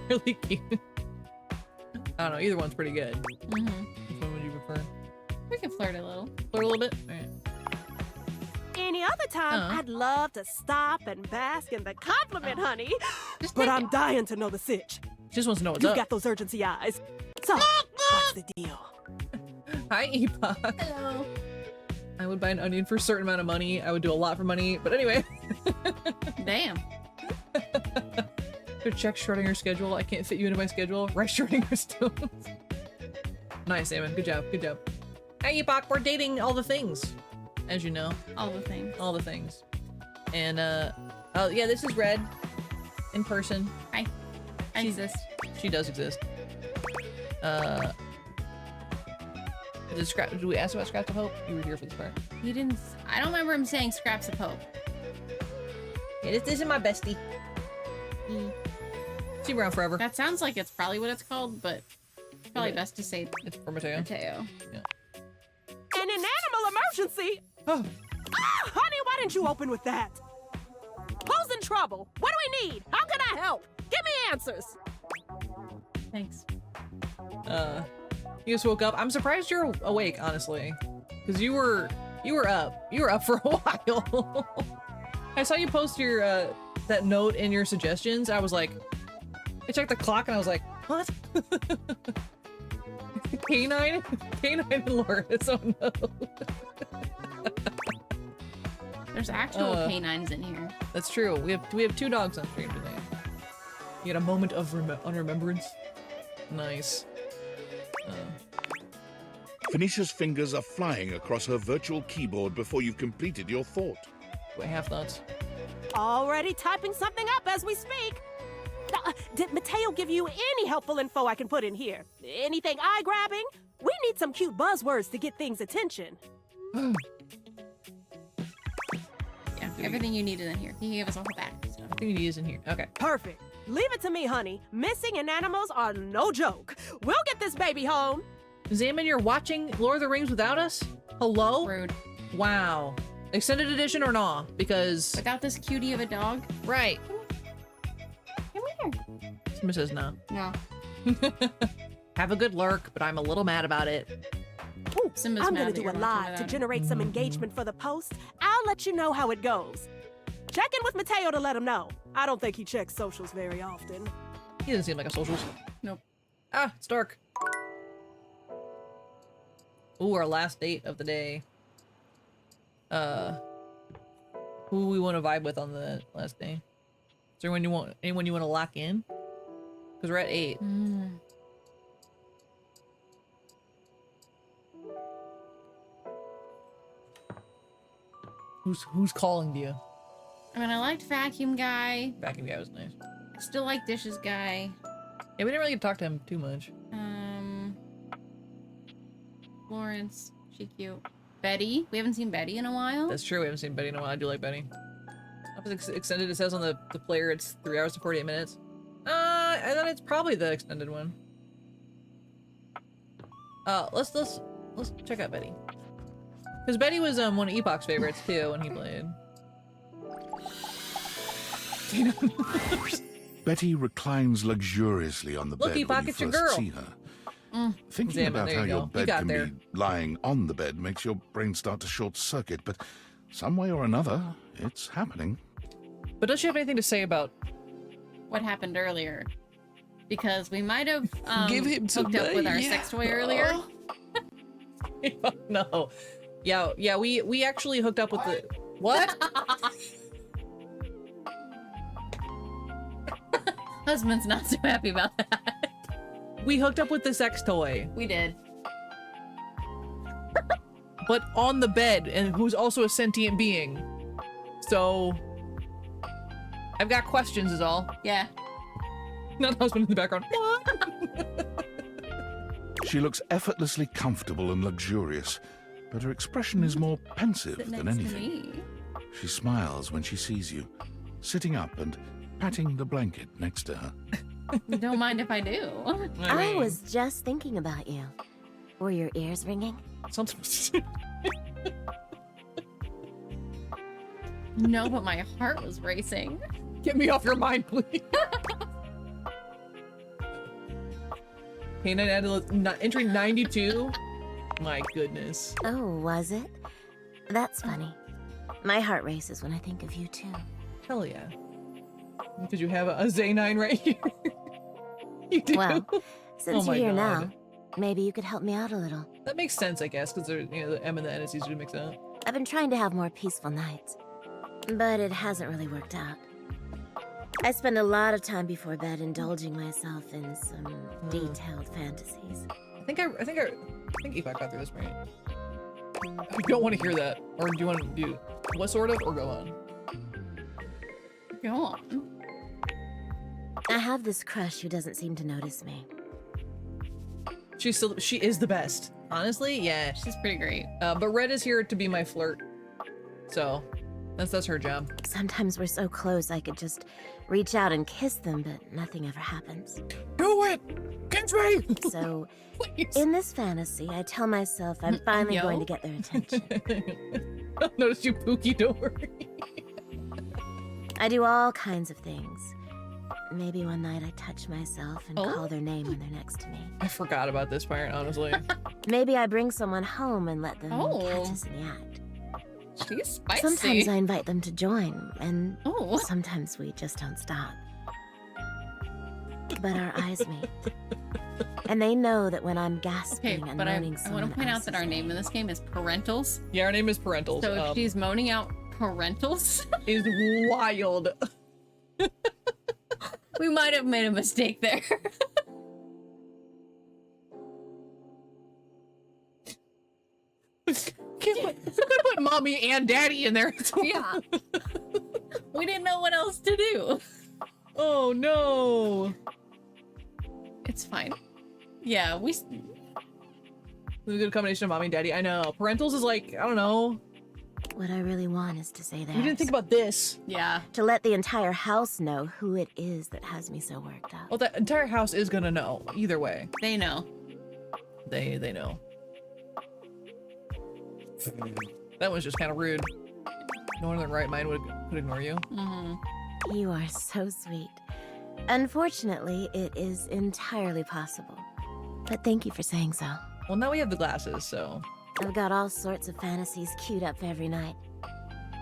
really cute. I don't know, either one's pretty good. Which one would you prefer? We can flirt a little. Flirt a little bit? Alright. Any other time, I'd love to stop and bask in the compliment, honey. But I'm dying to know the sitch. She just wants to know what's You up. got those urgency eyes. So, what's the deal? Hi, Epoch. Hello. I would buy an onion for a certain amount of money. I would do a lot for money, but anyway. Damn. To check Schrödinger's schedule. I can't fit you into my schedule. Write Schrödinger's stones. Nice, Eamon. Good job. Good job. Hi, Epoch. We're dating all the things. As you know. All the things. All the things. And, oh, yeah, this is Red. In person. Hi. I exist. She does exist. Did we ask about Scraps of Hope? You were here for this part. He didn't. I don't remember him saying Scraps of Hope. Yeah, this isn't my bestie. See around forever. That sounds like it's probably what it's called, but it's probably best to say it's for Mateo. Mateo. Yeah. An animal emergency! Ah, honey, why didn't you open with that? Who's in trouble? What do we need? How can I help? Give me answers! Thanks. You just woke up. I'm surprised you're awake, honestly. Because you were up. You were up for a while. I saw you post your, that note in your suggestions. I was like, I checked the clock and I was like, what? Canine and Loris, oh no. There's actual canines in here. That's true. We have 2 dogs on stream today. You had a moment of remembrance. Nice. Phoenicia's fingers are flying across her virtual keyboard before you've completed your thought. Do I have thoughts? Already typing something up as we speak. Did Mateo give you any helpful info I can put in here? Anything eye-grabbing? We need some cute buzzwords to get things' attention. Yeah, everything you needed in here. He gave us a whole bag. So. Everything you need is in here. Okay. Perfect. Leave it to me, honey. Missing in animals are no joke. We'll get this baby home. Zaman, you're watching Lord of the Rings without us? Hello? Rude. Wow. Extended edition or not? Because... Without this cutie of a dog? Right. Come here. Simba says no. No. Have a good lurk, but I'm a little mad about it. Ooh, Simba's I'm mad gonna that do you're a watching live to without generate some engagement for the post. I'll let you know how it goes. Check in with Mateo to let him know. I don't think he checks socials very often. He doesn't seem like a socials. Nope. Ah, it's dark. Ooh, our last date of the day. Who we want to vibe with on the last day? Is there anyone you want to lock in? Because we're at 8. Who's calling you? I mean, I liked Vacuum Guy. Vacuum Guy was nice. I still like Dishes Guy. Yeah, we didn't really get to talk to him too much. Florence, she cute. Betty, we haven't seen Betty in a while. That's true, we haven't seen Betty in a while. I do like Betty. Extended, it says on the player it's 3 hours and 48 minutes. And then it's probably the extended one. Let's check out Betty. Because Betty was one of Epoch's favorites too when he played. Betty reclines luxuriously on the Look, bed Epoch, when you it's your first girl. see her. Thinking Zaman, about there how you your go. bed You got can there. be lying on the bed makes your brain start to short circuit, but some way or another, it's happening. But does she have anything to say about what happened earlier? Because we might have Give him hooked up with our sex toy earlier. No. Yeah, we actually hooked up with the what? Husband's not so happy about that. We hooked up with the sex toy. We did. But on the bed, and who's also a sentient being. So I've got questions is all. Yeah. Not husband in the background. She looks effortlessly comfortable and luxurious, but her expression is more pensive Sit than next to anything. me. She smiles when she sees you, sitting up and patting the blanket next to her. You don't mind if I do. I was just thinking about you. Were your ears ringing? No, but my heart was racing. Get me off your mind, please. Canine Adolescent entry 92. My goodness. Oh, was it? That's funny. My heart races when I think of you too. Hell yeah. Because you have a Z9 right here. You do? Well, since Oh you're here my God. now, maybe you could help me out a little. That makes sense, I guess, because the M and the N is easy to mix up. I've been trying to have more peaceful nights, but it hasn't really worked out. I spend a lot of time before bed indulging myself in some detailed fantasies. I think Epoch got through this right. I don't want to hear that. Or do you want to do what sort of, or go on? Go on. I have this crush who doesn't seem to notice me. She is the best. Honestly, yeah. She's pretty great. But Red is here to be my flirt. So, that's her job. Sometimes we're so close I could just reach out and kiss them, but nothing ever happens. Do it! Kiss me! So, in this fantasy, I tell myself I'm finally going to get their attention. I'll notice you, Pookie, don't worry. I do all kinds of things. Maybe one night I touch myself and call their name when they're next to me. I forgot about this part, honestly. Maybe I bring someone home and let them catch us in the act. She's spicy. Sometimes I invite them to join, and sometimes we just don't stop. But our eyes meet. And they know that when I'm gasping and moaning I want to point out that our name in this game is Parentals. Yeah, our name is Parentals. So if she's moaning out Parentals is wild. We might have made a mistake there. Could put mommy and daddy in there. Yeah. We didn't know what else to do. Oh no. It's fine. Yeah, we. It's a good combination of mommy and daddy. I know. Parentals is like, I don't know. What I really want is to say that. You didn't think about this. Yeah. To let the entire house know who it is that has me so worked up. Well, the entire house is gonna know. Either way. They know. They know. That was just kind of rude. No one in their right mind could ignore you. Mm-hmm. You are so sweet. Unfortunately, it is entirely possible. But thank you for saying so. Well, now we have the glasses, so... I've got all sorts of fantasies queued up every night.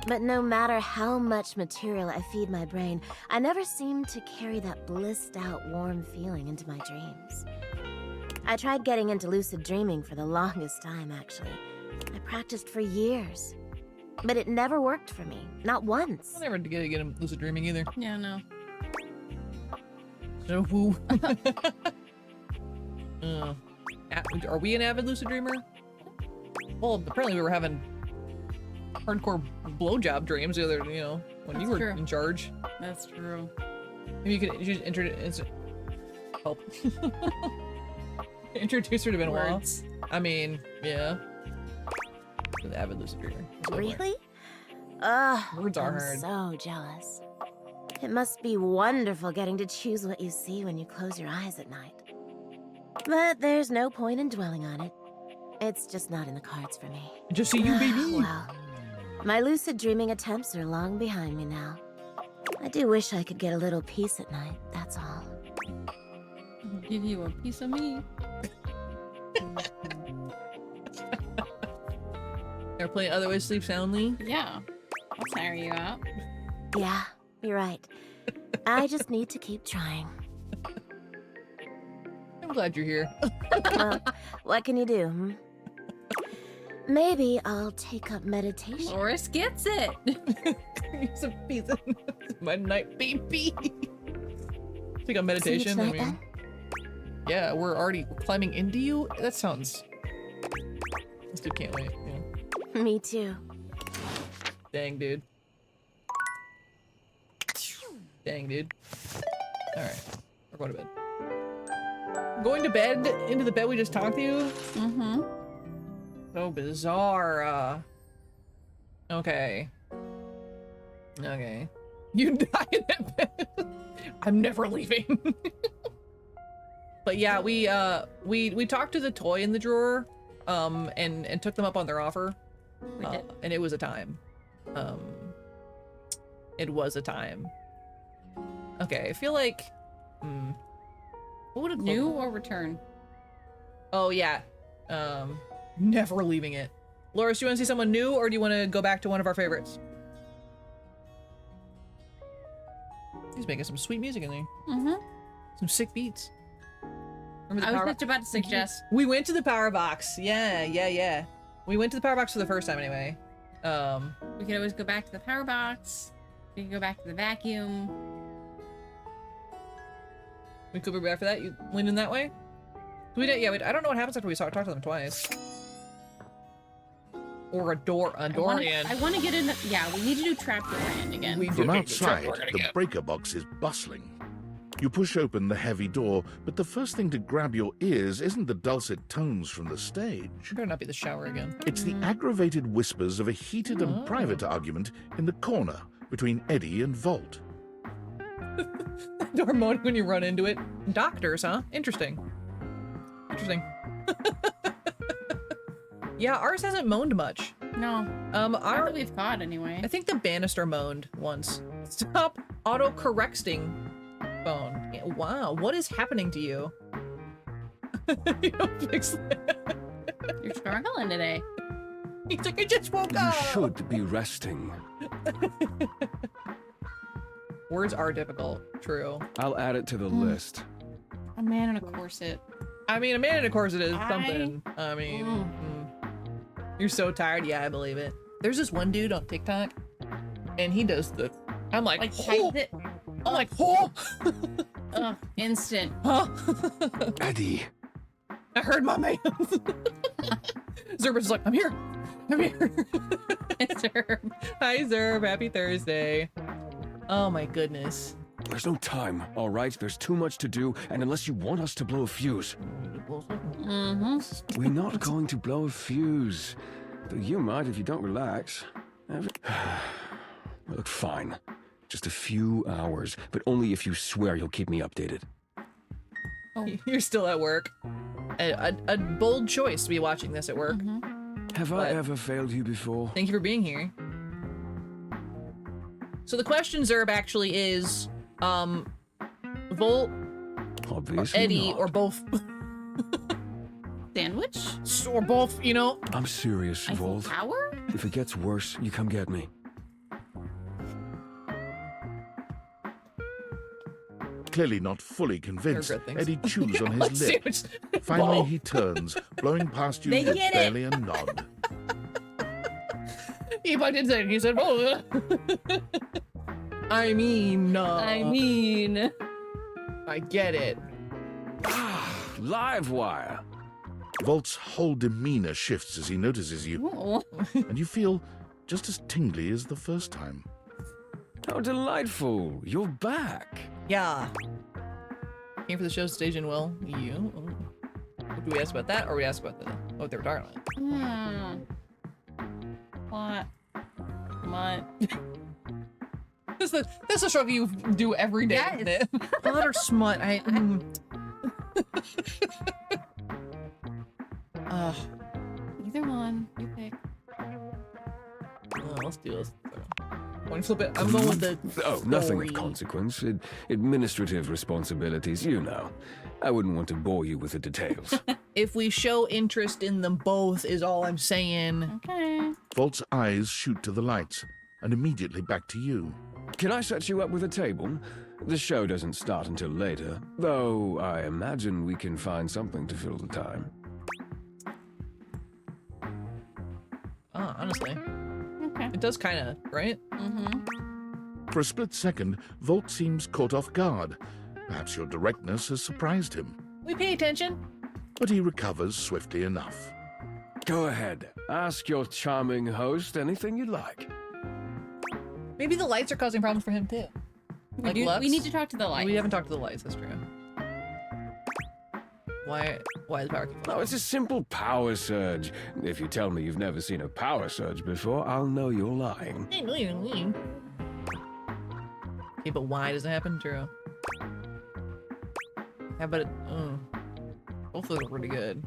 But no matter how much material I feed my brain, I never seem to carry that blissed out warm feeling into my dreams. I tried getting into lucid dreaming for the longest time, actually. I practiced for years. But it never worked for me. Not once. I never get him lucid dreaming either. Yeah, no. So woo. Are we an avid lucid dreamer? Well, apparently we were having hardcore blowjob dreams the other, when you were in charge. That's true. Maybe you could just introduce help. Introduce her to Benoit. I mean, yeah. The avid lucid dreamer. Really? Ugh, Words are I'm hard. so jealous. It must be wonderful getting to choose what you see when you close your eyes at night. But there's no point in dwelling on it. It's just not in the cards for me. Just see you, baby. Well, my lucid dreaming attempts are long behind me now. I do wish I could get a little peace at night, that's all. I'll give you a piece of me. There are plenty other ways to sleep soundly. Yeah. I'll tire you out. Yeah, you're right. I just need to keep trying. I'm glad you're here. Well, what can you do, hmm? Maybe I'll take up meditation. Loris gets it. It's a piece of my night, baby. Take up meditation. See you tonight, then? Yeah, we're already climbing into you. That sounds. This dude can't wait. Yeah. Me too. Dang, dude. Dang, dude. All right, we're going to bed. Going to bed? Into the bed we just talked to you? Mm-hmm. So bizarre. Okay. Okay. You die in that bed. I'm never leaving. But yeah, we talked to the toy in the drawer, and took them up on their offer. We did. And it was a time. It was a time. Okay, I feel like, what would it New or return? Oh yeah, never leaving it. Loris, do you want to see someone new, or do you want to go back to one of our favorites? He's making some sweet music in there. Mm-hmm. Some sick beats. I was just about to suggest. We went to the power box. Yeah. We went to the power box for the first time anyway. We could always go back to the power box. We could go back to the vacuum. We could be back for that. You leaning that way? We did. Yeah. I don't know what happens after we talk to them twice. Or a Dorian. I want to get in. Yeah, we need to do Trap Dorian again. From outside, the breaker box is bustling. You push open the heavy door, but the first thing to grab your ears isn't the dulcet tones from the stage. Better not be the shower again. It's the aggravated whispers of a heated and private argument in the corner between Eddie and Volt. Door moaning when you run into it. Doctors, huh? Interesting. Interesting. Yeah, ours hasn't moaned much. No. That we've caught anyway. I think the banister moaned once. Stop auto-correcting phone. Wow, what is happening to you? You don't fix that. You're struggling today. He's like, I just woke You up. should be resting. Words are difficult. True. I'll add it to the list. A man in a corset. I mean, a man in a corset is something. I mean, you're so tired. Yeah, I believe it. There's this one dude on TikTok, and he does the. I'm like, oh. I'm like, oh. Instant. Huh? Eddie. I heard my man. Zerber's is like, I'm here. I'm here. Zerb. Hi, Zerb. Happy Thursday. Oh my goodness. There's no time, all right? There's too much to do, and unless you want us to blow a fuse... We're not going to blow a fuse. Though you might if you don't relax. Well, look, fine. Just a few hours, but only if you swear you'll keep me updated. Oh. You're still at work. A bold choice to be watching this at work. Have I ever failed you before? Thank you for being here. So the question, Zerb, actually is, Volt, Obviously Eddie, not. or both? Sandwich? Or both, you know? I'm serious, Volt. Power? If it gets worse, you come get me. Clearly not fully convinced, They're good things. Eddie chews on his lip. Sandwich. Finally, Whoa. he turns, blowing past you They with get it. barely a nod. If I did say it, he said, oh. I mean, I get it. Live wire. Volt's whole demeanor shifts as he notices you, and you feel just as tingly as the first time. How delightful. You're back. Yeah. Came for the show stage in Will. You. Do we ask about that, or we ask about what they were talking about? What? That's the stuff you do every day, isn't it? Plot or smut? Either one. You pick. Let's do this. Want to flip it? I'm going with the Oh, nothing story. of consequence. Administrative responsibilities, you know. I wouldn't want to bore you with the details. If we show interest in them both, is all I'm saying. Okay. Volt's eyes shoot to the lights, and immediately back to you. Can I set you up with a table? The show doesn't start until later, though I imagine we can find something to fill the time. Honestly. Okay. It does kind of, right? For a split second, Volt seems caught off guard. Perhaps your directness has surprised him. We pay attention. But he recovers swiftly enough. Go ahead. Ask your charming host anything you like. Maybe the lights are causing problems for him too. We need to talk to the lights. We haven't talked to the lights, that's true. Why the power keep No, it's a simple power surge. If you tell me you've never seen a power surge before, I'll know you're lying. Okay, but why does it happen? True. How about it? Both of them are pretty good.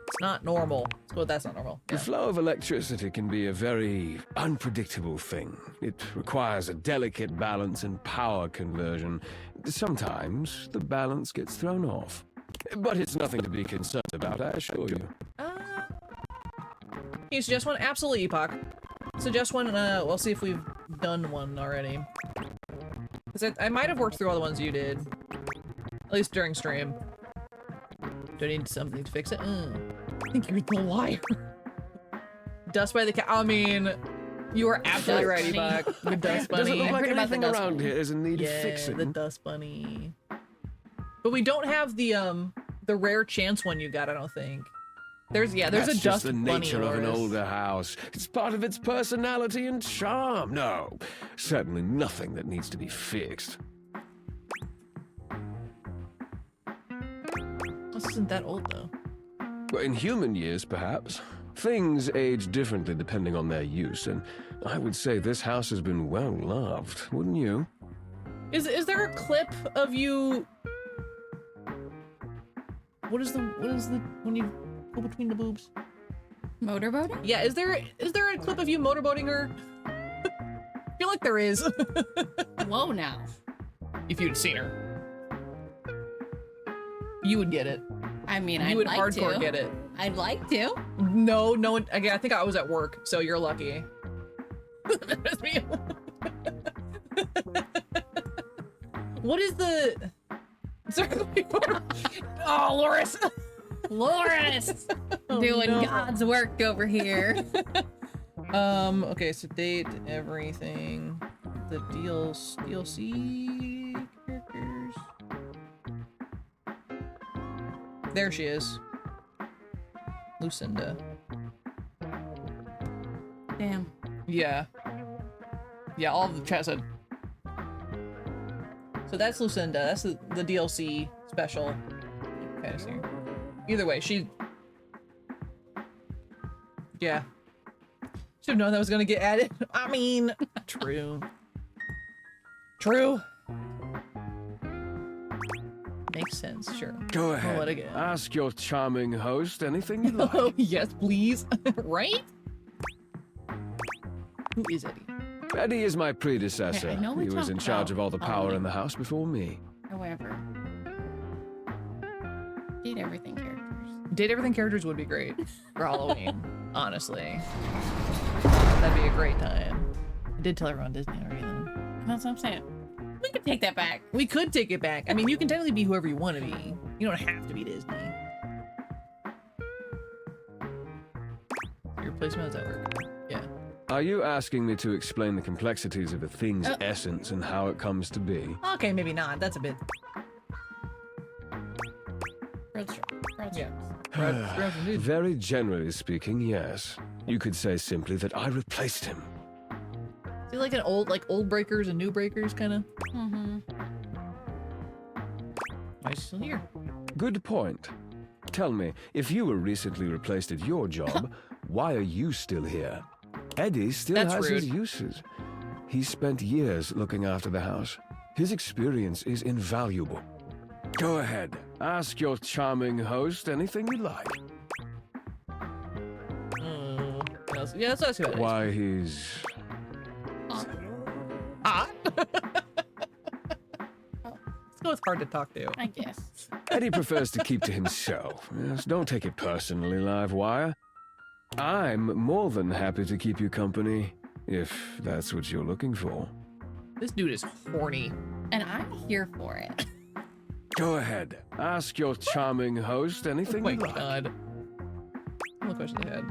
It's not normal. Let's go with that's not normal. The flow of electricity can be a very unpredictable thing. It requires a delicate balance and power conversion. Sometimes the balance gets thrown off. But it's nothing to be concerned about, I assure you. Can you suggest one? Absolutely, Epoch. Suggest one, we'll see if we've done one already. Because I might have worked through all the ones you did. At least during stream. Do I need something to fix it? I think you're the liar. Dust by the cat. I mean, you are absolutely right, Epoch. The dust bunny. Does it look like Forget about the anything dust around bunny. here is in need of Yeah, fixing? the dust bunny. But we don't have the rare chance one you got, I don't think. There's That's a just dust the bunny. nature of an Loris. older house. It's part of its personality and charm. No, certainly nothing that needs to be fixed. isn't that old, though. Well, in human years, perhaps. Things age differently depending on their use, and I would say this house has been well loved, wouldn't you? Is there a clip of you? What is the when you go between the boobs? Motorboating? Yeah, is there a clip of you motorboating her? I feel like there is. Whoa, now. If you'd seen her. You would get it. I mean, you I'd would like hardcore to. get it. I'd like to. No one. Again, I think I was at work, so you're lucky. What is the? Oh, Loris! Loris, doing God's work over here. Okay, so date everything. The DLC characters. There she is. Lucinda. Damn. Yeah. Yeah, all of the chat said. So that's Lucinda. That's the DLC special. Kind of singer. Either way, she. Yeah. Should have known that was gonna get added. I mean, true. True. Makes sense, sure. Go I'll ahead. let it go. Ask your charming host anything you like. Oh, yes, please. Right? Who is Eddie? Eddie is my predecessor. Okay, I know we he was talked in charge of all the about power all in the house before me. However, date everything characters. Date everything characters would be great for Halloween, honestly. That'd be a great time. I did tell everyone Disney already, though. That's what I'm saying. We could take that back. We could take it back. I mean, you can technically be whoever you want to be. You don't have to be Disney. Your placement, does that work? Yeah. Are you asking me to explain the complexities of a thing's essence and how it comes to be? Okay, maybe not. That's a bit. Yeah. Very generally speaking, yes. You could say simply that I replaced him. Is he like an old breakers and new breakers kind of? Mm-hmm. Why is he still here? Good point. Tell me, if you were recently replaced at your job, why are you still here? Eddie still That's has his rude. uses. He spent years looking after the house. His experience is invaluable. Go ahead. Ask your charming host anything you like. Yeah, that's what Why he's... Hot? Let's go with hard to talk to. I guess. Eddie prefers to keep to himself. Yes, don't take it personally, Livewire. I'm more than happy to keep you company, if that's what you're looking for. This dude is horny. And I'm here for it. Go ahead. Ask your charming host anything Oh my you like. god. All the questions I had.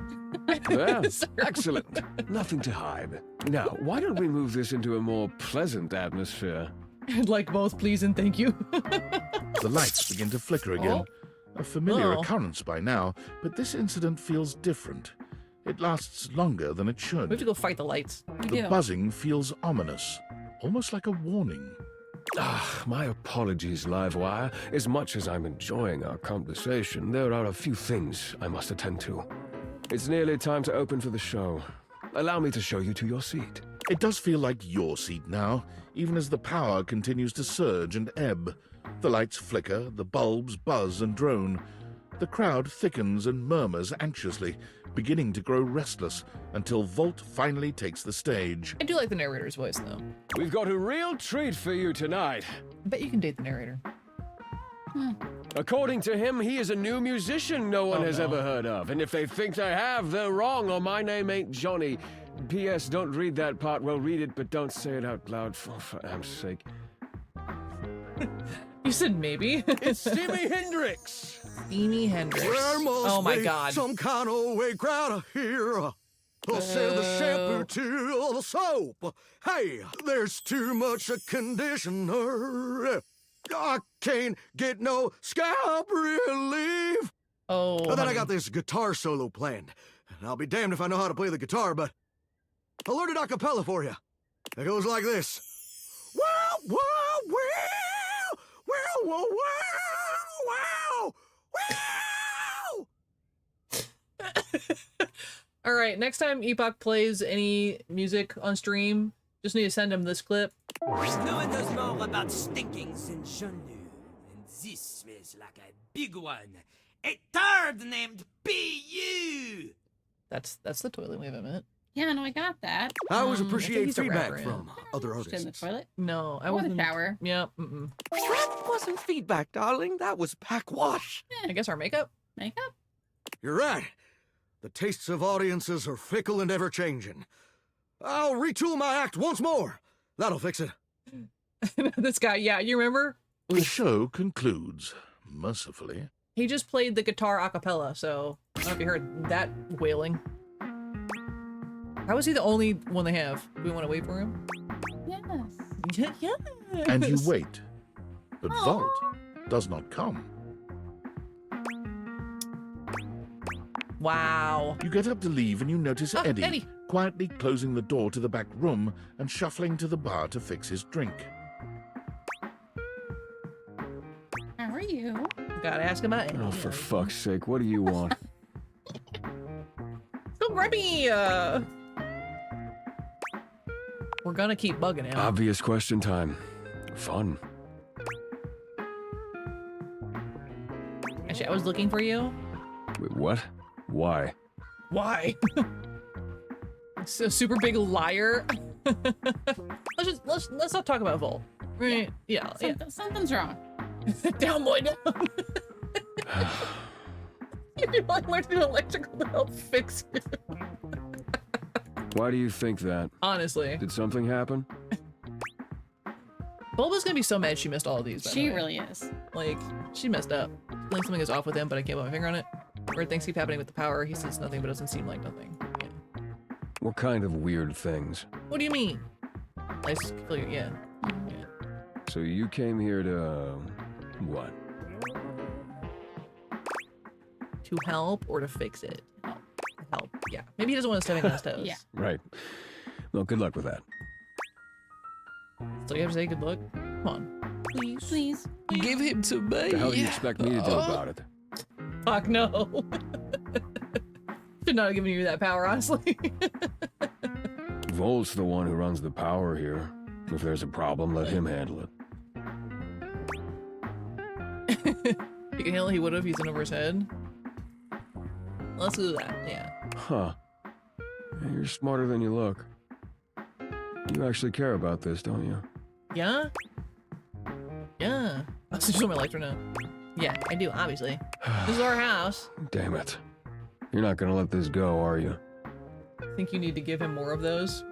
Well, excellent. Nothing to hide. Now, why don't we move this into a more pleasant atmosphere? I'd like both, please and thank you. The lights begin to flicker again. A familiar Oh. occurrence by now, but this incident feels different. It lasts longer than it should. We have to go fight the lights. The buzzing feels ominous, almost like a warning. Ah, my apologies, Livewire. As much as I'm enjoying our conversation, there are a few things I must attend to. It's nearly time to open for the show. Allow me to show you to your seat. It does feel like your seat now, even as the power continues to surge and ebb. The lights flicker, the bulbs buzz and drone. The crowd thickens and murmurs anxiously, beginning to grow restless, until Volt finally takes the stage. I do like the narrator's voice, though. We've got a real treat for you tonight. I bet you can date the narrator. According to him, he is a new musician no one has ever heard of. And if they think they have, they're wrong, or my name ain't Johnny. P.S. Don't read that part. Well, read it, but don't say it out loud, for Am's sake. You said maybe. It's Stevie Hendrix. Stevie Hendrix. There must Oh my be god. some kind of way crowd here. I'll send the shampoo to the soap. Hey, there's too much conditioner. I can't get no scalp relief. Oh. And then I honey. got this guitar solo planned. And I'll be damned if I know how to play the guitar, but I learned it a cappella for you. It goes like this. Wow, wow, wow, wow, wow, wow, wow, wow. All right, next time Epoch plays any music on stream, just need to send him this clip. No one knows more about stinkings than Jean-Luc, and this smells like a big one. A turd named B.U. That's the toilet we have in it. Yeah, no, I got that. I always I think appreciate he's a feedback rapper, from other Just in the artists. toilet. No, I Or the wasn't. shower. Yeah. That wasn't feedback, darling. That was backwash. I guess our makeup. Makeup? You're right. The tastes of audiences are fickle and ever-changing. I'll retool my act once more. That'll fix it. This guy, yeah, you remember? The show concludes, mercifully. He just played the guitar a cappella, so I don't know if you heard that wailing. How is he the only one they have? Do we want to wait for him? Yes. Yeah. And you wait. But Vault does not come. Wow. You get up to leave and you notice Eddie, Eddie. quietly closing the door to the back room and shuffling to the bar to fix his drink. How are you? Gotta ask him about it. Oh, for fuck's sake, what do you want? So grubby. We're gonna keep bugging him. Obvious question time. Fun. Actually, I was looking for you. Wait, what? Why? Why? It's a super big liar. let's not talk about Volt. Right? Yeah. Something's wrong. Down, boy, down. You like learn to do electrical to help fix you. Why do you think that? Honestly. Did something happen? Bulba's gonna be so mad she missed all of these. By She the way. really is. Like, she messed up. Like something is off with him, but I can't put my finger on it. Weird things keep happening with the power. He says nothing, but doesn't seem like nothing. Yeah. What kind of weird things? What do you mean? Nice, clear, yeah. So you came here to... what? To help or to fix it? Help. Yeah. Maybe he doesn't want to step on his toes. Yeah. Right. Well, good luck with that. So you have to say good luck? Come on. Please. Please. Give him to me. What the hell do you expect me to do about it? Fuck no. Should not have given you that power, honestly. Volt's the one who runs the power here. If there's a problem, let him handle it. You can handle it, he would have. He's in over his head. Let's do that. Yeah. Huh. Yeah, you're smarter than you look. You actually care about this, don't you? Yeah? Yeah. I'll switch on my electro now. Yeah, I do, obviously. This is our house. Damn it. You're not gonna let this go, are you? I think you need to give him more of those.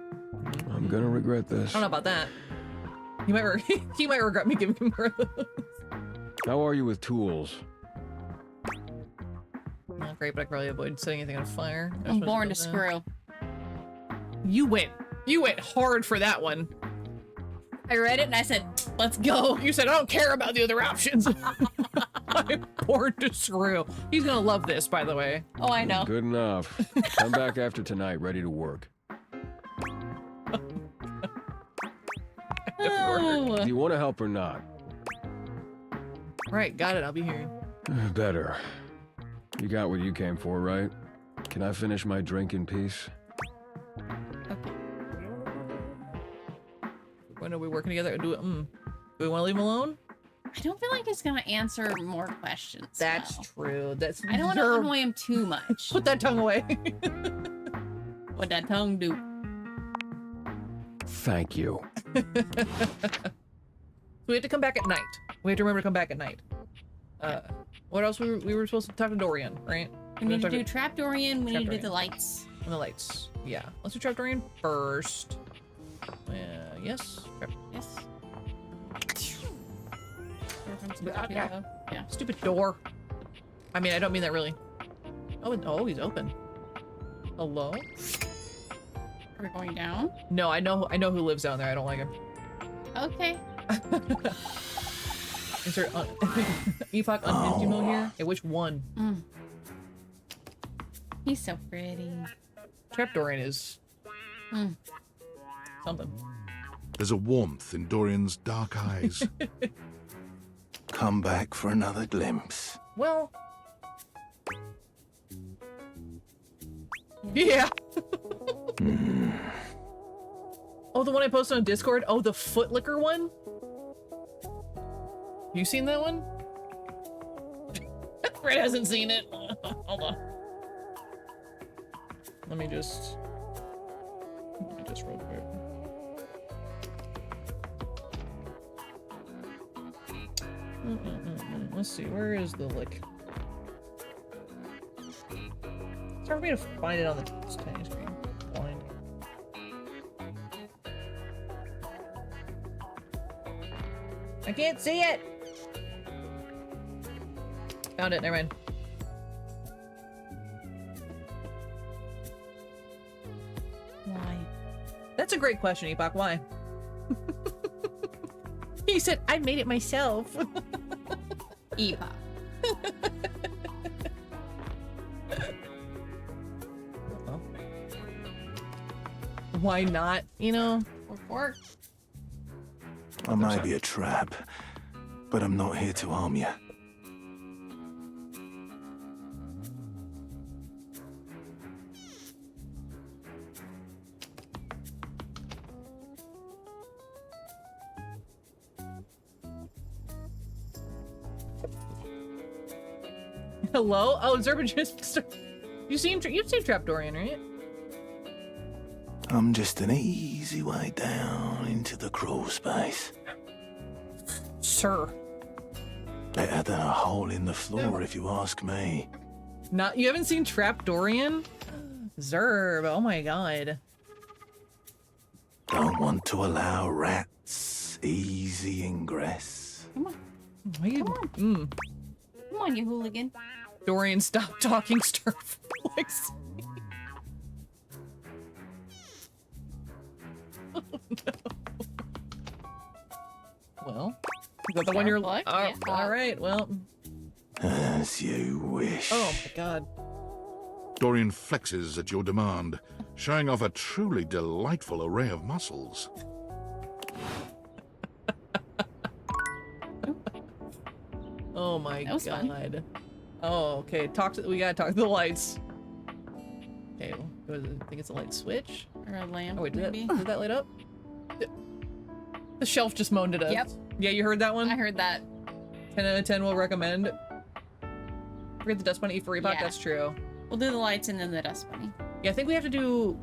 I'm gonna regret I this. don't know about that. He might regret me giving him more of those. How are you with tools? Not great, but I could probably avoid setting anything on fire. I'm born to screw. You went hard for that one. I read it and I said, let's go. You said, I don't care about the other options. I'm born to screw. He's gonna love this, by the way. Oh, I know. Good enough. Come back after tonight, ready to work. Oh. Do you want to help or not? Right, got it. I'll be here. Better. You got what you came for, right? Can I finish my drink in peace? When are we working together? Do we want to leave him alone? I don't feel like he's gonna answer more questions. That's though. true. That's I don't want to annoy him too much. Put that tongue away. What that tongue do? Thank you. We have to come back at night. We have to remember to come back at night. What else? We were supposed to talk to Dorian, right? We need to do Trap Dorian. We need to do the lights. And the lights. Yeah. Let's do Trap Dorian first. Yes. Yes. Yeah. Stupid door. I mean, I don't mean that really. Oh, he's open. Hello? Are we going down? No, I know who lives down there. I don't like him. Okay. Insert Epoch unhinged mode here. Yeah, which one? He's so pretty. Trap Dorian is something. There's a warmth in Dorian's dark eyes. Come back for another glimpse. Well, Yeah. Oh, the one I posted on Discord? Oh, the footlicker one? You seen that one? Fred hasn't seen it. Hold on. Let me just real quick. Let's see, where is the lick? It's hard for me to find it on the tiny screen. Blind. I can't see it! Found it, never mind. Why? That's a great question, Epoch. Why? He said, I made it myself. Epoch. Well, why not? You know? Work. I might be a trap, but I'm not here to harm you. Hello? Oh, Zerba just... You've seen Trapdorian, right? I'm just an easy way down into the crawl space. Sir. Better than a hole in the floor, if you ask me. You haven't seen Trapdorian? Zerb, oh my god. Don't want to allow rats easy ingress. Come on. Why you... Come on, you hooligan. Dorian, stop talking Sturf. Oh, no. Well, is that the one you're like? Oh, yeah. All right, well. As you wish. Oh my god. Dorian flexes at your demand, showing off a truly delightful array of muscles. Oh my That was god. fun. Oh, okay. We gotta talk to the lights. Okay, I think it's a light switch. Or a lamp, Oh wait, maybe? did that light up? The shelf just moaned at us. Yep. Yeah, you heard that one? I heard that. 10 out of 10 will recommend. Forget the dust bunny for Epoch, Yeah. that's true. We'll do the lights and then the dust bunny. Yeah, I think we have to do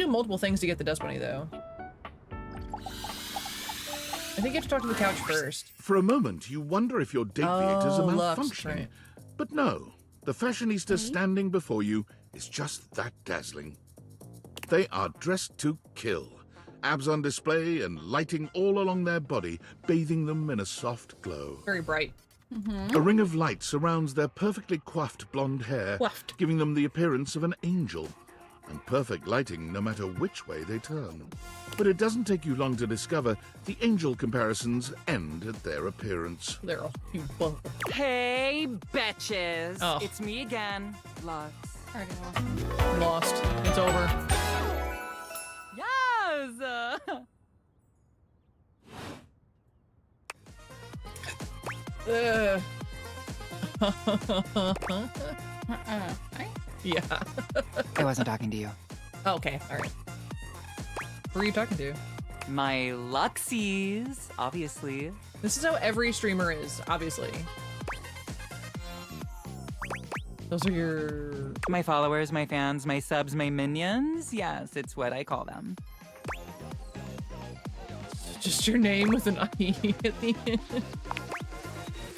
multiple things to get the dust bunny though. I think you have to talk to the couch first. For a moment, you wonder if your date theaters are Lux, malfunctioning. right. But no, the fashionista standing before you is just that dazzling. They are dressed to kill. Abs on display and lighting all along their body, bathing them in a soft glow. Very bright. A ring of light surrounds their perfectly coiffed blonde hair, giving them the appearance of an angel. And perfect lighting no matter which way they turn. But it doesn't take you long to discover the angel comparisons end at their appearance. They're all you both. Hey, betches. Oh. It's me again, Lux. Lost. It's over. Yes! Yeah. I wasn't talking to you. Okay, alright. Who are you talking to? My Luxies, obviously. This is how every streamer is, obviously. Those are your... My followers, my fans, my subs, my minions. Yes, it's what I call them. Just your name with an I at the end.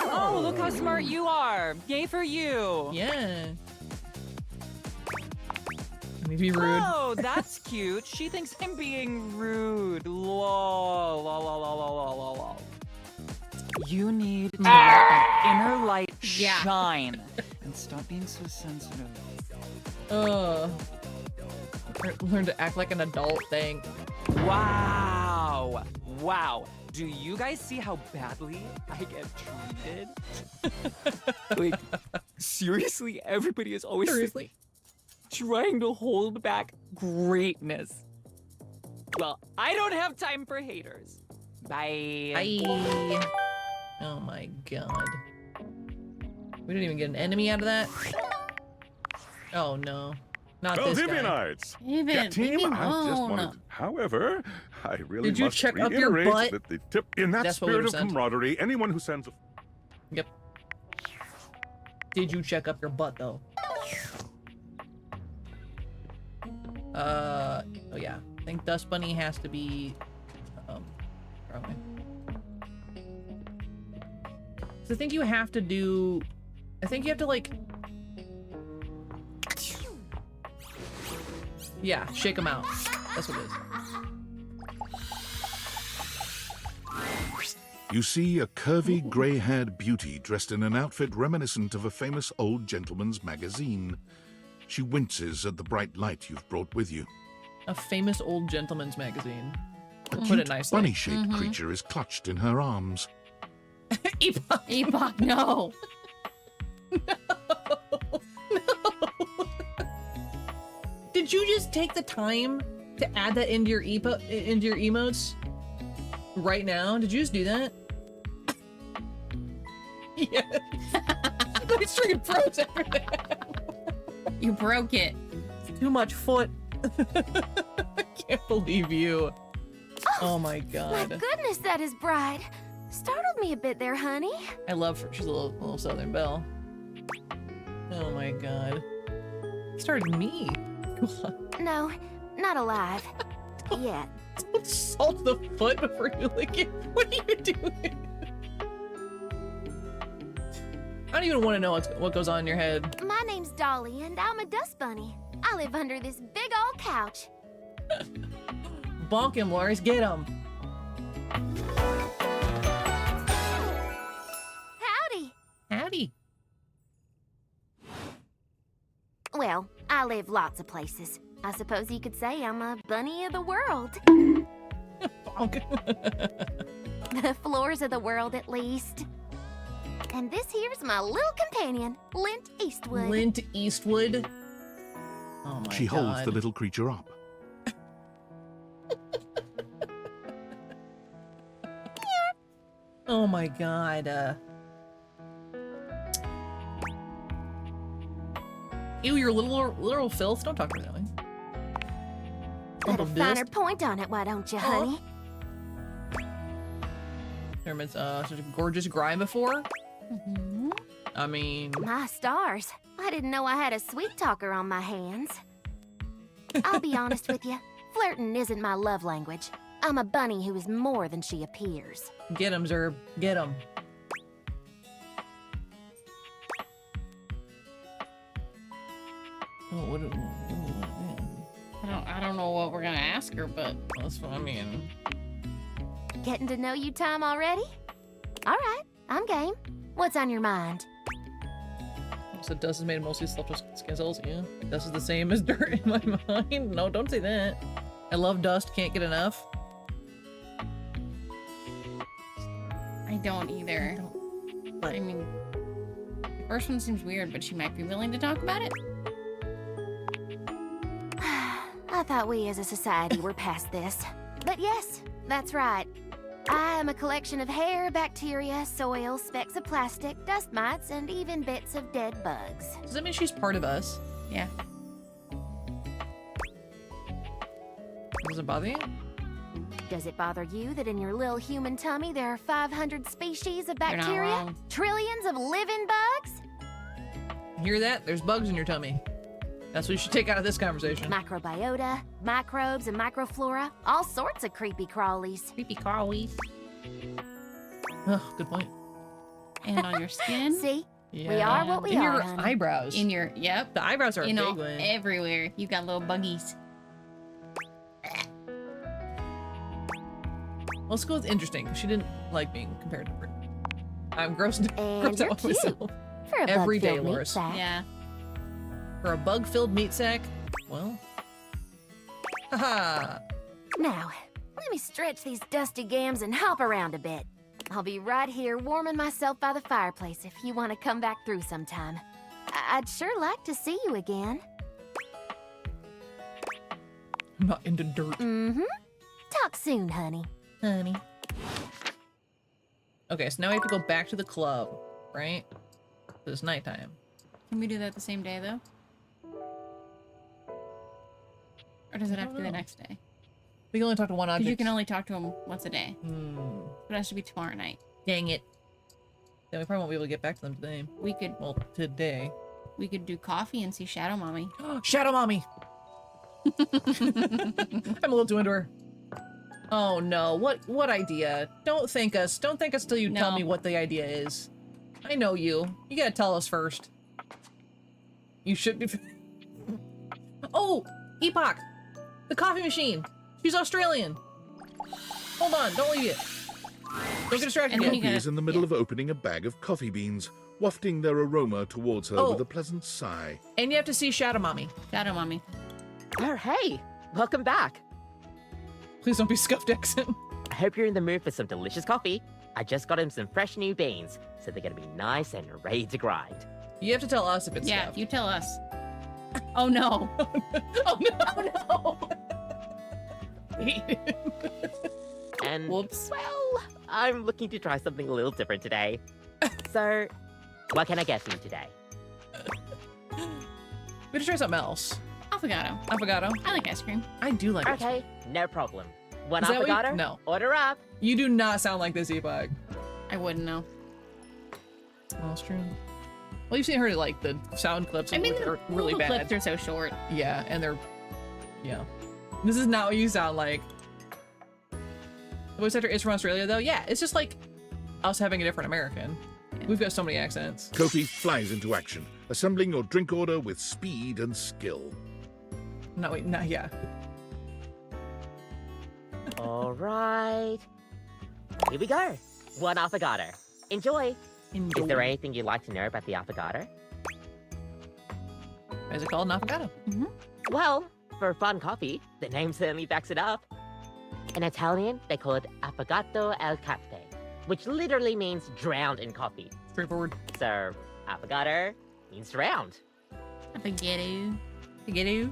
Oh, look how smart you are. Yay for you. Yeah. Need to be rude. Oh, that's cute. She thinks I'm being rude. Lol, lol, lol, lol, lol, lol, lol. You need to let that inner light shine and stop being so sensitive. Learn to act like an adult thing. Wow. Wow. Do you guys see how badly I get treated? Like, seriously, everybody is always trying to hold back greatness. Well, I don't have time for haters. Bye. Bye. Oh my god. We didn't even get an enemy out of that? Oh no. Not Well, this guy. Vivianites. David, Yeah, team, leave me I just alone. wanted. However, I really Did you must check up your reiterate butt? that the tip in that That's what we spirit would've of sent. camaraderie, anyone who sends a Yep. Did you check up your butt though? Oh yeah. I think Dust Bunny has to be probably. So I think you have to do I think you have to like yeah, shake them out. That's what it is. You see a curvy, grey-haired beauty dressed in an outfit reminiscent of a famous old gentleman's magazine. She winces at the bright light you've brought with you. A famous old gentleman's magazine. A Put cute, it nicely. bunny-shaped creature is clutched in her arms. Epoch. Epoch, no. Did you just take the time to add that into your emotes right now? Did you just do that? Yes. My string froze after that. You broke it. Too much foot. I can't believe you. Oh my My god. goodness, that is bright. Startled me a bit there, honey. I love her. She's a little Southern Belle. Oh my god. Started me. No, not alive. Yet. Don't salt the foot before you lick it. What are you doing? I don't even want to know what goes on in your head. My name's Dolly, and I'm a dust bunny. I live under this big old couch. Bonk him, Loris. Get him. Howdy. Howdy. Well, I live lots of places. I suppose you could say I'm a bunny of the world. The floors of the world, at least. And this here's my little companion, Lint Eastwood. Lint Eastwood. Oh my She god. holds the little creature up. Oh my god. Ew, you're literal filth. Don't talk to me that way. Put a Uncle finer Dist. point on it, why don't you, honey? Hermit's such a gorgeous grime before. I mean, My stars. I didn't know I had a sweet talker on my hands. I'll be honest with you. Flirting isn't my love language. I'm a bunny who is more than she appears. get him, Zerb. Get him. Oh, what? I don't know what we're gonna ask her, but That's what I mean. Getting to know you time already? All right, I'm game. What's on your mind? So dust is made of mostly celestial skin cells. Yeah, dust is the same as dirt in my mind. No, don't say that. I love dust. Can't get enough. I don't either. I mean, the first one seems weird, but she might be willing to talk about it. I thought we as a society were past this. But yes, that's right. I am a collection of hair, bacteria, soil, specks of plastic, dust mites, and even bits of dead bugs. Does that mean she's part of us? Yeah. Does it bother you? Does it bother you that in your little human tummy there are 500 species of You're not bacteria? wrong. Trillions of living bugs? Hear that? There's bugs in your tummy. That's what you should take out of this conversation. Microbiota, microbes, and microflora. All sorts of creepy crawlies. Creepy crawlies. Oh, good point. And on your skin. See? We are what we in are, your honey. eyebrows. In your, yep. The eyebrows are a You know, big one. everywhere. You got little buggies. Let's go with interesting, because she didn't like being compared to Brit. I'm grossed, And grossed you're out cute. myself. For a Every day, bug-filled meat Loris. sack. Yeah. For a bug-filled meat sack? Well. Haha. Now, let me stretch these dusty gams and hop around a bit. I'll be right here warming myself by the fireplace if you want to come back through sometime. I'd sure like to see you again. I'm not into dirt. Mm-hmm. Talk soon, honey. Honey. Okay, so now we have to go back to the club, right? It's nighttime. Can we do that the same day, though? Or does it have to be the next day? We can only talk to one object. Because you can only talk to him once a day. It has to be tomorrow night. Dang it. Yeah, we probably won't be able to get back to them today. We could. Well, today. We could do coffee and see Shadow Mommy. Shadow Mommy! I'm a little too into her. Oh no, what idea? Don't thank us. Don't thank us till you tell me what the idea is. I know you. You gotta tell us first. You should be... Oh! Epoch! The coffee machine! She's Australian! Hold on, don't leave it. Don't get distracted. Poppy is in the middle of opening a bag of coffee beans, wafting their aroma towards her with a pleasant sigh. And you have to see Shadow Mommy. Shadow Mommy. Oh, hey! Welcome back. Please don't be scuffed accent. I hope you're in the mood for some delicious coffee. I just got him some fresh new beans, so they're gonna be nice and ready to grind. You have to tell us if it's Yeah, scuffed. you tell us. Oh no. Oh no! And, well, I'm looking to try something a little different today. So, what can I get for you today? We have to try something else. Affogato. Affogato? I like ice cream. I do like ice cream. Okay, no problem. One Is that what you- affogato? No. Order up. You do not sound like this, Epoch. I wouldn't know. Well, that's true. Well, you've seen her, like, the sound clips I mean, are really the bad. clips are so short. Yeah, and they're... Yeah. This is not what you sound like. The voice actor is from Australia, though. Yeah, it's just like us having a different American. Yeah. We've got so many accents. Kofi flies into action, assembling your drink order with speed and skill. No, wait, no, yeah. All right. Here we go. One affogato. Enjoy. Is there anything you'd like to know about the affogato? Why is it called an affogato? Well, for fun coffee, the name certainly backs it up. In Italian, they call it affogato al caffè, which literally means drowned in coffee. Straightforward. So, affogato means drowned. Affogato. Affogato?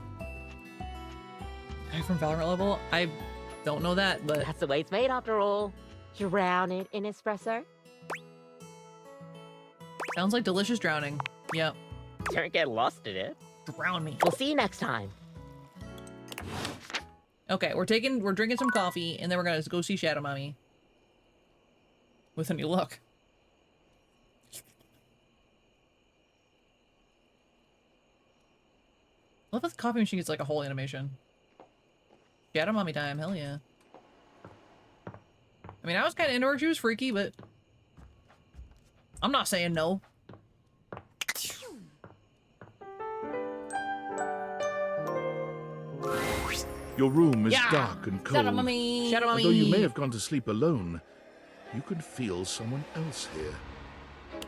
Guy from Valorant level? I don't know that, but... That's the way it's made after all. Drown it in espresso. Sounds like delicious drowning. Yep. Don't get lost in it. Drown me. We'll see you next time. Okay, we're drinking some coffee, and then we're gonna go see Shadow Mommy. With any luck. I love that the coffee machine gets like a whole animation. Shadow Mommy time, hell yeah. I mean, I was kind of into her. She was freaky, but I'm not saying no. Your room is Yeah. dark and cold. Shadow Mommy. Shadow Mommy. Although you may have gone to sleep alone, you can feel someone else here.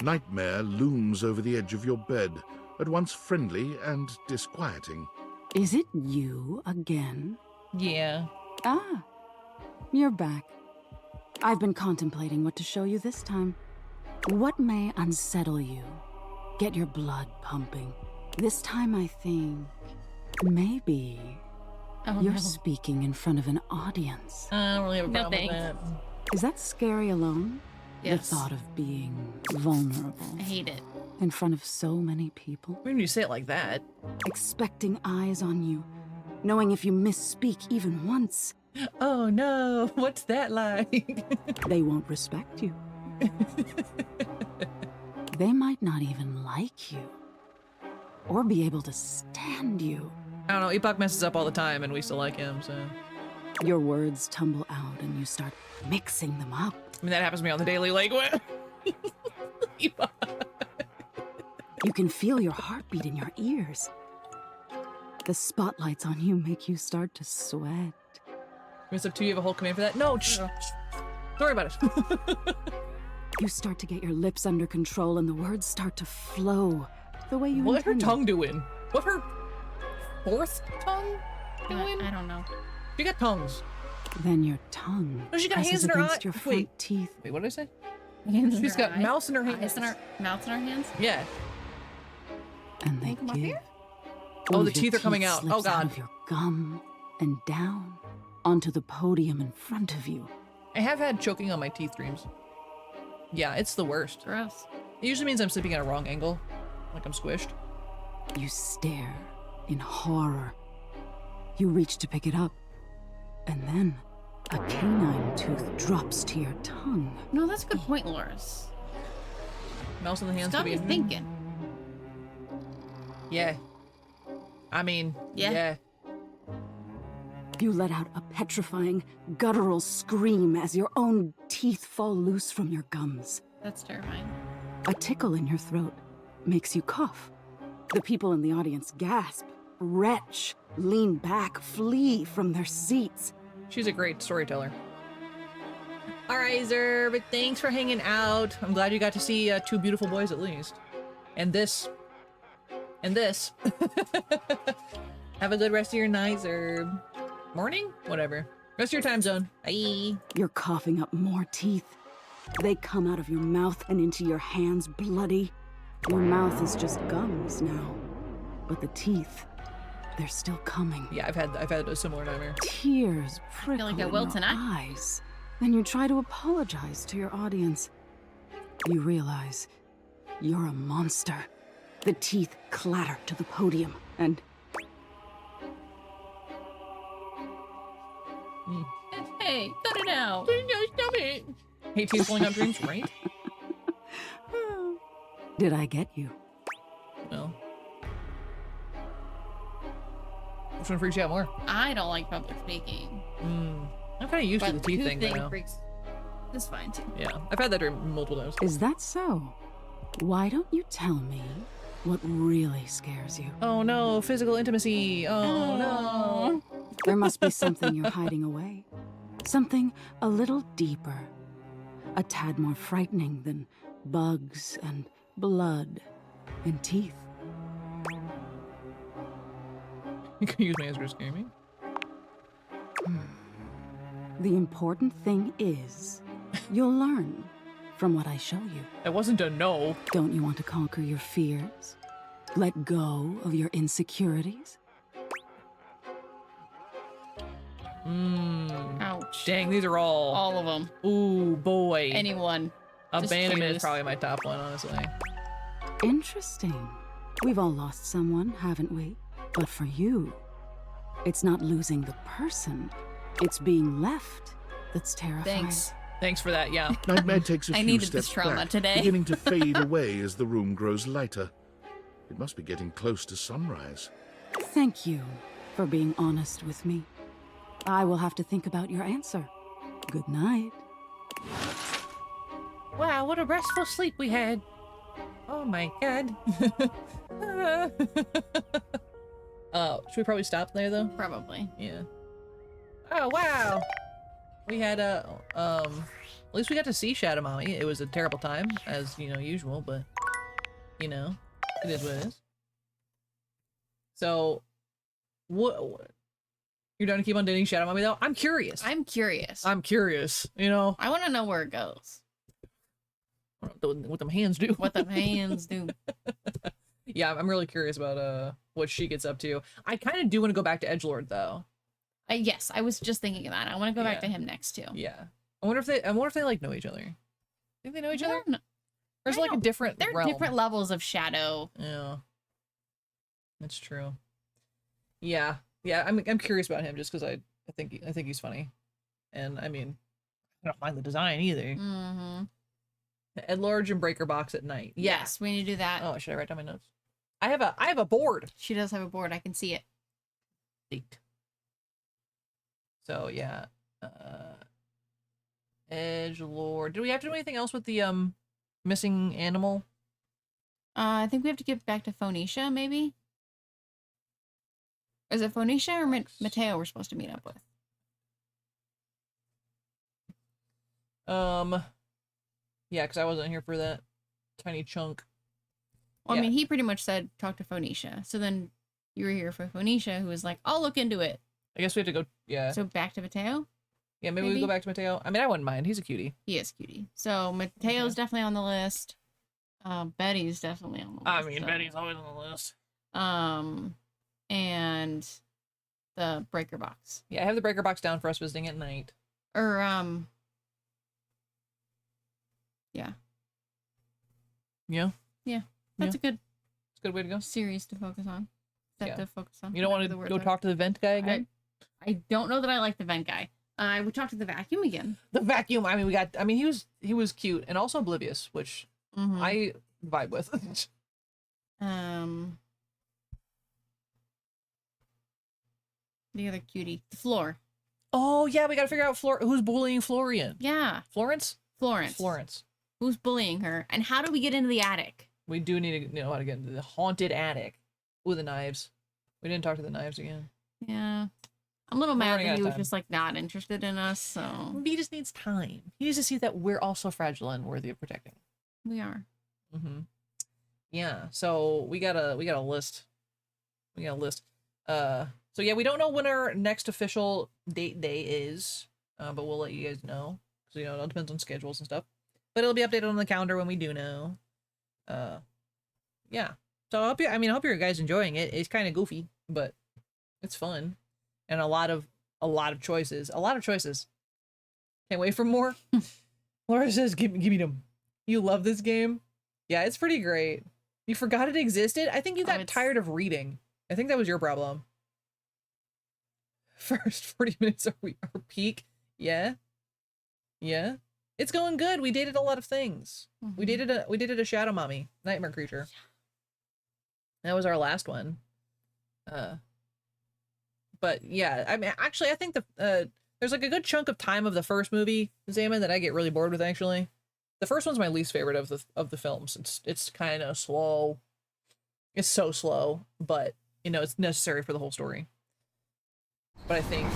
Nightmare looms over the edge of your bed, at once friendly and disquieting. Is it you again? Yeah. Ah, you're back. I've been contemplating what to show you this time. What may unsettle you? Get your blood pumping. This time I think maybe you're speaking in front of an audience. I don't really have a No problem with thanks. that. Is that scary alone? Yes. The thought of being vulnerable. I hate it. In front of so many people. When you say it like that. Expecting eyes on you. Knowing if you misspeak even once. Oh no, what's that like? They won't respect you. They might not even like you. Or be able to stand you. I don't know, Epoch messes up all the time and we still like him, so... Your words tumble out and you start mixing them up. I mean, that happens to me on the daily, like, what? You can feel your heartbeat in your ears. The spotlights on you make you start to sweat. It's up to you, have a whole command for that? No, shh. Don't worry about it. You start to get your lips under control and the words start to flow the way you What her intended. tongue doing? What her fourth tongue doing? I don't know. She got tongues. Then your tongue No, she got hands presses in her against eye. your front Wait. teeth. Wait, what did I say? Hands in She's her got eye. mouse in her hands. Eyes in our mouths in our hands. Yeah. And they Come up give. here? Oh, One the of your teeth are coming out. slips Oh, God. Out of your gum and down onto the podium in front of you. I have had choking on my teeth dreams. Yeah, it's the worst. Gross. It usually means I'm sleeping at a wrong angle. Like I'm squished. You stare in horror. You reach to pick it up, and then a canine tooth drops to your tongue. No, that's a good point, Loris. Mouse in the hands. Stop me thinking. Yeah. I mean, yeah. You let out a petrifying, guttural scream as your own teeth fall loose from your gums. That's terrifying. A tickle in your throat makes you cough. The people in the audience gasp, retch, lean back, flee from their seats. She's a great storyteller. All right, Zerb, thanks for hanging out. I'm glad you got to see 2 beautiful boys at least. And this. And this. Have a good rest of your night, Zerb. Morning? Whatever. Rest of your time zone. Bye. You're coughing up more teeth. They come out of your mouth and into your hands bloody. Your mouth is just gums now. But the teeth, they're still coming. Yeah, I've had a similar nightmare. Tears prickle like I in will your tonight. eyes. Then you try to apologize to your audience. You realize you're a monster. The teeth clatter to the podium, and Hey, cut it out. Stop it. Hey, teeth pulling out dreams, right? did I get you? No. Which one freaks you out more? I don't like public speaking. I'm kind of used to the teeth thing thing now. freaks. That's fine too. Yeah, I've had that dream multiple times. Is that so? Why don't you tell me what really scares you? Oh no, physical intimacy. Oh no. There must be something you're hiding away. Something a little deeper. A tad more frightening than bugs and blood and teeth. You can use my answer to scare me. The important thing is, you'll learn from what I show you. That wasn't a no. Don't you want to conquer your fears? Let go of your insecurities? Ouch. Dang, these are all of them. Ooh, boy. Anyone. Abandonment is probably my top one, honestly. Interesting. We've all lost someone, haven't we? But for you, it's not losing the person. It's being left that's terrifying. Thanks for that, yeah. Nightmare takes a I few needed steps this trauma back, today. beginning to fade away as the room grows lighter. It must be getting close to sunrise. Thank you for being honest with me. I will have to think about your answer. Good night. Wow, what a restful sleep we had. Oh my god. Should we probably stop there though? Probably. Yeah. Oh wow. We had at least we got to see Shadow Mommy. It was a terrible time, as you know, usual, but you know, it is what it is. So what you're done to keep on dating Shadow Mommy though? I'm curious. I'm curious. You know. I want to know where it goes. What them hands do. What them hands do. Yeah, I'm really curious about what she gets up to. I kind of do want to go back to Edgelord though. Yes, I was just thinking of that. I want to go back to him next too. Yeah. I wonder if they like know each other. Think they know each other? Or is it like a different There are realm? different levels of shadow. Yeah. That's true. Yeah. Yeah, I'm curious about him just because I think he's funny. And I mean, I don't mind the design either. Mm-hmm. At large and breaker box at night. Yes, we need to do that. Oh, should I write down my notes? I have a board. She does have a board. I can see it. Leaked. So yeah. Edgelord. Do we have to do anything else with the missing animal? I think we have to get back to Phoenicia, maybe? Is it Phoenicia or Mateo we're supposed to meet up with? Yeah, because I wasn't here for that tiny chunk. Well, I mean, he pretty much said talk to Phoenicia. So then you were here for Phoenicia, who was like, I'll look into it. I guess we have to go, yeah. So back to Mateo? Yeah, maybe we go back to Mateo. I mean, I wouldn't mind. He's a cutie. He is cutie. So Mateo's definitely on the list. Betty's definitely on the list. I mean, Betty's always on the list. And the breaker box. Yeah, I have the breaker box down for us visiting at night. Or, yeah. Yeah? Yeah. That's a good way to go. series to focus on. That to focus on. You don't want to go talk to the vent guy again? I don't know that I like the vent guy. I would talk to the vacuum again. The vacuum. I mean, he was cute and also oblivious, which I vibe with. The other cutie, the floor. Oh yeah, we gotta figure out who's bullying Florian. Yeah, Florence. Who's bullying her, and how do we get into the attic? We do need to know how to get into the haunted attic. Ooh, the knives. We didn't talk to the knives again. Yeah. I'm a little mad that he was just like not interested in us, so he just needs time. He needs to see that we're also fragile and worthy of protecting. We are. Yeah, so we got a list. So yeah, we don't know when our next official date day is, but we'll let you guys know. So it all depends on schedules and stuff. But it'll be updated on the calendar when we do know. Yeah. So I hope you guys enjoying it. It's kind of goofy, but it's fun. And a lot of choices. Can't wait for more. Laura says, give me them. You love this game? Yeah, it's pretty great. You forgot it existed? I think you got tired of reading. I think that was your problem. First 40 minutes are our peak. Yeah. It's going good. We dated a lot of things. We dated a shadow mommy, nightmare creature. That was our last one. But yeah, I mean, actually, I think there's like a good chunk of time of the first movie, Zaman, that I get really bored with. Actually, the first one's my least favorite of the films. It's kind of slow. It's so slow, but it's necessary for the whole story. But I think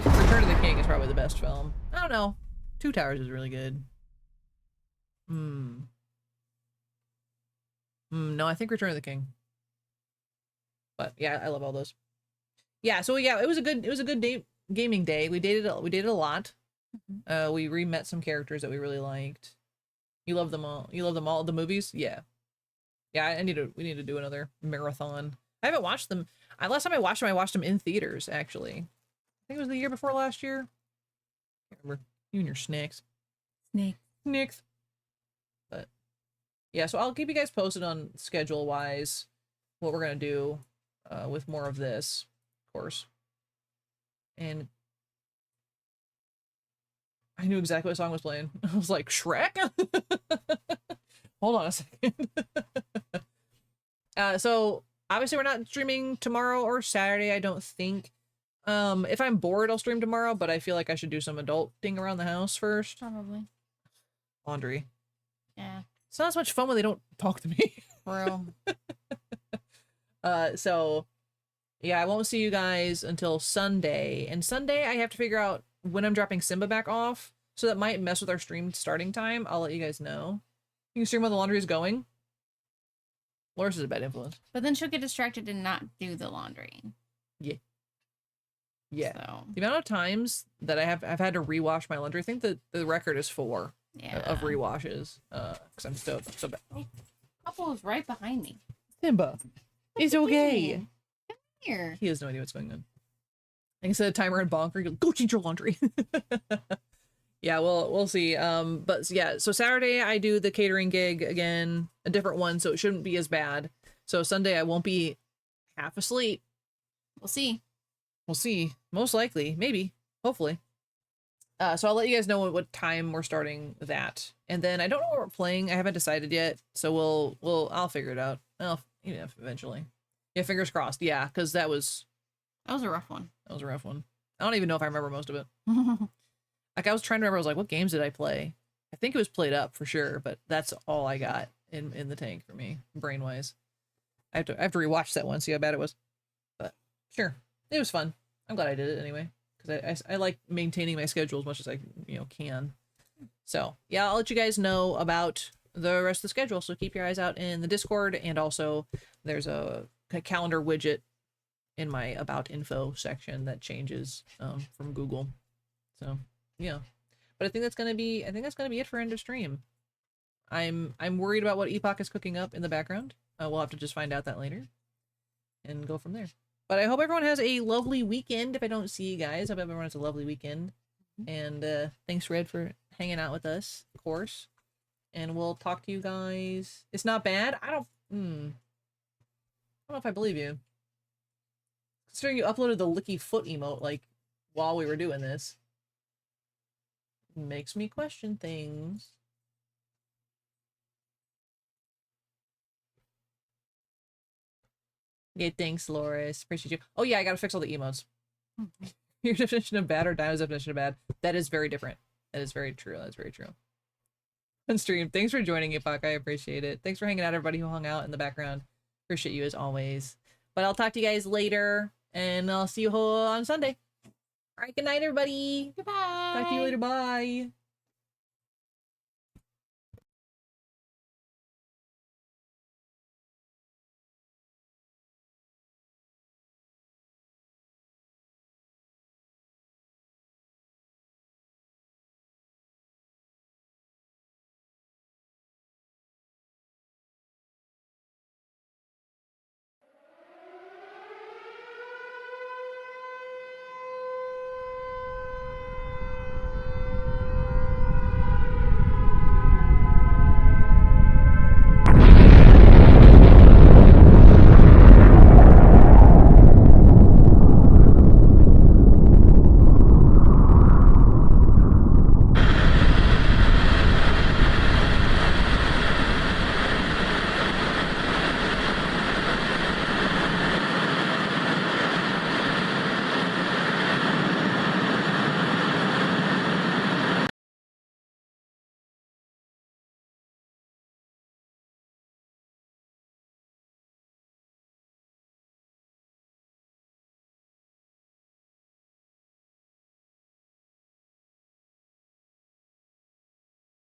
Return of the King is probably the best film. I don't know. Two Towers is really good. No, I think Return of the King. But yeah, I love all those. Yeah, so yeah, it was a good gaming day. We dated a lot. We re-met some characters that we really liked. You love them all. The movies? Yeah. Yeah, we need to do another marathon. I haven't watched them. Last time I watched them in theaters, actually. I think it was the year before last year. I can't remember. You and your snacks. Snacks. But yeah, so I'll keep you guys posted on schedule wise what we're gonna do with more of this, of course. And I knew exactly what song was playing. I was like, Shrek? Hold on a second. So obviously we're not streaming tomorrow or Saturday, I don't think. If I'm bored, I'll stream tomorrow, but I feel like I should do some adulting around the house first. Probably. Laundry. Yeah. It's not as much fun when they don't talk to me. Bro. So yeah, I won't see you guys until Sunday. And Sunday I have to figure out when I'm dropping Simba back off. So that might mess with our stream starting time. I'll let you guys know. You can stream when the laundry is going. Loris is a bad influence. But then she'll get distracted and not do the laundry. Yeah. So. The amount of times that I've had to rewash my laundry, I think that the record is 4 of rewashes. Because I'm so bad. Couple is right behind me. Simba, it's okay. Come here. He has no idea what's going on. I can set a timer and bonker. He goes, go change your laundry. Yeah, we'll see. But yeah, so Saturday I do the catering gig again, a different one, so it shouldn't be as bad. So Sunday I won't be half asleep. We'll see. We'll see. Most likely, maybe, hopefully. So I'll let you guys know what time we're starting that, and then I don't know what we're playing. I haven't decided yet, so I'll figure it out. Eventually. Yeah, fingers crossed. Yeah, because that was a rough one. That was a rough one. I don't even know if I remember most of it. Like, I was trying to remember, I was like, what games did I play? I think it was Played Up for sure, but that's all I got in the tank for me, brain-wise. I have to rewatch that one, see how bad it was. But sure, it was fun. I'm glad I did it anyway, because I like maintaining my schedule as much as I can. So yeah, I'll let you guys know about the rest of the schedule. So keep your eyes out in the Discord, and also there's a calendar widget in my About Info section that changes from Google. So yeah, but I think that's gonna be it for end of stream. I'm worried about what Epoch is cooking up in the background. We'll have to just find out that later and go from there. But I hope everyone has a lovely weekend. If I don't see you guys, I hope everyone has a lovely weekend. And thanks, Red, for hanging out with us, of course. And we'll talk to you guys. It's not bad. I don't know if I believe you. Considering you uploaded the licky foot emote, like, while we were doing this. Makes me question things. Yeah, thanks, Loris. Appreciate you. Oh yeah, I gotta fix all the emotes. Your definition of bad or Dino's definition of bad. That is very different. That is very true. That's very true. On stream. Thanks for joining, Ipak. I appreciate it. Thanks for hanging out, everybody who hung out in the background. Appreciate you as always. But I'll talk to you guys later, and I'll see you on Sunday. All right, good night, everybody. Goodbye. Talk to you later. Bye.